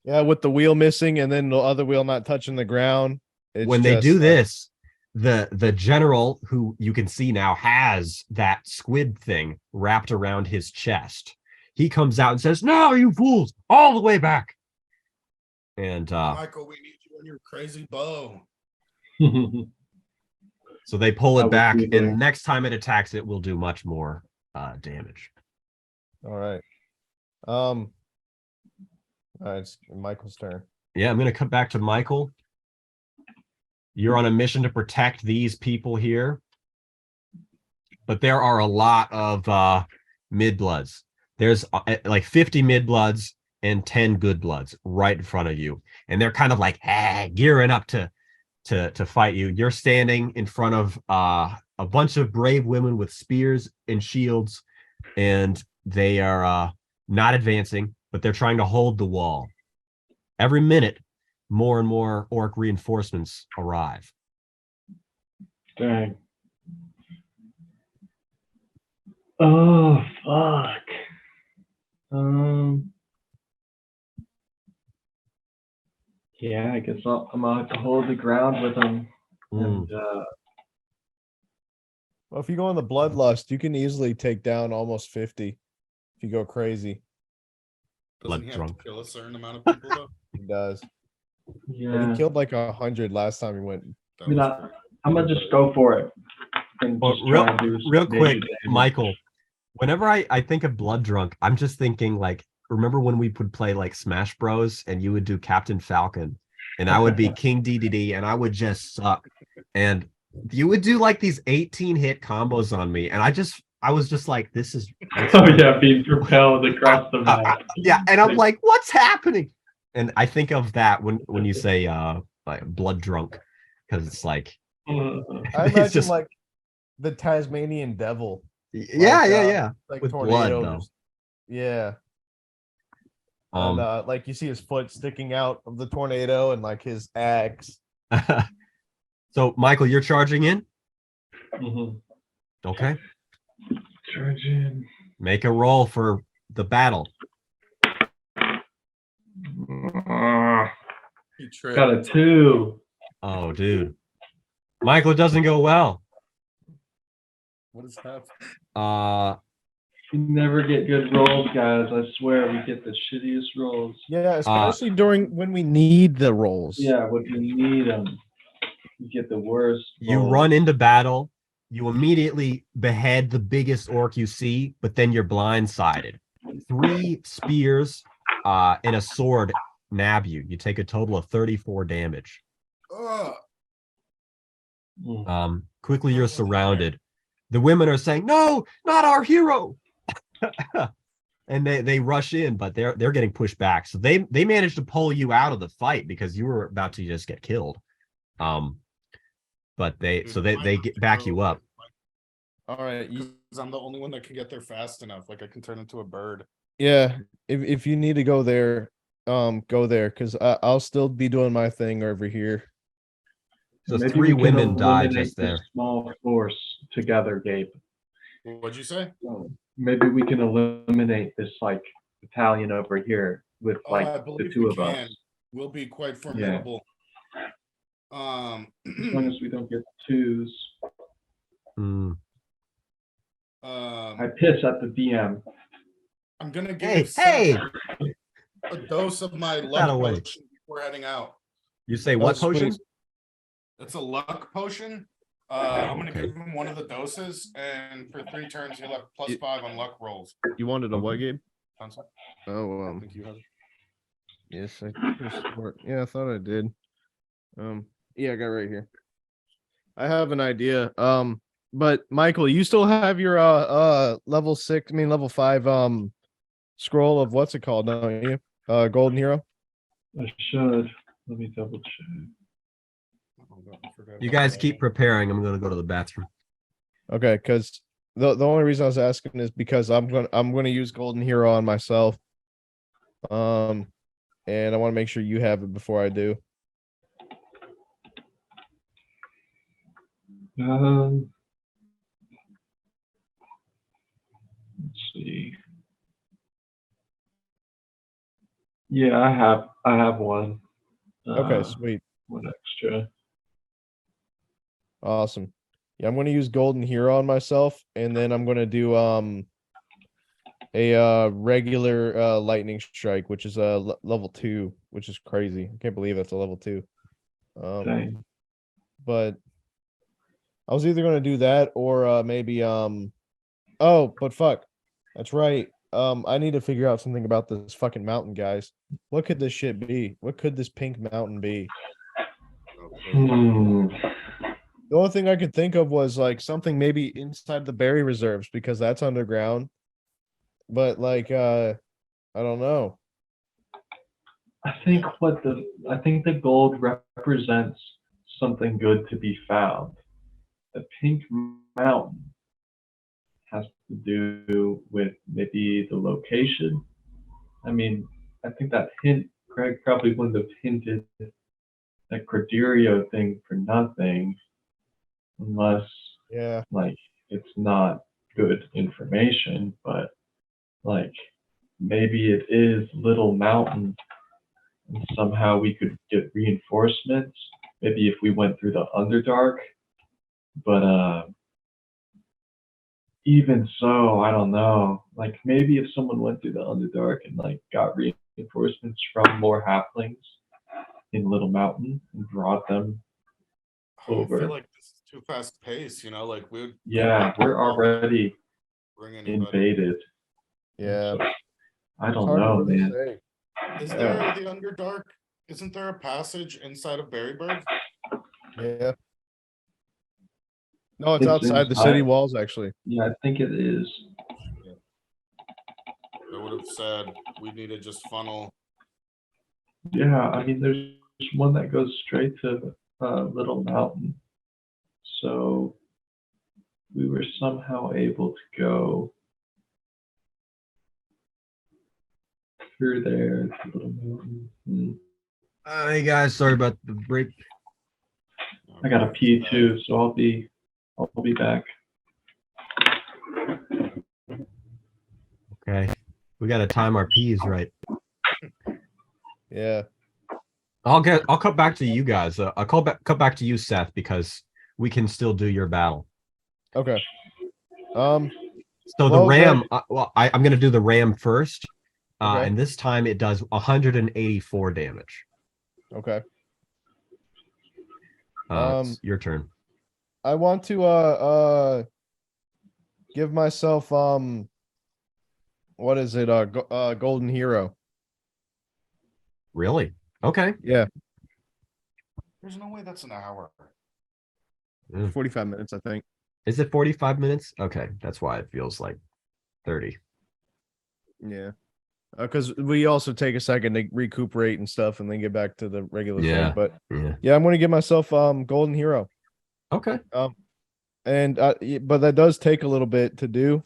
Yeah, with the wheel missing and then the other wheel not touching the ground. When they do this, the general, who you can see now has that squid thing wrapped around his chest, he comes out and says, "No, you fools, all the way back." And Michael, we need you on your crazy bow. so they pull it would back, be there. and next time it attacks, it will do much more damage. All right. All right, it's Michael's turn. Yeah, I'm gonna come back to Michael. You're on a mission to protect these people here, but there are a lot of mid-bloods. There's like 50 mid-bloods and 10 good bloods right in front of you, and they're kind of like gearing up to fight you. You're standing in front of a bunch of brave women with spears and shields, and they are not advancing, but they're trying to hold the wall. Every minute, more and more orc reinforcements arrive. Dang. Oh, fuck. Yeah, I guess I'm gonna have to hold the ground with them. And Well, if you go on the bloodlust, you can easily take down almost 50 if you go crazy. Doesn't Blood he have drunk. to kill a certain amount of people though? He does. But Yeah. he killed like 100 last time he went. That I mean, was I- great. I'm gonna just go for it. And Well, just try and do some real major quick, damage. Michael. Whenever I think of Blood Drunk, I'm just thinking like, remember when we would play like Smash Bros. And you would do Captain Falcon, and I would be King DDD, and I would just suck, and you would do like these 18 hit combos on me, and I was just like, this is Oh yeah, being propelled across the map. yeah, and I'm like, what's happening? And I think of that when you say like Blood Drunk, because it's like I it's imagine just like the Tasmanian devil. yeah, like, yeah. Like With blood, though. tornadoes. Yeah. And like you see his foot sticking out of the tornado and like his axe. So Michael, you're charging in? Mhm. Okay. Charge in. Make a roll for the battle. He tripped. Got a 2. Oh, dude. Michael, it doesn't go well. What is happening? We never get good rolls, guys. I swear we get the shittiest rolls. Yeah, especially during when we need the rolls. Yeah, when you need them, you get the worst. You rolls. run into battle, you immediately behead the biggest orc you see, but then you're blindsided. 3 spears and a sword nab you. You take a total of 34 damage. Ugh. Quickly you're surrounded. The women are saying, "No, not our hero." And they rush in, but they're getting pushed back. So they managed to pull you out of the fight because you were about to just get killed. But they get back you up. All right. Because I'm the only one that can get there fast enough. Like I can turn into a bird. Yeah. If you need to go there, go there because I'll still be doing my thing over here. So Maybe 3 we can women died eliminate just there. this small force together, Gabe. What'd you say? Maybe we can eliminate this like battalion over here with Oh, like I the believe 2 we of can. us. We'll be quite formidable. As long as we don't get 2s. Hmm. I piss at the DM. I'm gonna give Hey, Seth hey! a dose of my that luck away. potion before heading out. You say what sweet. potion? It's a luck potion. I'm gonna Okay. give him one of the doses, and for 3 turns he'll have +5 on luck rolls. You wanted a what game? Pencil? Oh, I think you have it. yes, yeah, I thought I did. Yeah, I got it right here. I have an idea. But Michael, you still have your level 6, level 5 scroll of what's it called, don't you? Golden Hero. I should. Let me double check. Oh, God, I forgot You about guys that. keep preparing. I'm gonna go to the bathroom. Okay, because the only reason I was asking is because I'm gonna use Golden Hero on myself. And I want to make sure you have it before I do. Let's see. Yeah, I have one. Okay, sweet. One extra. Awesome. Yeah, I'm gonna use Golden Hero on myself, and then I'm gonna do a regular lightning strike, which is level 2, which is crazy. I can't believe that's a level 2. Dang. But I was either gonna do that or maybe oh, but fuck. That's right. I need to figure out something about this fucking mountain, guys. What could this shit be? What could this pink mountain be? Hmm. The only thing I could think of was like something maybe inside the berry reserves because that's underground. But like I don't know. I think the gold represents something good to be found. The pink mountain has to do with maybe the location. I mean, I think that Craig probably wouldn't have hinted that Corderio thing for nothing unless Yeah. like it's not good information, but like maybe it is Little Mountain and somehow we could get reinforcements. Maybe if we went through the Underdark, but even so, I don't know. Like maybe if someone went through the Underdark and like got reinforcements from more halflings in Little Mountain and brought them I over. feel like this is too fast paced, you know, like we would Yeah, we're already bring anybody. invaded. Yeah. So, I It's don't hard to know, really man. say. Is Yeah. there the Underdark? Isn't there a passage inside of Berryburg? Yeah. No, it's outside the inside. city walls, actually. Yeah, I think it is. I would have said we need to just funnel. Yeah, I mean, there's one that goes straight to Little Mountain. So we were somehow able to go through there to Little Mountain. Hey guys, sorry about the break. I got a pee too, so I'll be back. Okay, we got to time our P's right. Yeah. I'll cut back to you guys. Cut back to you, Seth, because we can still do your battle. Okay. So the Well, ram. I'm going to do the ram first, Okay. and this time it does 184 damage. Okay. It's your turn. I want to give myself what is it? Golden Hero. Really? Okay. Yeah. There's no way that's an hour. 45 minutes, I think. Is it 45 minutes? Okay, that's why it feels like 30. Yeah. Because we also take a second to recuperate and stuff and then get back to the regular Yeah. thing. But Yeah. yeah, I'm gonna give myself Golden Hero. Okay. And but that does take a little bit to do,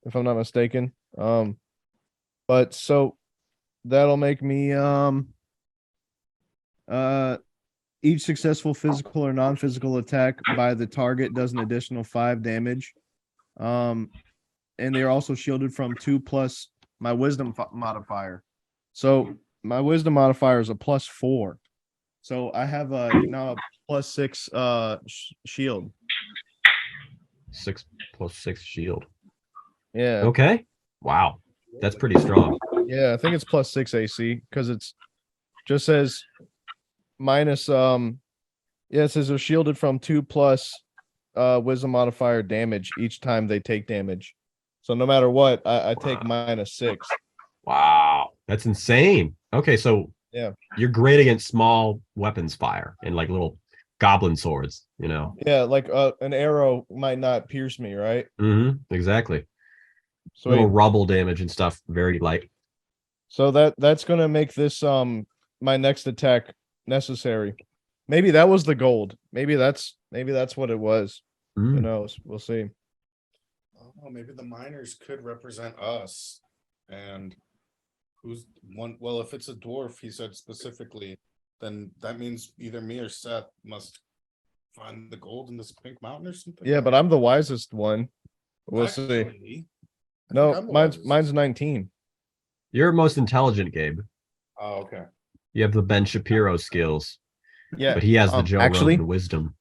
if I'm not mistaken. But so that'll make me each successful physical or non-physical attack by the target does an additional 5 damage. And they're also shielded from 2+ my wisdom modifier. So my wisdom modifier is a +4. So I have now a +6 shield. 6 + 6 shield. Yeah. Okay. Wow. That's pretty strong. Yeah, I think it's +6 AC because it's just says minus it says they're shielded from 2+ wisdom modifier damage each time they take damage. So no matter what, I take -6. Wow. That's insane. Okay, so Yeah. you're great against small weapons fire and like little goblin swords, you know. Yeah, like an arrow might not pierce me, right? Exactly. So Little rubble damage and stuff, very light. So that's gonna make this my next attack necessary. Maybe that was the gold. Maybe that's what it was. Who knows? We'll see. Oh, maybe the miners could represent us. And who's one? Well, if it's a dwarf, he said specifically, then that means either me or Seth must find the gold in this pink mountain or something. Yeah, but I'm the wisest one. We'll see. Actually, I No, think I'm the wisest. mine's 19. You're most intelligent, Gabe. Oh, okay. You have the Ben Shapiro skills, Yeah, but he has the Joe actually, Rogan wisdom.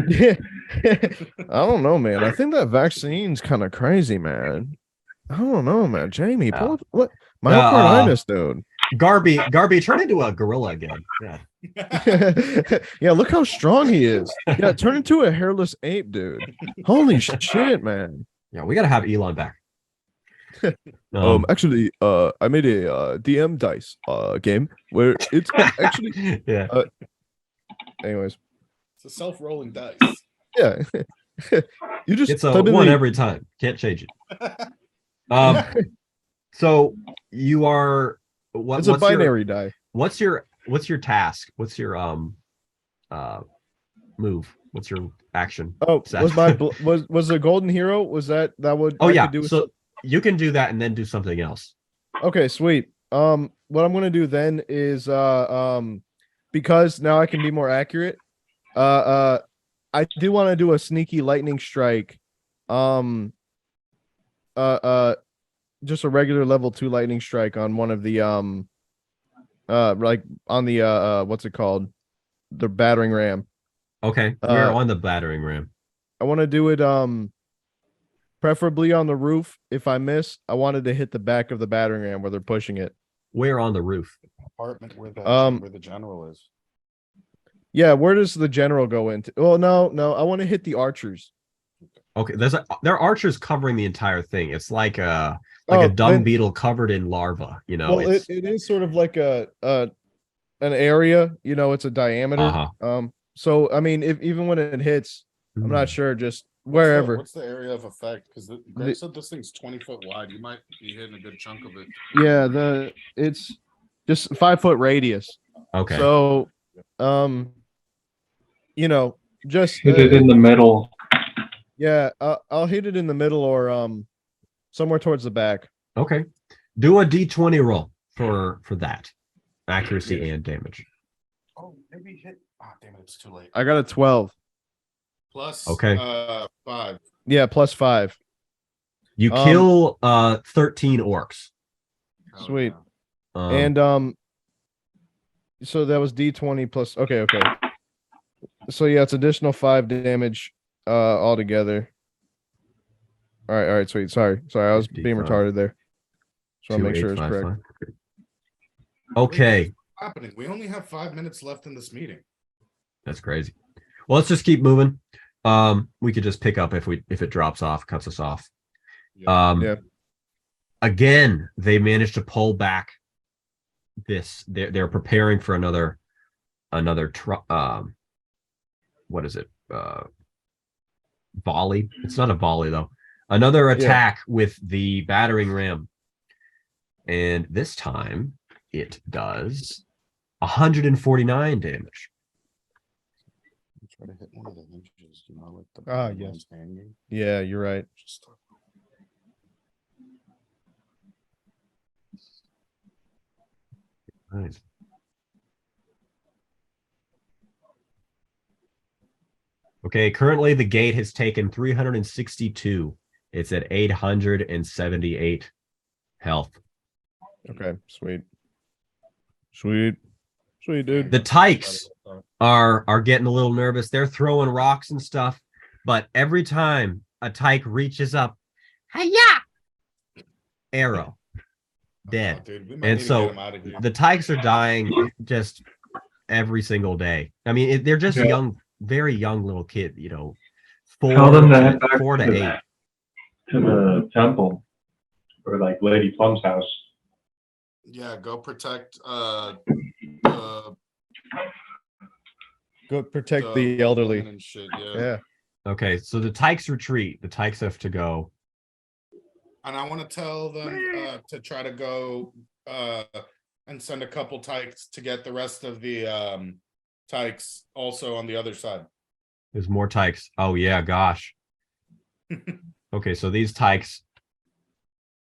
Yeah. I don't know, man. I think that vaccine's kind of crazy, man. I don't know, man. Jamie, pull up, what myocarditis, dude. Garby, turn into a gorilla again. Yeah. Yeah, look how strong he is. Yeah, turn into a hairless ape, dude. Holy shit, man. Yeah, we gotta have Elon back. Actually, I made a DM dice game where it's actually yeah. Anyways, It's a self-rolling dice. yeah. You just It's a one every time. Can't change it. So you are what? It's a binary die. What's your task? What's your move? What's your action? Oh, Seth? was the golden hero? Was that would? Oh I yeah. could do So you can do that and then do something else. Okay, sweet. What I'm gonna do then is because now I can be more accurate. I do want to do a sneaky lightning strike. Just a regular level 2 lightning strike on one of the like on the what's it called? The battering ram. Okay, we're on the battering ram. I want to do it preferably on the roof. If I miss, I wanted to hit the back of the battering ram where they're pushing it. Where on the roof? Apartment where the general is. Yeah, where does the general go into? Well, no, I want to hit the archers. Okay, there are archers covering the entire thing. It's like a dung beetle covered in larva. You know, well, it is sort of like an area. You know, it's a diameter. So I mean, if even when it hits, I'm not sure. Just wherever. What's the area of effect? Because Greg said this thing's 20 foot wide. You might be hitting a good chunk of it. Yeah, it's just 5 foot radius. Okay. So, you know, just Hit it in the middle. Yeah, I'll hit it in the middle or somewhere towards the back. Okay. Do a D20 roll for that. Accuracy and damage. Oh, maybe hit. Ah, damn it, it's too late. I got a 12. Plus Okay. 5. Yeah, plus 5. You kill 13 orcs. Sweet. Yeah. And so that was D20 plus okay. So yeah, it's additional 5 damage altogether. All right, sweet. Sorry, I was being 55. retarded there. So I'll make sure it's 2855. correct. Okay. What's happening? We only have 5 minutes left in this meeting. That's crazy. Well, let's just keep moving. We could just pick up if it drops off, cuts us off. Yeah. Again, they managed to pull back this. They're preparing for another what is it? Volley. It's not a volley though. Another attack with the battering ram. And this time it does 149 damage. Try to hit one of the hinges, you know, like the yes. hanging. Yeah, you're right. Nice. Okay, currently the gate has taken 362. It's at 878 health. Okay, sweet, dude. The tykes are getting a little nervous. They're throwing rocks and stuff, but every time a tyke reaches up, hiya! Arrow. Dead. Oh, dude, we might And need to so get him out of here. the tykes are dying just every single day. I mean, they're just young, very young little kid, you know, Tell them to head back 4 to 8. To the temple or like Lady Plum's house. Yeah, go protect Go protect the elderly. and shit, Yeah. Okay, so the tykes retreat. The tykes have to go. And I want to tell them to try to go and send a couple tykes to get the rest of the tykes also on the other side. There's more tykes. Oh yeah, gosh. Okay, so these tykes,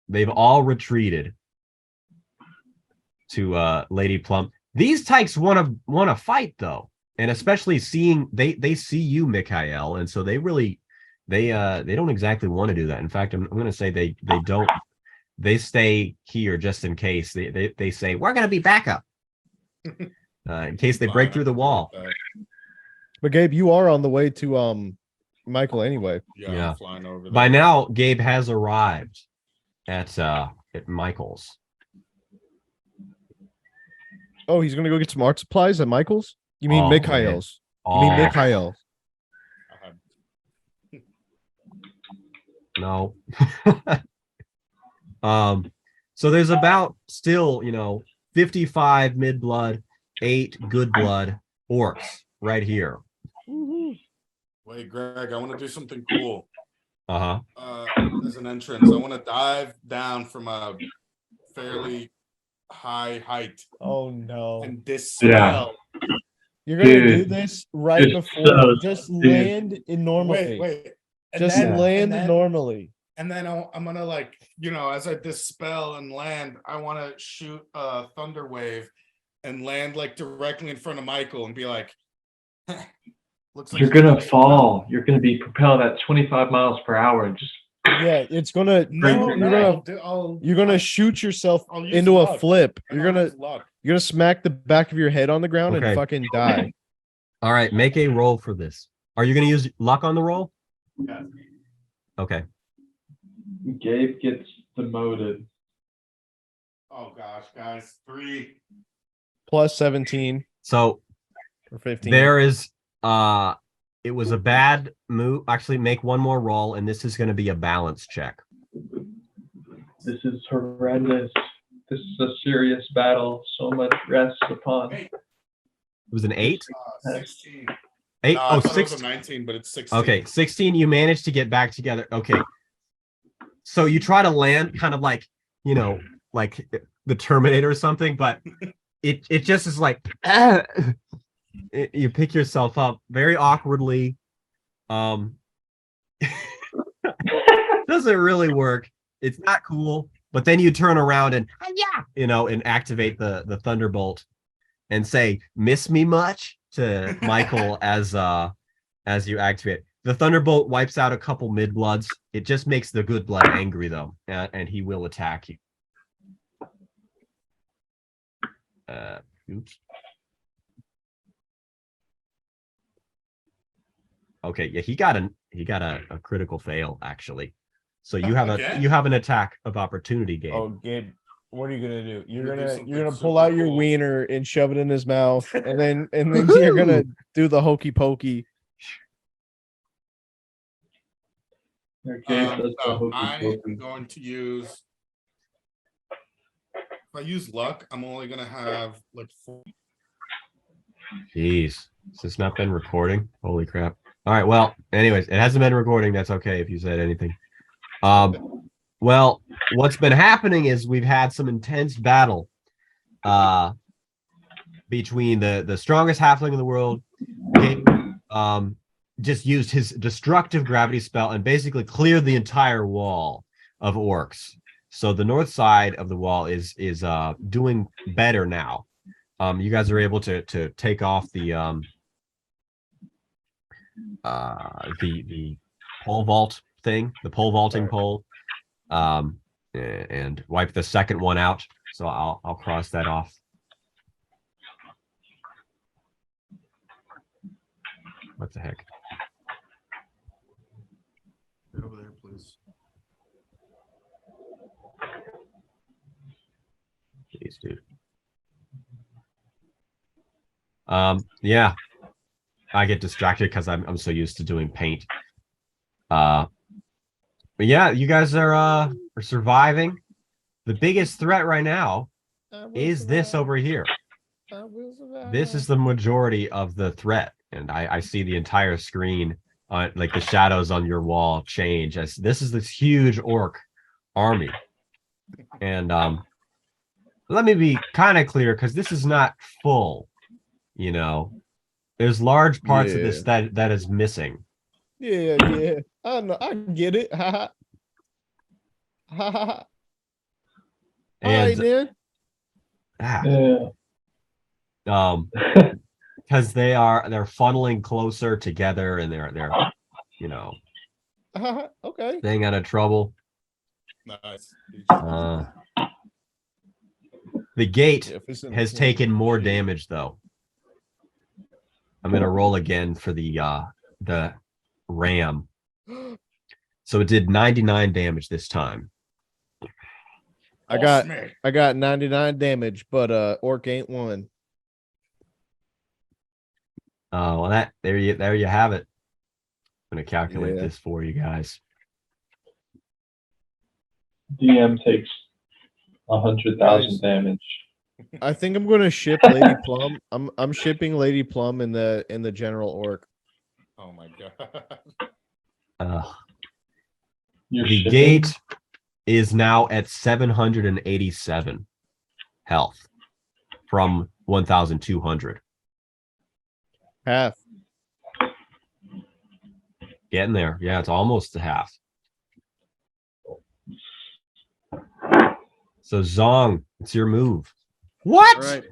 they've all retreated to Lady Plum. These tykes want to fight though, and especially seeing they see you, Mikhail, and so they really they don't exactly want to do that. In fact, I'm going to say they don't. They stay here just in case. They say we're going to be backup in case they break through the wall. But Gabe, you are on the way to Michael anyway. Yeah. I'm flying over there. By now, Gabe has arrived at Michael's. Oh, he's gonna go get some art supplies at Michael's? You mean Mikhail's? You mean Mikhail? No. So there's about still, 55 mid-blood, 8 good blood orcs right here. Wait, Greg, I want to do something cool. Uh-huh. As an entrance, I want to dive down from a fairly high height. Oh no. And dispel. You're gonna do this right before just land in normal. Wait. Just land normally. And then I'm gonna as I dispel and land, I want to shoot a thunder wave and land directly in front of Michael and be like, looks like you're gonna fall. You're gonna be propelled at 25 miles per hour and just it's gonna you're gonna shoot yourself into a flip. You're gonna smack the back of your head on the ground and fucking die. All right, make a roll for this. Are you gonna use luck on the roll? Yeah. Okay. Gabe gets demoted. Oh gosh, guys, 3. Plus 17 So or 15. there is it was a bad move. Actually, make one more roll, and this is going to be a balance check. This is horrendous. This is a serious battle. So much rests upon. It was an 8? 16. 8? No, I Oh, thought it was 6. a 19, but it's 16. Okay, 16. You managed to get back together. Okay. So you try to land kind of like, like the Terminator or something, but it just is like, you pick yourself up very awkwardly. Doesn't really work. It's not cool. But then you turn around and and activate the Thunderbolt and say, "Miss me much?" to Michael as you activate. The Thunderbolt wipes out a couple mid-bloods. It just makes the good blood angry though, and he will attack you. Oops. Okay, yeah, he got a critical fail actually. So you have an attack of opportunity, Gabe. Oh, Gabe, what are you gonna do? You're do gonna something pull super out your cool. wiener and shove it in his mouth, and then you're gonna do the hokey pokey. Gabe does the No, hokey I pokey. am going to use. If I use luck, I'm only gonna have like 4. Jeez, has this not been recording? Holy crap! All right, well, anyways, it hasn't been recording. That's okay if you said anything. Well, what's been happening is we've had some intense battle between the strongest halfling in the world. Just used his destructive gravity spell and basically cleared the entire wall of orcs. So the north side of the wall is doing better now. You guys are able to take off the pole vault thing, the pole vaulting pole, and wipe the second one out. So I'll cross that off. What the heck? Get over there, please. Jeez, dude. Yeah, I get distracted because I'm so used to doing paint. But yeah, you guys are surviving. The biggest threat right now is this over here. This is the majority of the threat, and I see the entire screen, like the shadows on your wall change as this is this huge orc army. And let me be kind of clear, because this is not full. There's large parts of this that is missing. Yeah. I know. I get it. Ha ha. And then. Yeah. Because they're funneling closer together, and they're Okay. staying out of trouble. Nice. The gate has taken more damage though. I'm gonna roll again for the ram. So it did 99 damage this time. I got 99 damage, but orc ain't one. Well, there you have it. I'm gonna calculate this for you guys. DM takes 100,000 damage. I think I'm gonna ship Lady Plum. I'm shipping Lady Plum in the general orc. Oh my god. The gate is now at 787 health from 1,200. Half. Getting there. Yeah, it's almost to half. So Zong, it's your move. What? Right.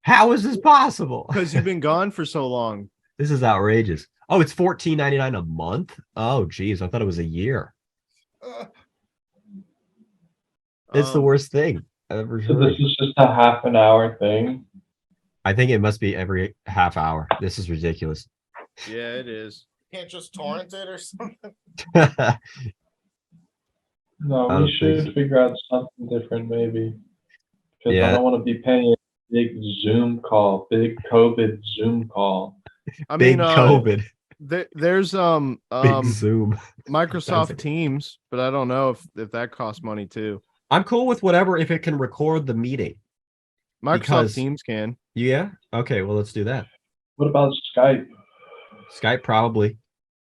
How is this possible? Because you've been gone for so long. This is outrageous. Oh, it's $14.99 a month? Oh, geez. I thought it was a year. It's the worst thing I've ever heard. So this is just a half an hour thing? I think it must be every half hour. This is ridiculous. Yeah, it is. Can't just torrent it or something. No, I we don't think should so. figure out something different, maybe. Because I Yeah, don't want to be paying a big Zoom call, big COVID Zoom call. I mean, big COVID, there's big Zoom. Microsoft Teams, but I don't know if that costs money too. I'm cool with whatever if it can record the meeting. Microsoft Because Teams can. yeah, okay, well let's do that. What about Skype? Skype probably.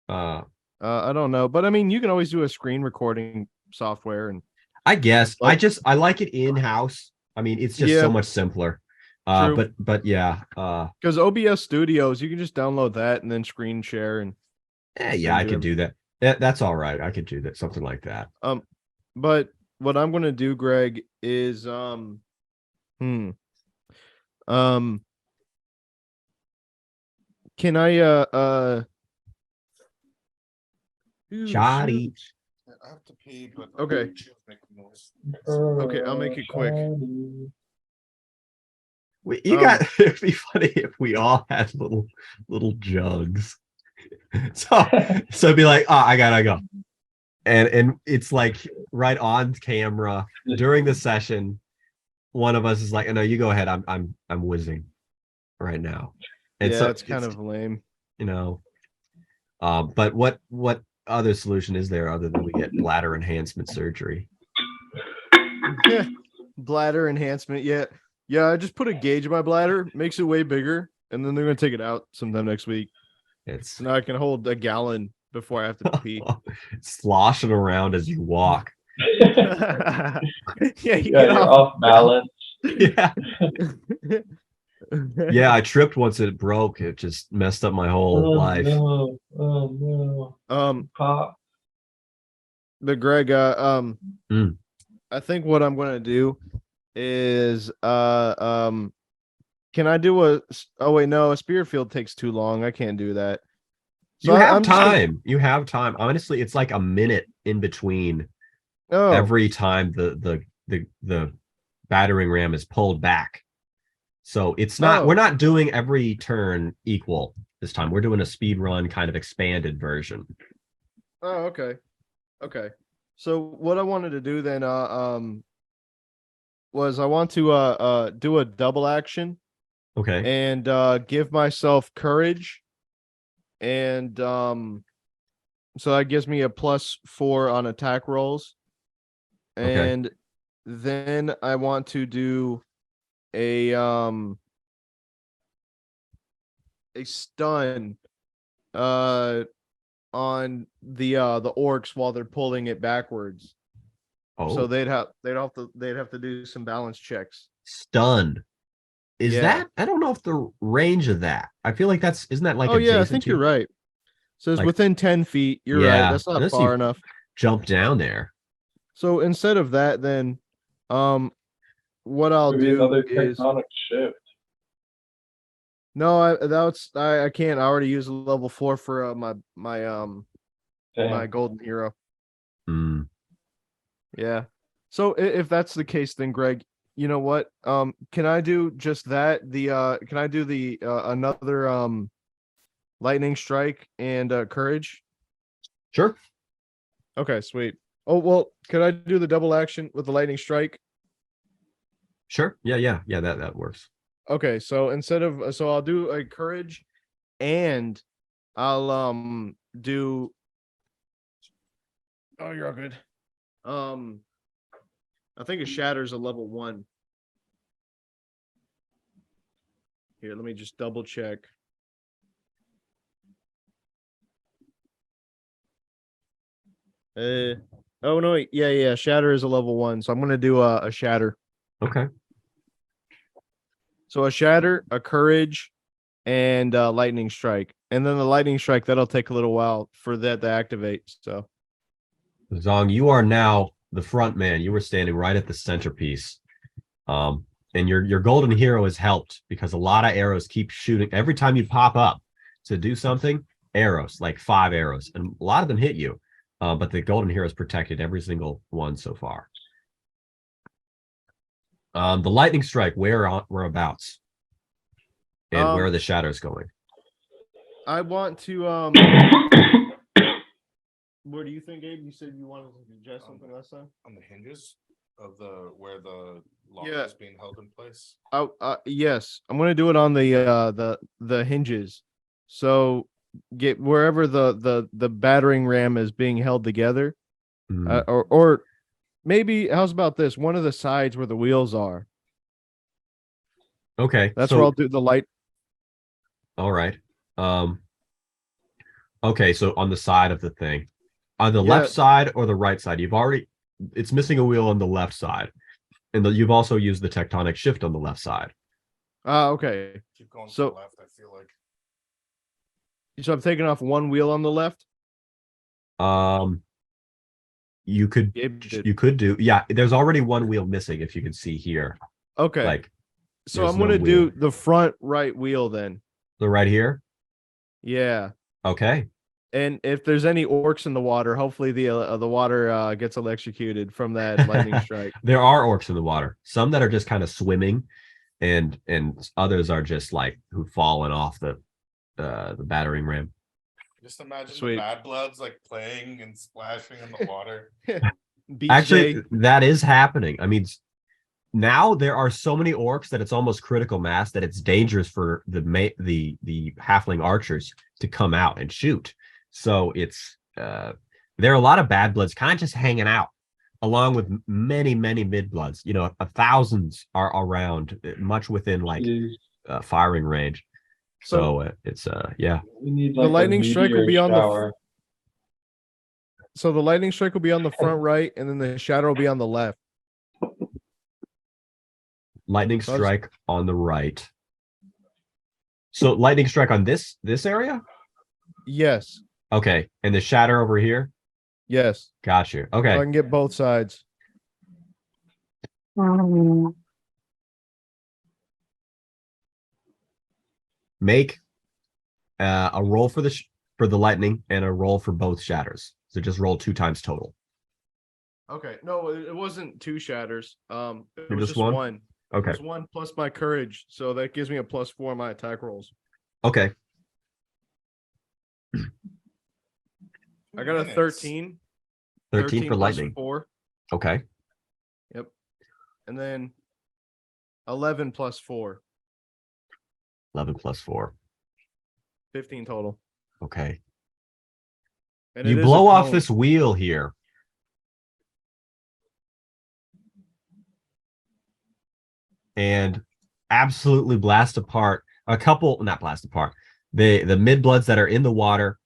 I don't know, but I mean, you can always do a screen recording software, and I guess Like- I like it in house. I mean, it's just Yeah. so much simpler. True. But yeah, because OBS Studios, you can just download that and then screen share and yeah, I could do that. That's all right. I could do that, something like that. But what I'm gonna do, Greg, is can I Shoddy. I have to pee, but Okay. Make noise. Okay, I'll make it quick. You got it'd be funny if we all had little jugs. So it'd be like, oh, I gotta go. And it's like right on camera during the session, one of us is like, no, you go ahead. I'm whizzing right now. And yeah, so it's kind of lame. you know. But what other solution is there other than we get bladder enhancement surgery? Bladder enhancement. Yeah. I just put a gauge in my bladder, makes it way bigger, and then they're gonna take it out sometime next week. It's So now I can hold a gallon before I have to pee. sloshing around as you walk. Yeah, you Yeah, get you're off balance. Yeah. Yeah, I tripped once it broke. It just messed up my whole life. No. Oh no. Pop. But Greg, Mm. I think what I'm gonna do is can I do oh wait, no, a spear field takes too long. I can't do that. You have I'm just gonna- time. You have time. Honestly, it's like a minute in between Oh, every time the battering ram is pulled back. So it's not, we're not doing every turn equal this time. We're doing a speed run kind of expanded version. oh, okay. So what I wanted to do then, was I want to do a double action Okay. and give myself courage, and so that gives me a +4 on attack rolls, Okay. and then I want to do a stun on the orcs while they're pulling it backwards. Oh, So they'd have to do some balance checks. stun. Is Yeah. that? I don't know if the range of that. I feel like isn't that like Oh yeah, I adjacent think to you're right. Says Like- within 10 feet. You're Yeah, right. That's not unless far you- enough. jump down there? So instead of that, then what I'll Maybe do another is tectonic shift. no, I can't. I already used level 4 for my Damn. golden hero. Hmm. Yeah. So if that's the case, then Greg, you know what? Can I do just that? Can I do the another lightning strike and courage? Sure. Okay, sweet. Oh well, could I do the double action with the lightning strike? Sure. Yeah. That works. Okay, so so I'll do a courage, and I'll do. Oh, you're all good. I think a shatter's a level 1. Here, let me just double check. Oh no, wait. Yeah, shatter is a level 1, so I'm gonna do a shatter. Okay. So a shatter, a courage, and lightning strike, and then the lightning strike that'll take a little while for that to activate. So Zong, you are now the front man. You were standing right at the centerpiece. And your golden hero has helped because a lot of arrows keep shooting. Every time you pop up to do something, arrows, like 5 arrows, and a lot of them hit you. But the golden hero has protected every single one so far. The lightning strike, whereabouts? And where are the shadows going? I want to What do you think, Gabe? You said you wanted to suggest something last time. On the hinges of where the lock Yeah. is being held in place. Oh, yes, I'm gonna do it on the hinges. So get wherever the battering ram is being held together, or maybe how's about this? One of the sides where the wheels are. Okay, That's so where I'll do the light. all right. Okay, so on the side of the thing, on the Yeah. left side or the right side, it's missing a wheel on the left side, and you've also used the tectonic shift on the left side. Okay. Keep going to So- the left, I feel like. So I'm taking off one wheel on the left. You could Gabe did. do, yeah. There's already one wheel missing, if you can see here. Okay. Like So there's I'm gonna no do wheel. the front right wheel then. the right here. Yeah. Okay. And if there's any orcs in the water, hopefully the water gets electrocuted from that lightning strike. There are orcs in the water. Some that are just kind of swimming, and others are just like who've fallen off the battering ram. Just imagine Sweet. the bad bloods like playing and splashing in the water. BJ, Actually, that is happening. I mean, now there are so many orcs that it's almost critical mass that it's dangerous for the halfling archers to come out and shoot. So it's there are a lot of bad bloods kind of just hanging out, along with many mid bloods. You know, thousands are around, much within like Jeez. firing range. So it's yeah. We need The like lightning strike will meteor be on the shower. so the lightning strike will be on the front right, and then the shadow will be on the left. Lightning Buzz. strike on the right. So lightning strike on this area? Yes. Okay. And the shatter over here? Yes. Got you. So Okay. I can get both sides. Make a roll for the lightning and a roll for both shatters. So just roll 2 times total. Okay. No, it wasn't 2 shatters. It You're was just just one? one. Okay. It was 1 plus my courage, so that gives me a +4 on my attack rolls. Okay. I got a 13. 13 for plus lightning. 4. Okay. Yep. And then 11 plus 4. 11 plus 4. 15 total. Okay. And You it is blow a off cone. this wheel here. And absolutely blast apart not blast apart. The mid bloods that are in the water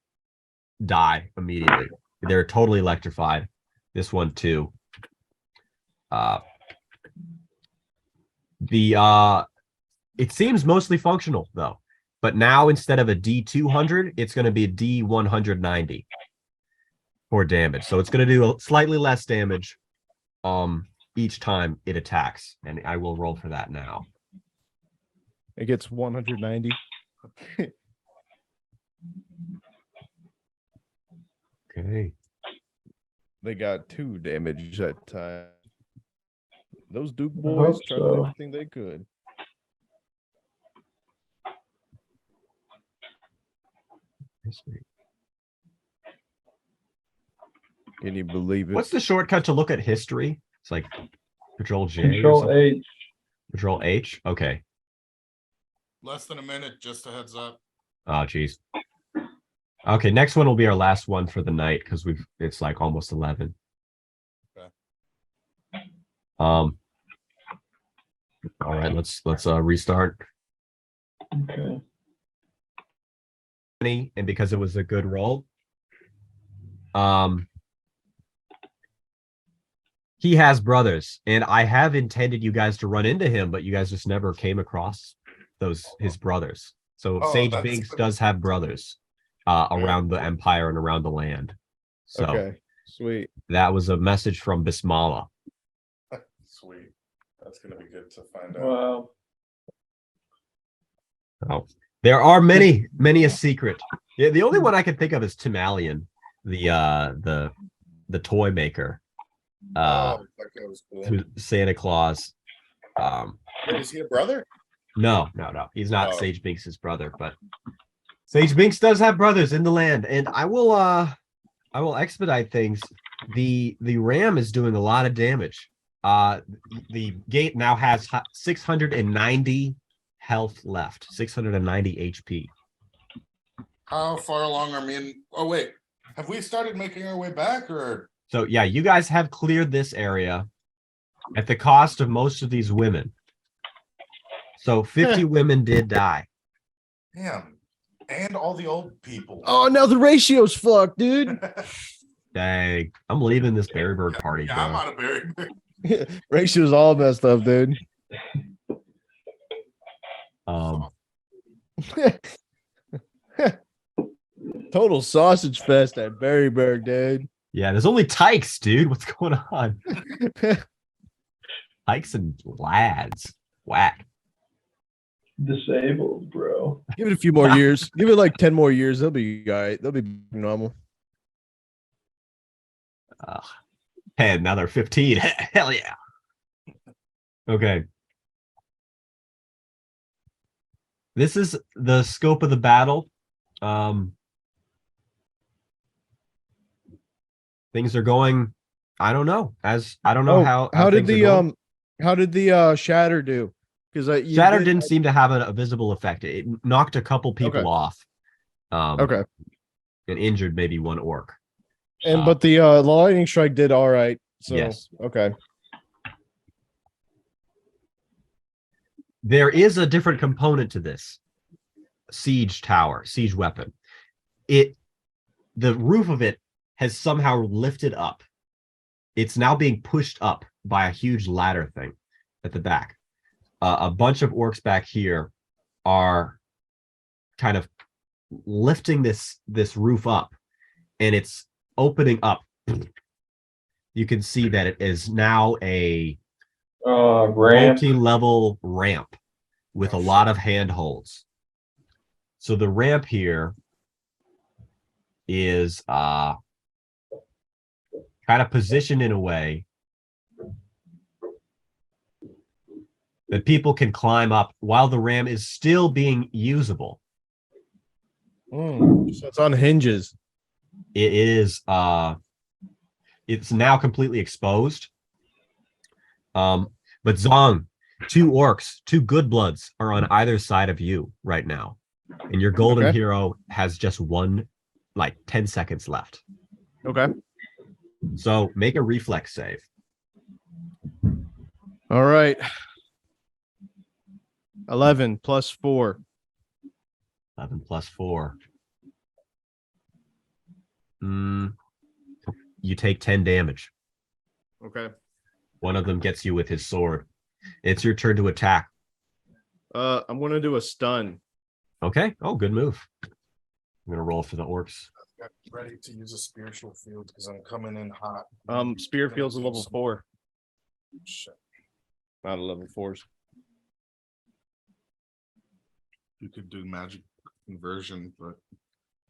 die immediately. They're totally electrified. This one too. It seems mostly functional though. But now instead of a D200, it's going to be a D190 for damage. So it's going to do slightly less damage each time it attacks. And I will roll for that now. It gets 190. Okay. They got 2 damage that time. Those Duke I boys hope tried so. everything they could. Can you believe it? What's the shortcut to look at history? It's like Control J or Control something. H. Control H. Okay. Less than a minute, just a heads up. Oh, geez. Okay, next one will be our last one for the night because it's like almost 11. Okay. All right, let's restart. Okay. And because it was a good roll, he has brothers, and I have intended you guys to run into him, but you guys just never came across his brothers. So Oh, Sage that's Binks good. does have brothers around the empire and around the land. So Okay, sweet. that was a message from Bismillah. Sweet. That's gonna be good to find out. Wow. Oh, there are many a secret. Yeah, the only one I can think of is Timalian, the toy maker. Oh, that guy was cool. Through Santa Claus. Wait, is he a brother? No. He's not Oh. Sage Binks' brother, but Sage Binks does have brothers in the land, and I will I will expedite things. The ram is doing a lot of damage. The gate now has 690 health left, 690 HP. How far along are me and oh wait, have we started making our way back or So yeah, you guys have cleared this area at the cost of most of these women. So 50 women did die. damn? And all the old people. Oh, now the ratio's fucked, dude. Dang, I'm leaving this Berryburg party, Yeah, I'm bro. out of Berryburg. Ratio's all messed up, dude. Total sausage fest at Berryburg, dude. Yeah, there's only tykes, dude. What's going on? Tykes and lads. Whack. Disabled, bro. Give it a few more years. Give it like 10 more years. They'll be all right. They'll be normal. Hey, now they're 15. Hell yeah. Okay. This is the scope of the battle. Things are going, I don't know. I don't know how did things are going. how did the shatter do? Because Shatter didn't seem to have a visible effect. It knocked a couple people Okay. off. Okay. And injured maybe one orc. And but the lightning strike did all right. So Yes. okay. There is a different component to this siege tower, siege weapon. The roof of it has somehow lifted up. It's now being pushed up by a huge ladder thing at the back. A bunch of orcs back here are kind of lifting this roof up, and it's opening up. You can see that it is now a Ramp. multi-level ramp with a lot of handholds. So the ramp here is kind of positioned in a way that people can climb up while the ramp is still being usable. So it's on hinges. It is it's now completely exposed. But Zong, 2 orcs, 2 good bloods are on either side of you right now. And your golden hero has just 10 seconds left. Okay. So make a reflex save. All right. 11 plus 4. 11 plus 4. You take 10 damage. Okay. One of them gets you with his sword. It's your turn to attack. I'm gonna do a stun. Okay. Oh, good move. I'm gonna roll for the orcs. Got ready to use a spiritual field because I'm coming in hot. Spear field's a level 4, Shit. not a level 4s. You could do magic conversion, but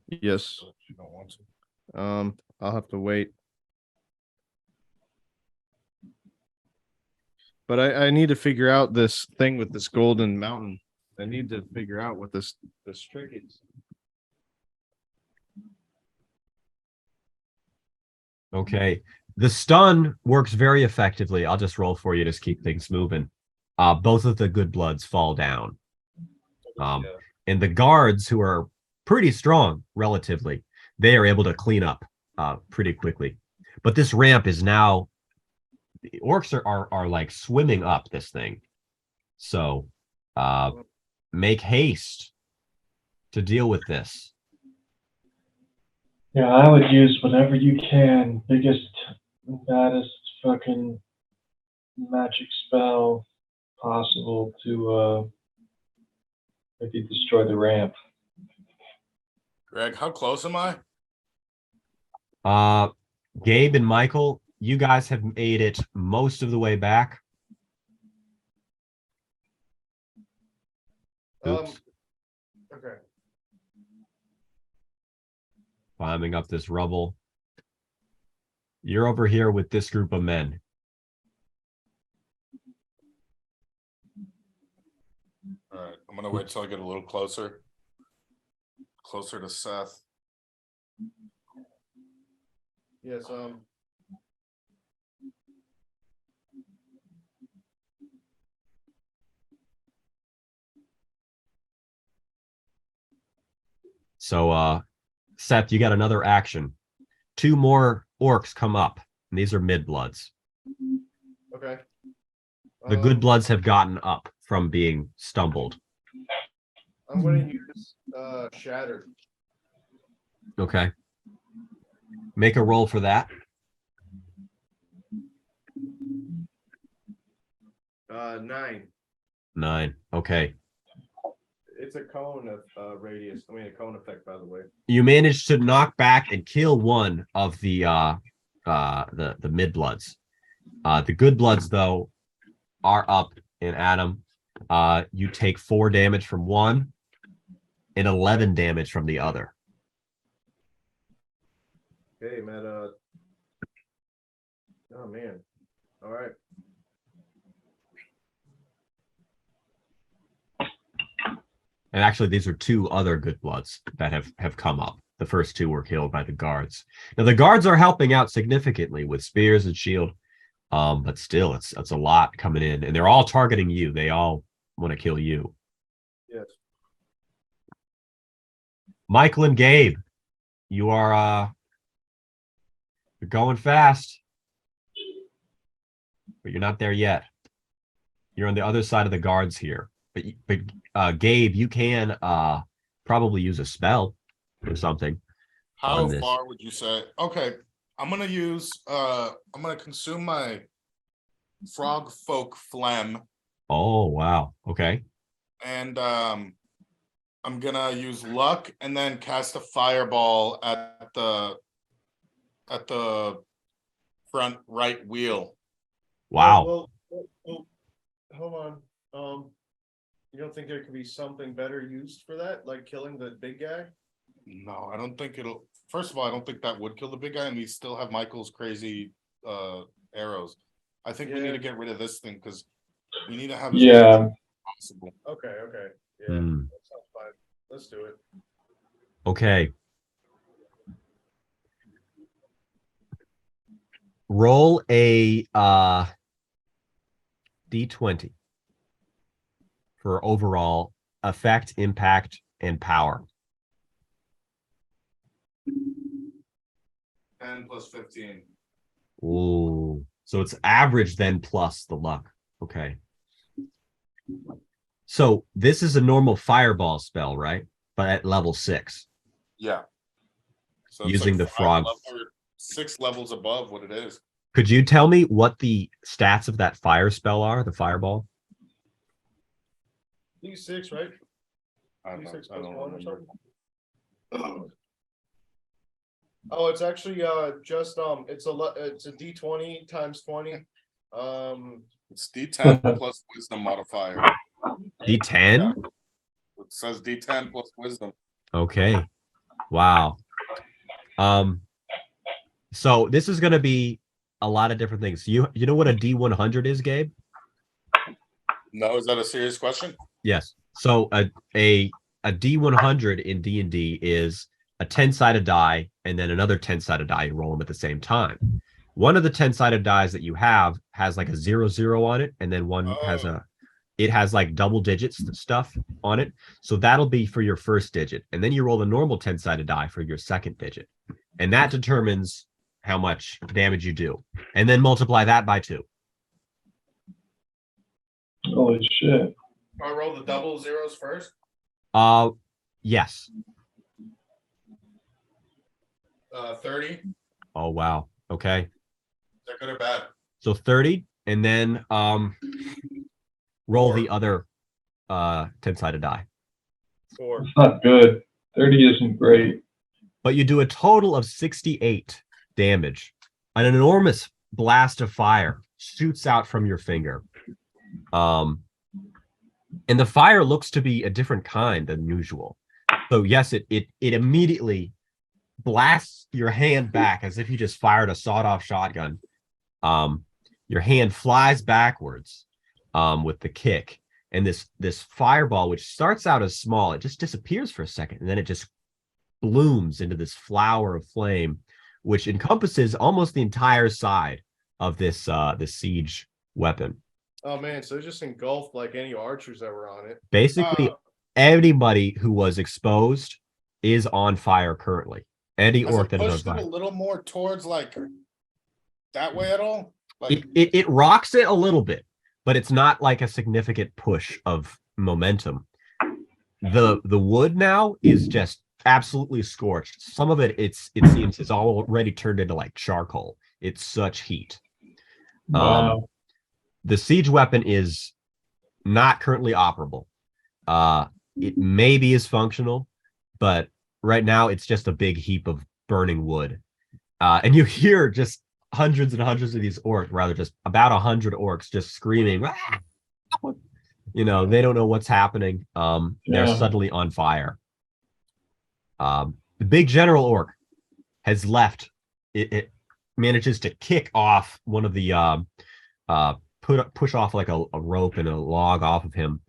Yes. you don't want to. I'll have to wait. But I need to figure out this thing with this golden mountain. I need to figure out what this trick is. Okay. The stun works very effectively. I'll just roll for you to keep things moving. Both of the good bloods fall down. And the guards, who are pretty strong relatively, they are able to clean up pretty quickly. But this ramp is now, the orcs are like swimming up this thing. So make haste to deal with this. Yeah, I would use whatever you can. Biggest, baddest fucking magic spell possible to maybe destroy the ramp. Greg, how close am I? Gabe and Michael, you guys have made it most of the way back. Oops. Okay. Climbing up this rubble. You're over here with this group of men. All right. I'm gonna wait till I get a little closer to Seth. Yes. So, Seth, you got another action. 2 more orcs come up, and these are mid-bloods. Okay. The good bloods have gotten up from being stumbled. I'm going to use Shatter. Okay. Make a roll for that. 9. 9. Okay. It's a cone of radius. I mean, a cone effect, by the way. You managed to knock back and kill one of the mid bloods. The good bloods, though, are up in Adam. You take 4 damage from one and 11 damage from the other. Okay, man. Oh man. All right. And actually, these are 2 other good bloods that have come up. The first 2 were killed by the guards. Now the guards are helping out significantly with spears and shield, but still, it's a lot coming in, and they're all targeting you. They all want to kill you. Yes. Michael and Gabe, you are you're going fast, but you're not there yet. You're on the other side of the guards here. But Gabe, you can probably use a spell or something. How far would you say? Okay, I'm gonna consume my frog folk phlegm. Oh wow. Okay. And I'm gonna use luck and then cast a fireball at the front right wheel. Wow. Well, hold on. You don't think there could be something better used for that, like killing the big guy? No, I don't think it'll. First of all, I don't think that would kill the big guy, and we still have Michael's crazy arrows. I think we need to get rid of this thing because we need to have as much as possible. Okay. Yeah, Hmm. that sounds fine. Let's do it. Okay. Roll a D20 for overall effect, impact, and power. 10 plus 15. Ooh. So it's average then plus the luck. Okay. So this is a normal fireball spell, right? But at level 6. Yeah. So using the frog. 6 levels above what it is. Could you tell me what the stats of that fire spell are, the fireball? D6, right? I don't D6 know. I plus don't 1 or remember. something. Oh, it's actually it's a D20 times 20. It's D10 plus wisdom modifier. D10? Yeah. It says D10 plus wisdom. Okay. Wow. So this is going to be a lot of different things. You know what a D100 is, Gabe? No, is that a serious question? Yes. So a D100 in D&D is a 10-sided die and then another 10-sided die. You roll them at the same time. One of the 10-sided dies that you have has like a 0 on it, and then one has like double digits stuff on it. So that'll be for your first digit. And then you roll the normal 10-sided die for your second digit. And that determines how much damage you do. And then multiply that by 2. Holy shit. I roll the double zeros first. Yes. 30. Oh wow. Okay. They're good or bad? So 30, and then roll the other 10-sided die. 4. It's not good. 30 isn't great. But you do a total of 68 damage. An enormous blast of fire shoots out from your finger. And the fire looks to be a different kind than usual. So yes, it immediately blasts your hand back as if you just fired a sawed-off shotgun. Your hand flies backwards with the kick, and this fireball, which starts out as small, it just disappears for a second, and then it just blooms into this flower of flame which encompasses almost the entire side of this siege weapon. Oh man, so it just engulfed like any archers that were on it. Basically, anybody who was exposed is on fire currently. Any Has orc it that is on pushed it a fire. little more towards like that way at all? Like It rocks it a little bit, but it's not like a significant push of momentum. The wood now is just absolutely scorched. Some of it seems it's already turned into like charcoal. It's such heat. Wow. The siege weapon is not currently operable. It maybe is functional, but right now it's just a big heap of burning wood. And you hear just hundreds and hundreds of these orcs, rather just about 100 orcs just screaming. You know, they don't know what's happening. They're suddenly on fire. The big general orc has left. It manages to kick off one of the push off like a rope and a log off of him.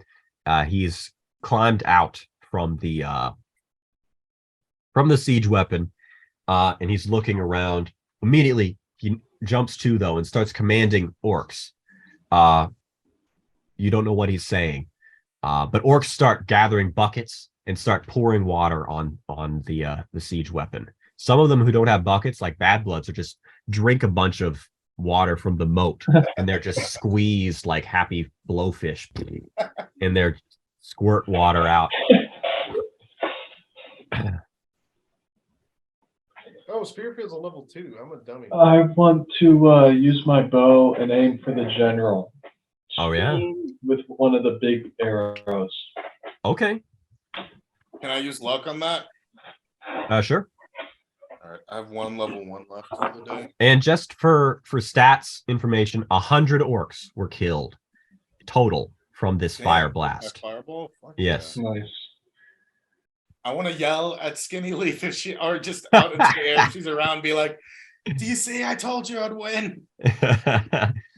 He's climbed out from the siege weapon, and he's looking around. Immediately, he jumps to though and starts commanding orcs. You don't know what he's saying, but orcs start gathering buckets and start pouring water on the siege weapon. Some of them who don't have buckets, like Bad Bloods, are just drink a bunch of water from the moat, and they're just squeezed like happy blowfish, and they're squirt water out. Oh, Spearfield's a level 2. I'm a dummy. I want to use my bow and aim for the general. Oh yeah, with one of the big arrows. okay. can I use luck on that? Sure. All right, I have one level 1 left for the day. And just for stats information, 100 orcs were killed total from this fire blast. Fireball? Fuck Yes. yeah. Nice. I want to yell at Skinny Leaf if she, or just out into the air if she's around, be like, "Do you see? I told you I'd win."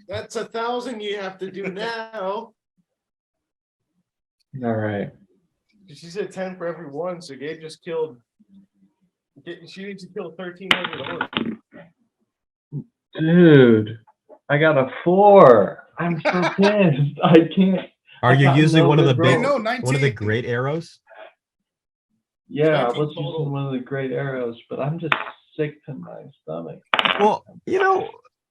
That's 1,000 you have to do now. All right. She said 10 for every one, so Gabe just killed. She needs to kill 1,300 orcs. Dude, I got a 4. I'm so pissed. I can't. Are you using one of the big, No, one of the 19. great arrows? Yeah, I 19 was total. using one of the great arrows, but I'm just sick to my stomach. Well, you know,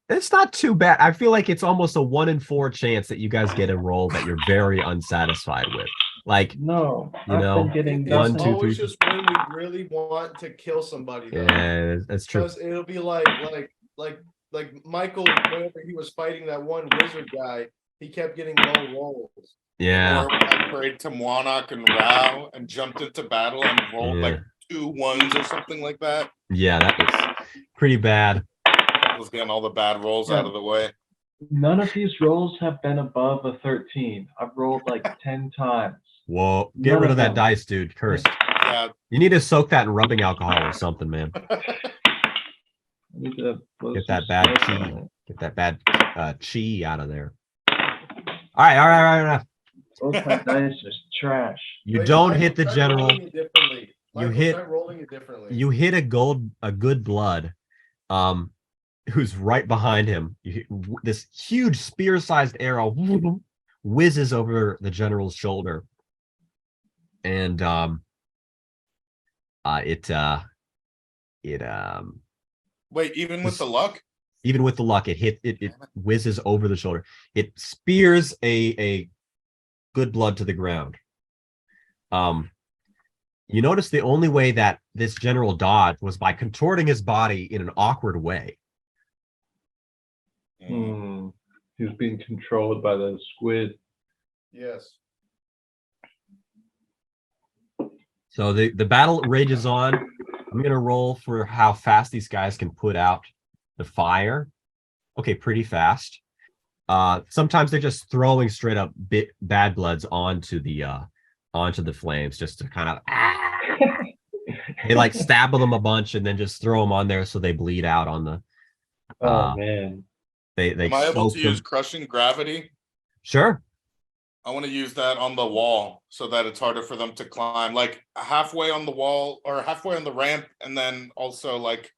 it's not too bad. I feel like it's almost a 1 in 4 chance that you guys get a roll that you're very unsatisfied with. Like, No, You I've know, been getting It's one, nothing. two, always three. just when we really want to kill somebody. Though. yeah, that's true. Because it'll be like Michael, whenever he was fighting that one wizard guy, he kept getting low rolls. Yeah, Or I prayed to Mwanok and Rao and jumped into battle and rolled like 2 1s or something like that. yeah, that was pretty bad. I was getting all the bad rolls out of the way. None of these rolls have been above a 13. I've rolled like 10 times. Whoa, get None rid of of that them. dice, dude. Cursed. Yeah, You need to soak that in rubbing alcohol or something, man. I need to blow Get some that bad smoke chi. on it. Get that bad chi out of there. All right. Both my dice is trash. You Wait, don't Michael, hit the try general. rolling it differently. Michael, hit- try rolling it differently. You hit a good blood, who's right behind him. This huge spear-sized arrow whizzes over the general's shoulder, and it wait, even with the luck? even with the luck, it whizzes over the shoulder. It spears a good blood to the ground. You notice the only way that this general dodged was by contorting his body in an awkward way. He's being controlled by the squid. Yes. So the battle rages on. I'm gonna roll for how fast these guys can put out the fire. Okay, pretty fast. Sometimes they're just throwing straight up bad bloods onto the flames just to kind of they like stab them a bunch and then just throw them on there so they bleed out on the Oh man. they Am I able soak to use them. crushing gravity? Sure. I want to use that on the wall so that it's harder for them to climb, like halfway on the wall or halfway on the ramp, and then also like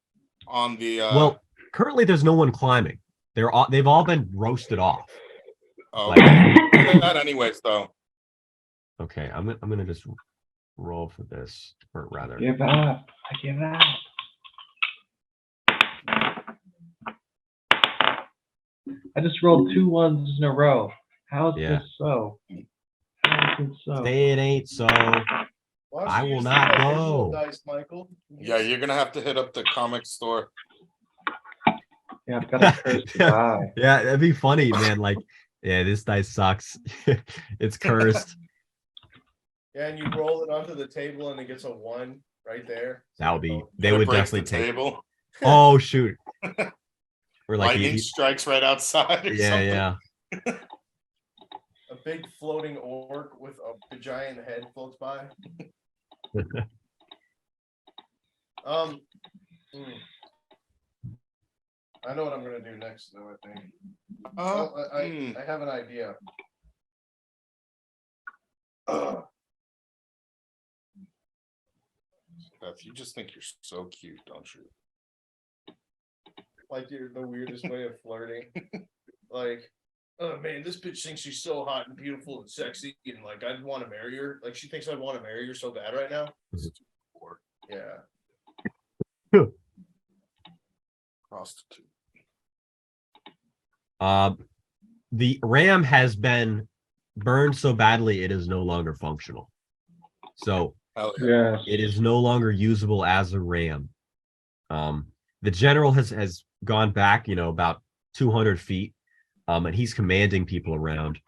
on the Well, currently there's no one climbing. They've all been roasted off. oh, Like, do that anyways though. okay, I'm gonna just roll for this, or rather, Give up. I give up. I just rolled 2 ones in a row. How's Yeah. this so? How is it so? say it ain't so. Why don't I you will use not the go. digital dice, Michael? Yeah, you're gonna have to hit up the comic store. Yeah, I've got a cursed die. Yeah, that'd be funny, man. Like, yeah, this dice sucks. It's cursed. Yeah, and you roll it onto the table and it gets a 1 right there. That would be. They And it would breaks definitely the take. table. Oh shoot! Or like Lightning strikes right outside or yeah, something. yeah. A big floating orc with a giant head floats by. I know what I'm gonna do next, though. I think. I have an idea. Beth, you just think you're so cute, don't you? Like you're the weirdest way of flirting. Like, oh man, this bitch thinks she's so hot and beautiful and sexy, and like I'd want to marry her. Like she thinks I'd want to marry her so bad right now. Yeah. Prostitute. The RAM has been burned so badly it is no longer functional. So Yes. it is no longer usable as a RAM. The general has gone back, about 200 feet, and he's commanding people around.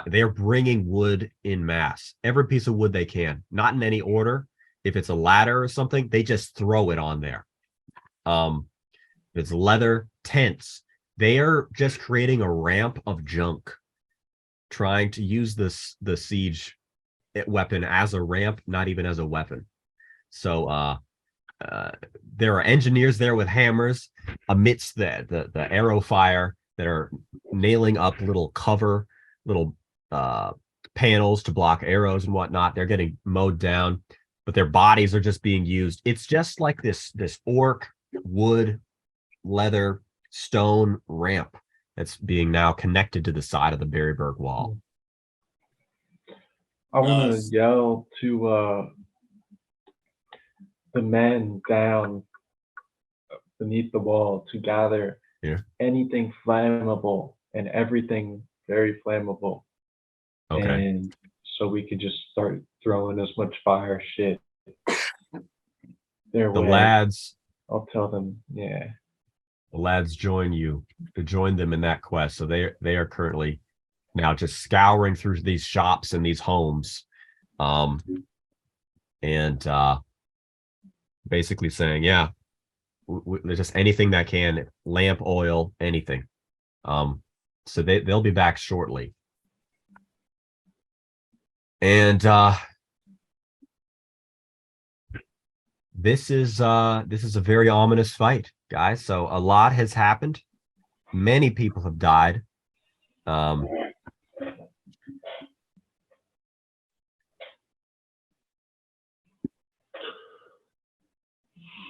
They're bringing wood in mass, every piece of wood they can, not in any order. If it's a ladder or something, they just throw it on there. If it's leather, tents, they are just creating a ramp of junk, trying to use the siege weapon as a ramp, not even as a weapon. So there are engineers there with hammers amidst the arrow fire that are nailing up little panels to block arrows and whatnot. They're getting mowed down, but their bodies are just being used. It's just like this orc wood, leather, stone ramp that's being now connected to the side of the Berryburg wall. I want to yell to the men down beneath the wall to gather anything flammable and everything very flammable. Okay. And so we could just start throwing as much fire shit their way. Lads. I'll tell them, yeah. The lads join them in that quest. So they are currently now just scouring through these shops and these homes, and basically saying, yeah, there's just anything that can, lamp oil, anything. So they'll be back shortly. And this is a very ominous fight, guys. So a lot has happened. Many people have died.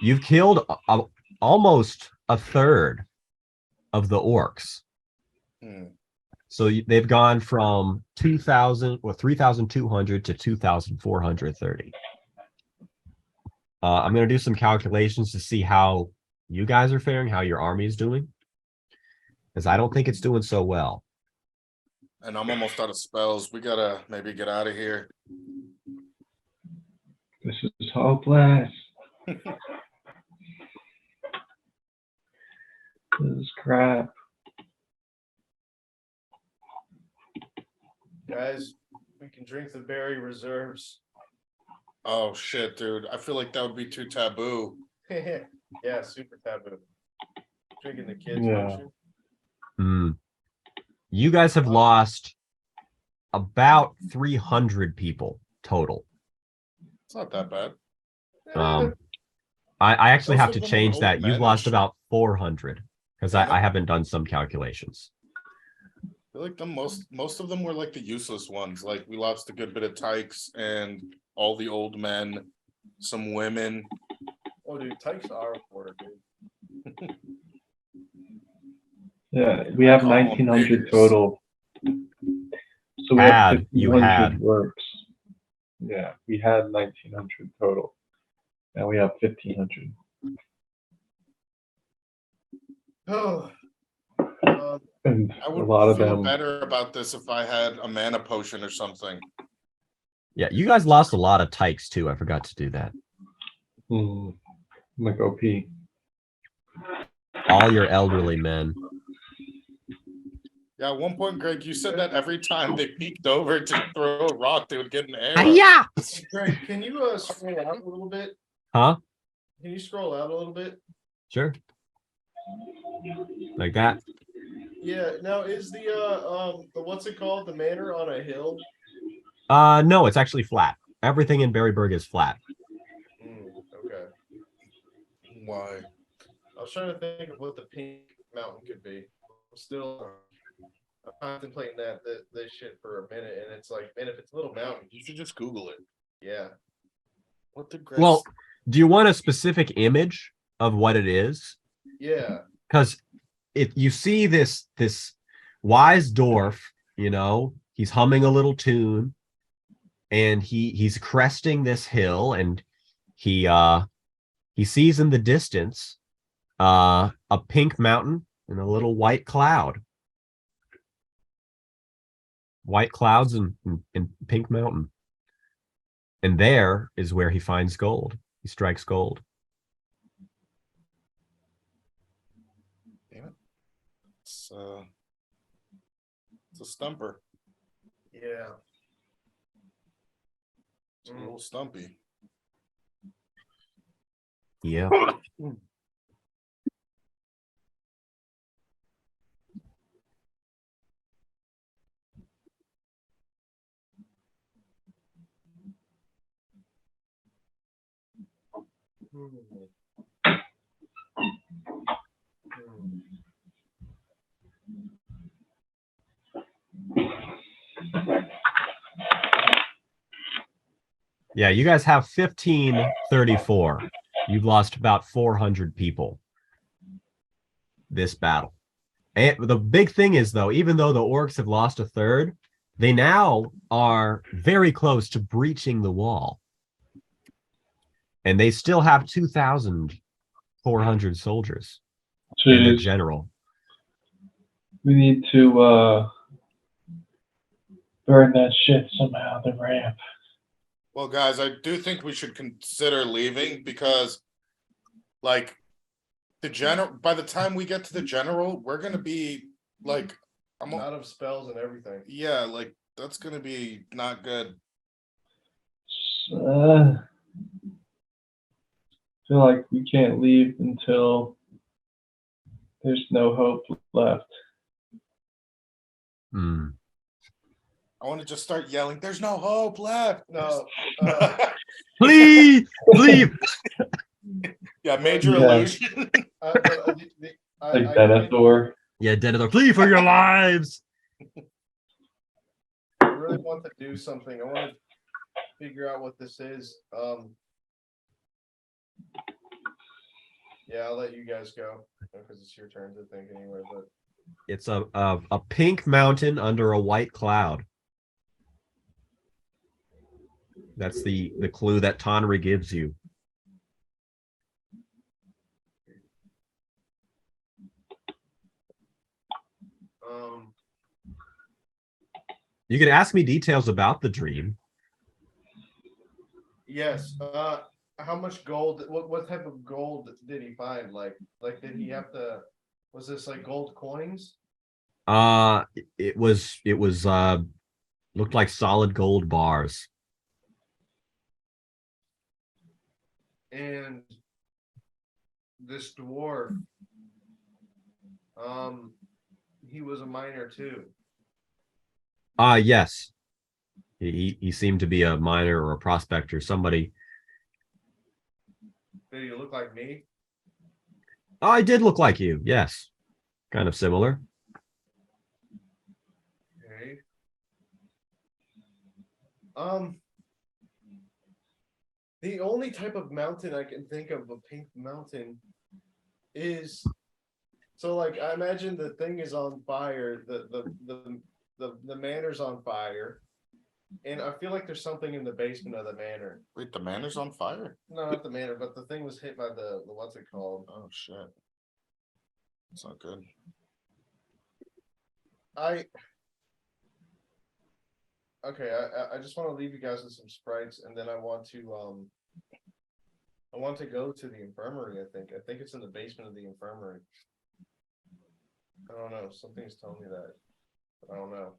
You've killed almost a third of the orcs. So they've gone from 3,200 to 2,430. I'm going to do some calculations to see how you guys are faring, how your army is doing, because I don't think it's doing so well. And I'm almost out of spells. We gotta maybe get out of here. This is hopeless. This is crap. Guys, we can drink the berry reserves. Oh shit, dude. I feel like that would be too taboo. Yeah, super taboo. Drinking the kids, Yeah. You guys have lost about 300 people total. It's not that bad. I actually Most have of to them are change old that. You've men lost and about 400 because I haven't done some calculations. I feel like most of them were like the useless ones. Like we lost a good bit of tykes and all the old men, some women. Oh, dude, tykes are important, dude. Yeah, we have Call 'em 1900 biggers. total. So we have You 1500 had. works. Yeah, we had 1900 total. Now we have 1500. Oh, And I a would lot of feel them. better about this if I had a mana potion or something. Yeah, you guys lost a lot of tykes too. I forgot to do that. Like OP. All your elderly men. Yeah, at one point, Greg, you said that every time they peeked over to throw a rock, they would get an arrow. Yeah. Greg, can you scroll out a little bit? Huh? Can you scroll out a little bit? Sure. Like that. Yeah. Now is the what's it called? The manor on a hill? No, it's actually flat. Everything in Berryburg is flat. Okay. Why? I was trying to think of what the pink mountain could be. I'm still contemplating this shit for a minute, and it's like, man, if it's a little mountain, You should just Google it. yeah. What did Greg Well, do you want a specific image of what it is? Yeah. Because if you see this wise dwarf, you know, he's humming a little tune, and he's cresting this hill, and he sees in the distance a pink mountain and a little white cloud. White clouds and pink mountain. And there is where he finds gold. He strikes gold. Damn it. It's a stumper. Yeah. It's a little stumpy. Yeah. Yeah, you guys have 1534. You've lost about 400 people this battle. And the big thing is, though, even though the orcs have lost a third, they now are very close to breaching the wall. And they still have 2,400 soldiers and a Jeez. general. We need to burn that shit somehow, the ramp. Well, guys, I do think we should consider leaving because, like, the general. By the time we get to the general, we're gonna be like, I'm Out of spells and everything. yeah, like that's gonna be not good. Feel like we can't leave until there's no hope left. Hmm. I want to just start yelling. There's no hope left. No. Please leave. Yeah, major Yeah. illusion. Like Denethor. Yeah, Denethor, flee for your lives. I really want to do something. I want to figure out what this is. Yeah, I'll let you guys go because it's your turn to think anyway. But It's a pink mountain under a white cloud. That's the clue that Tonri gives you. You can ask me details about the dream. yes. How much gold? What type of gold did he find? Like did he have to? Was this like gold coins? It was looked like solid gold bars. And this dwarf, he was a miner too. Yes. He seemed to be a miner or a prospector, somebody. Did he look like me? I did look like you, yes. Kind of similar. Okay. The only type of mountain I can think of, a pink mountain, is So like I imagine the thing is on fire, the manor's on fire. And I feel like there's something in the basement of the manor. Wait, the manor's on fire? No, not the manor, but the thing was hit by the what's it called? Oh shit. It's not good. Okay, I just want to leave you guys with some sprites, and then I want to go to the infirmary. I think it's in the basement of the infirmary. I don't know. Something's telling me that, but I don't know.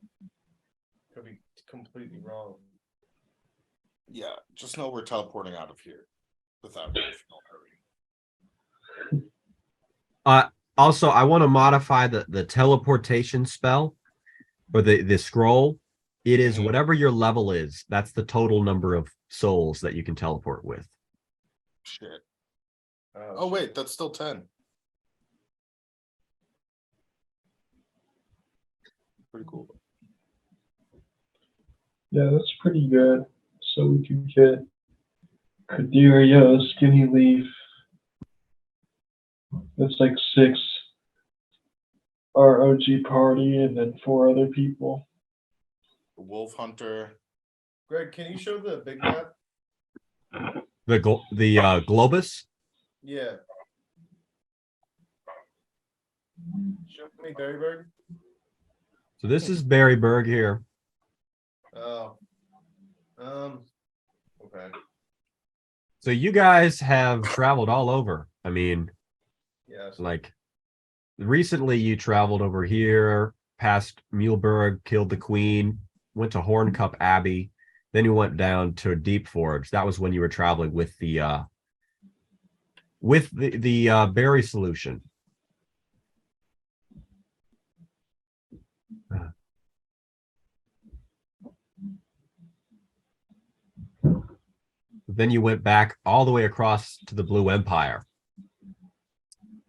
Could be completely wrong. Yeah, just know we're teleporting out of here without no hurry. Also, I want to modify the teleportation spell or the scroll. It is whatever your level is. That's the total number of souls that you can teleport with. Shit. Oh wait, that's still 10. Pretty cool. Yeah, that's pretty good. So we could get Kadirya, Skinny Leaf. That's like 6 ROG party and then 4 other people. Wolf Hunter. Greg, can you show the big map? The Globus. Yeah. Show me Berryburg. So this is Berryburg here. Oh. Okay. So you guys have traveled all over. I mean, Yes. like recently you traveled over here, past Muleburg, killed the queen, went to Horncup Abbey, then you went down to Deep Forge. That was when you were traveling with the berry solution. Then you went back all the way across to the Blue Empire.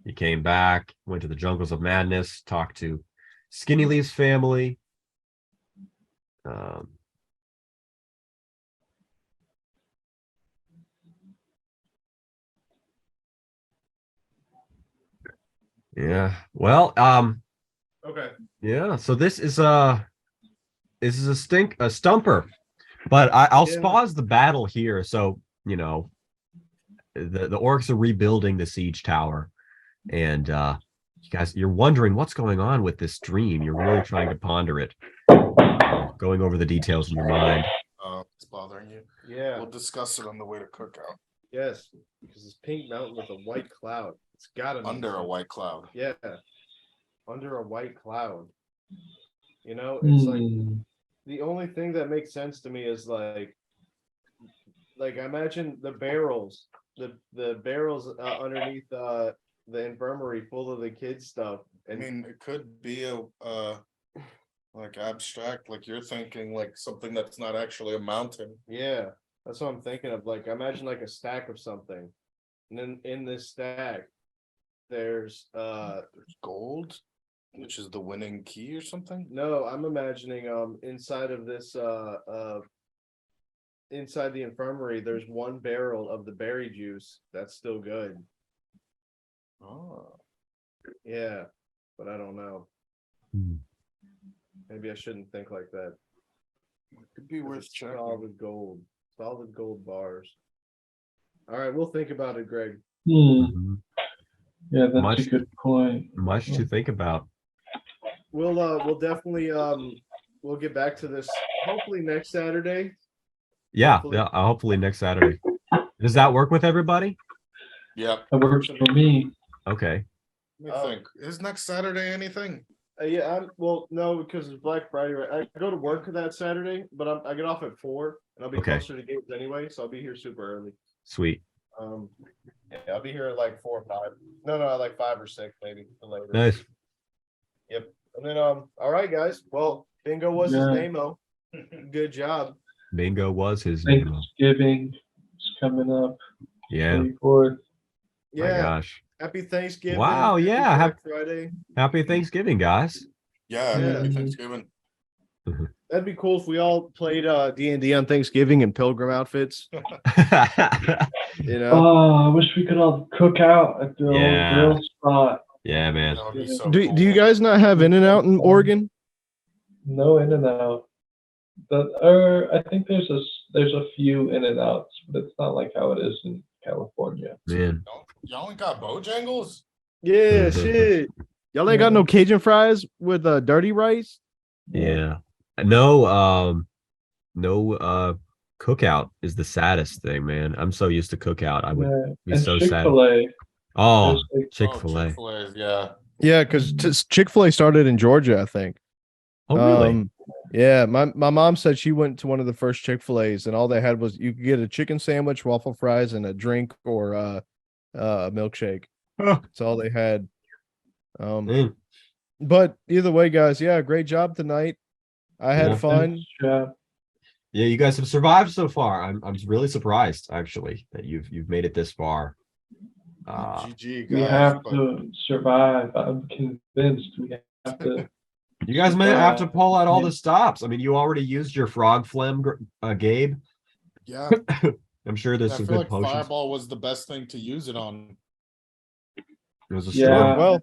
You came back, went to the Jungles of Madness, talked to Skinny Leaf's family. Yeah. Well, Okay. yeah, so this is a stumper. But I'll pause the battle here. So, you know, the orcs are rebuilding the siege tower. And you guys, you're wondering what's going on with this dream. You're really trying to ponder it. Going over the details in your mind. It's bothering you. Yeah. We'll discuss it on the way to cookout. Yes, because this pink mountain with a white cloud. It's gotta be Under a white cloud. Yeah. Under a white cloud. You know, it's like the only thing that makes sense to me is like I imagine the barrels, the barrels underneath the infirmary full of the kids stuff. I mean, it could be a like abstract, like you're thinking, like something that's not actually a mountain. Yeah, that's what I'm thinking of. Like, imagine like a stack of something, and then in this stack, there's gold, which is the winning key or something. No, I'm imagining inside of this inside the infirmary, there's one barrel of the berry juice that's still good. Oh, yeah, but I don't know. Maybe I shouldn't think like that. It could be worth checking. Solid gold bars. All right, we'll think about it, Greg. Yeah, that's a good point. Much to think about. We'll definitely we'll get back to this hopefully next Saturday. Yeah, hopefully next Saturday. Does that work with everybody? Yeah, that works for me. Okay. Let me think. Is next Saturday anything? Yeah, well, no, because it's Black Friday. Right? I go to work that Saturday, but I get off at 4, and I'll be closer to games anyway, so I'll be here super early. Sweet. Yeah, I'll be here at like 4 or 5. No, like 5 or 6 maybe later. Nice. Yep. And then all right, guys. Well, Bingo was his name-o. Good job. Bingo was his name. Thanksgiving is coming up. Yeah. 24th. Yeah. My gosh. Happy Thanksgiving. Wow, yeah. Happy Friday. Happy Thanksgiving, guys. Yeah, happy Thanksgiving. That'd be cool if we all played D&D on Thanksgiving in pilgrim outfits. You know? Oh, I wish we could all cook out at the old grill spot. Yeah, man. That would be so Do you cool. guys not have In-N-Out in Oregon? No In-N-Out. I think there's a few In-N-Outs, but it's not like how it is in California. Man. Y'all ain't got Bojangles? Yeah, shit. Y'all ain't got no Cajun fries with dirty rice? Yeah. No, cookout is the saddest thing, man. I'm so used to cookout. I would Yeah. be And so sad. Chick-fil-A. Oh, There's like, Chick-fil-A. Oh, Chick-fil-A, yeah. Yeah, because Chick-fil-A started in Georgia, I think. Oh, really? Yeah, my mom said she went to one of the first Chick-fil-A's and all they had was you could get a chicken sandwich, waffle fries, and a drink or a milkshake. Huh. That's all they had. Mm. But either way, guys, yeah, great job tonight. I had Yeah. fun. Yeah. Yeah, you guys have survived so far. I'm really surprised actually that you've made it this far. GG, We guys. have but to survive. I'm convinced we have to. You guys may have to pull out all the stops. I mean, you already used your frog phlegm, Gabe. yeah, I'm sure there's I some feel good like potions. Fireball was the best thing to use it on. It was a Yeah. strong. Well,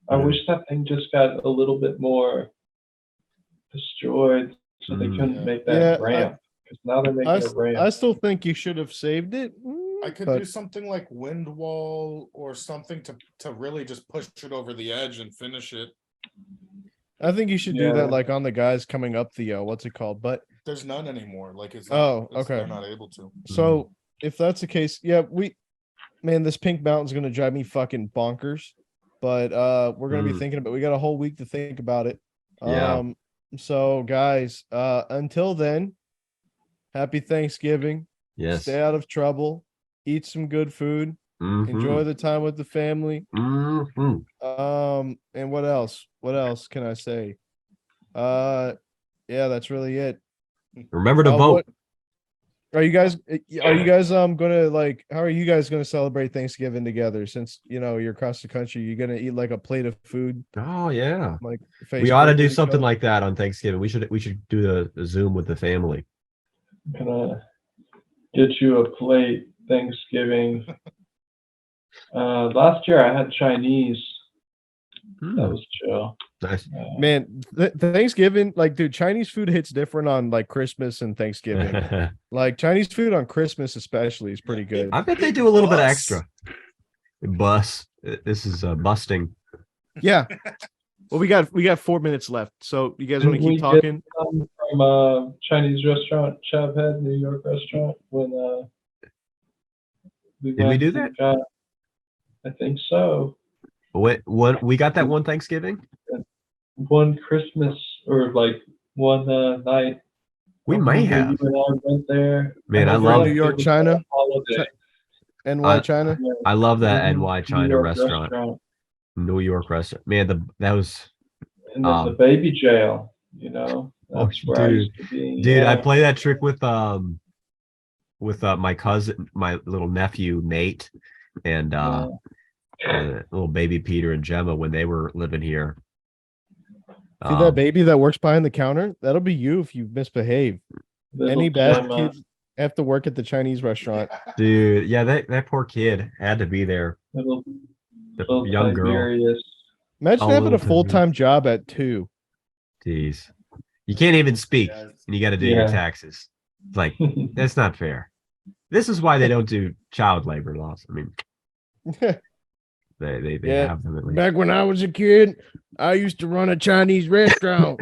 I Yeah. wish that thing just got a little bit more destroyed so they couldn't Yeah. make that Yeah, ramp. Because now they're making a ramp. I still think you should have saved it. I could but do something like wind wall or something to really just push it over the edge and finish it. I think you should do Yeah. that like on the guys coming up the what's it called? But There's none anymore. Like it's Oh, okay. They're okay. not able to. so if that's the case, yeah, man, this pink mountain's gonna drive me fucking bonkers. But we're gonna be thinking about we got a whole week to think about it. Yeah. So guys, until then, happy Thanksgiving. Yes. Stay out of trouble, eat some good food, enjoy the time with the family. And what else? What else can I say? Yeah, that's really it. Remember to vote. Are you guys gonna like how are you guys gonna celebrate Thanksgiving together since you're across the country? You're gonna eat like a plate of food? Oh yeah. Like We ought to Facebook do with each something other? like that on Thanksgiving. We should do a Zoom with the family. I'm gonna get you a plate Thanksgiving. Last year I had Chinese. That was chill. Nice. Man, Thanksgiving, like, dude, Chinese food hits different on like Christmas and Thanksgiving. Like Chinese food on Christmas especially is pretty good. I bet they do a little bit extra. Bus. This is busting. Yeah. Well, we got 4 minutes left, so you guys want to Didn't we keep get talking? some from a Chinese restaurant, Chavhead, New York restaurant, when Did we went do and that? got- I think so. What we got that one Thanksgiving? One Christmas or like one night. We I may remember have. You and I went there. Man, I feel love New York, it was China. a holiday. NY China. Yeah, I love that Mhm. NY New China York restaurant. New York restaurant. Man, that was And then the baby jail, that's where I used to be. dude, I yeah. play that trick with my cousin, my little nephew Nate, and little baby Peter and Gemma when they were living here. See that baby that works behind the counter? That'll be you if you misbehave. Little Any bad Gemma. kids have to work at the Chinese restaurant. Dude, yeah, that poor kid had to be there. Little The young girl. Tiberius. Imagine Oh, having a little full-time job at 2. Jeez. You can't even speak and you got to do your Yeah. taxes. Like, that's not fair. This is why they don't do child labor laws. I mean, they Yeah. have them at least. Back when I was a kid, I used to run a Chinese restaurant.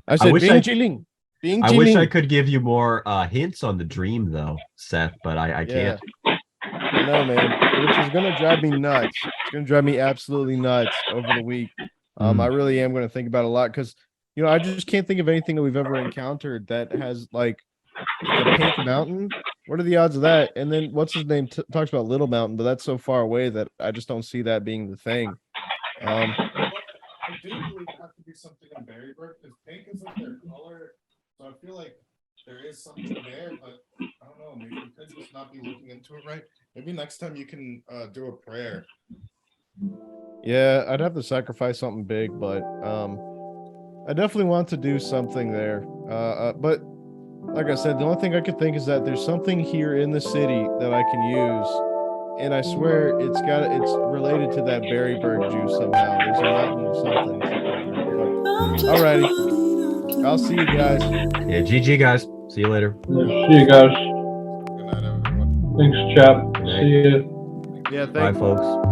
I said, wish Bing I- Chiling. Bing I wish I Chiling. could give you more hints on the dream, though, Seth, but I can't. No, man, which is gonna drive me nuts. It's gonna drive me absolutely nuts over the week. I really am gonna think about it a lot because I just can't think of anything that we've ever encountered that has like the Pink Mountain. What are the odds of that? And then what's his name talks about Little Mountain, but that's so far away that I just don't see that being the thing. I do believe it has to be something in Berryburg because pink is like their color. So I feel like there is something there, but I don't know. Maybe you could just not be looking into it right. Maybe next time you can do a prayer. Yeah, I'd have to sacrifice something big, but I definitely want to do something there. But like I said, the only thing I could think is that there's something here in the city that I can use and I swear it's related to that Berryburg juice somehow. There's a mountain of something. Alrighty, I'll see you guys. Yeah, GG guys. See you later. Yeah, see you guys. Good night, everyone. Thanks, chap. Good night. See you. Yeah, Bye, thank folks.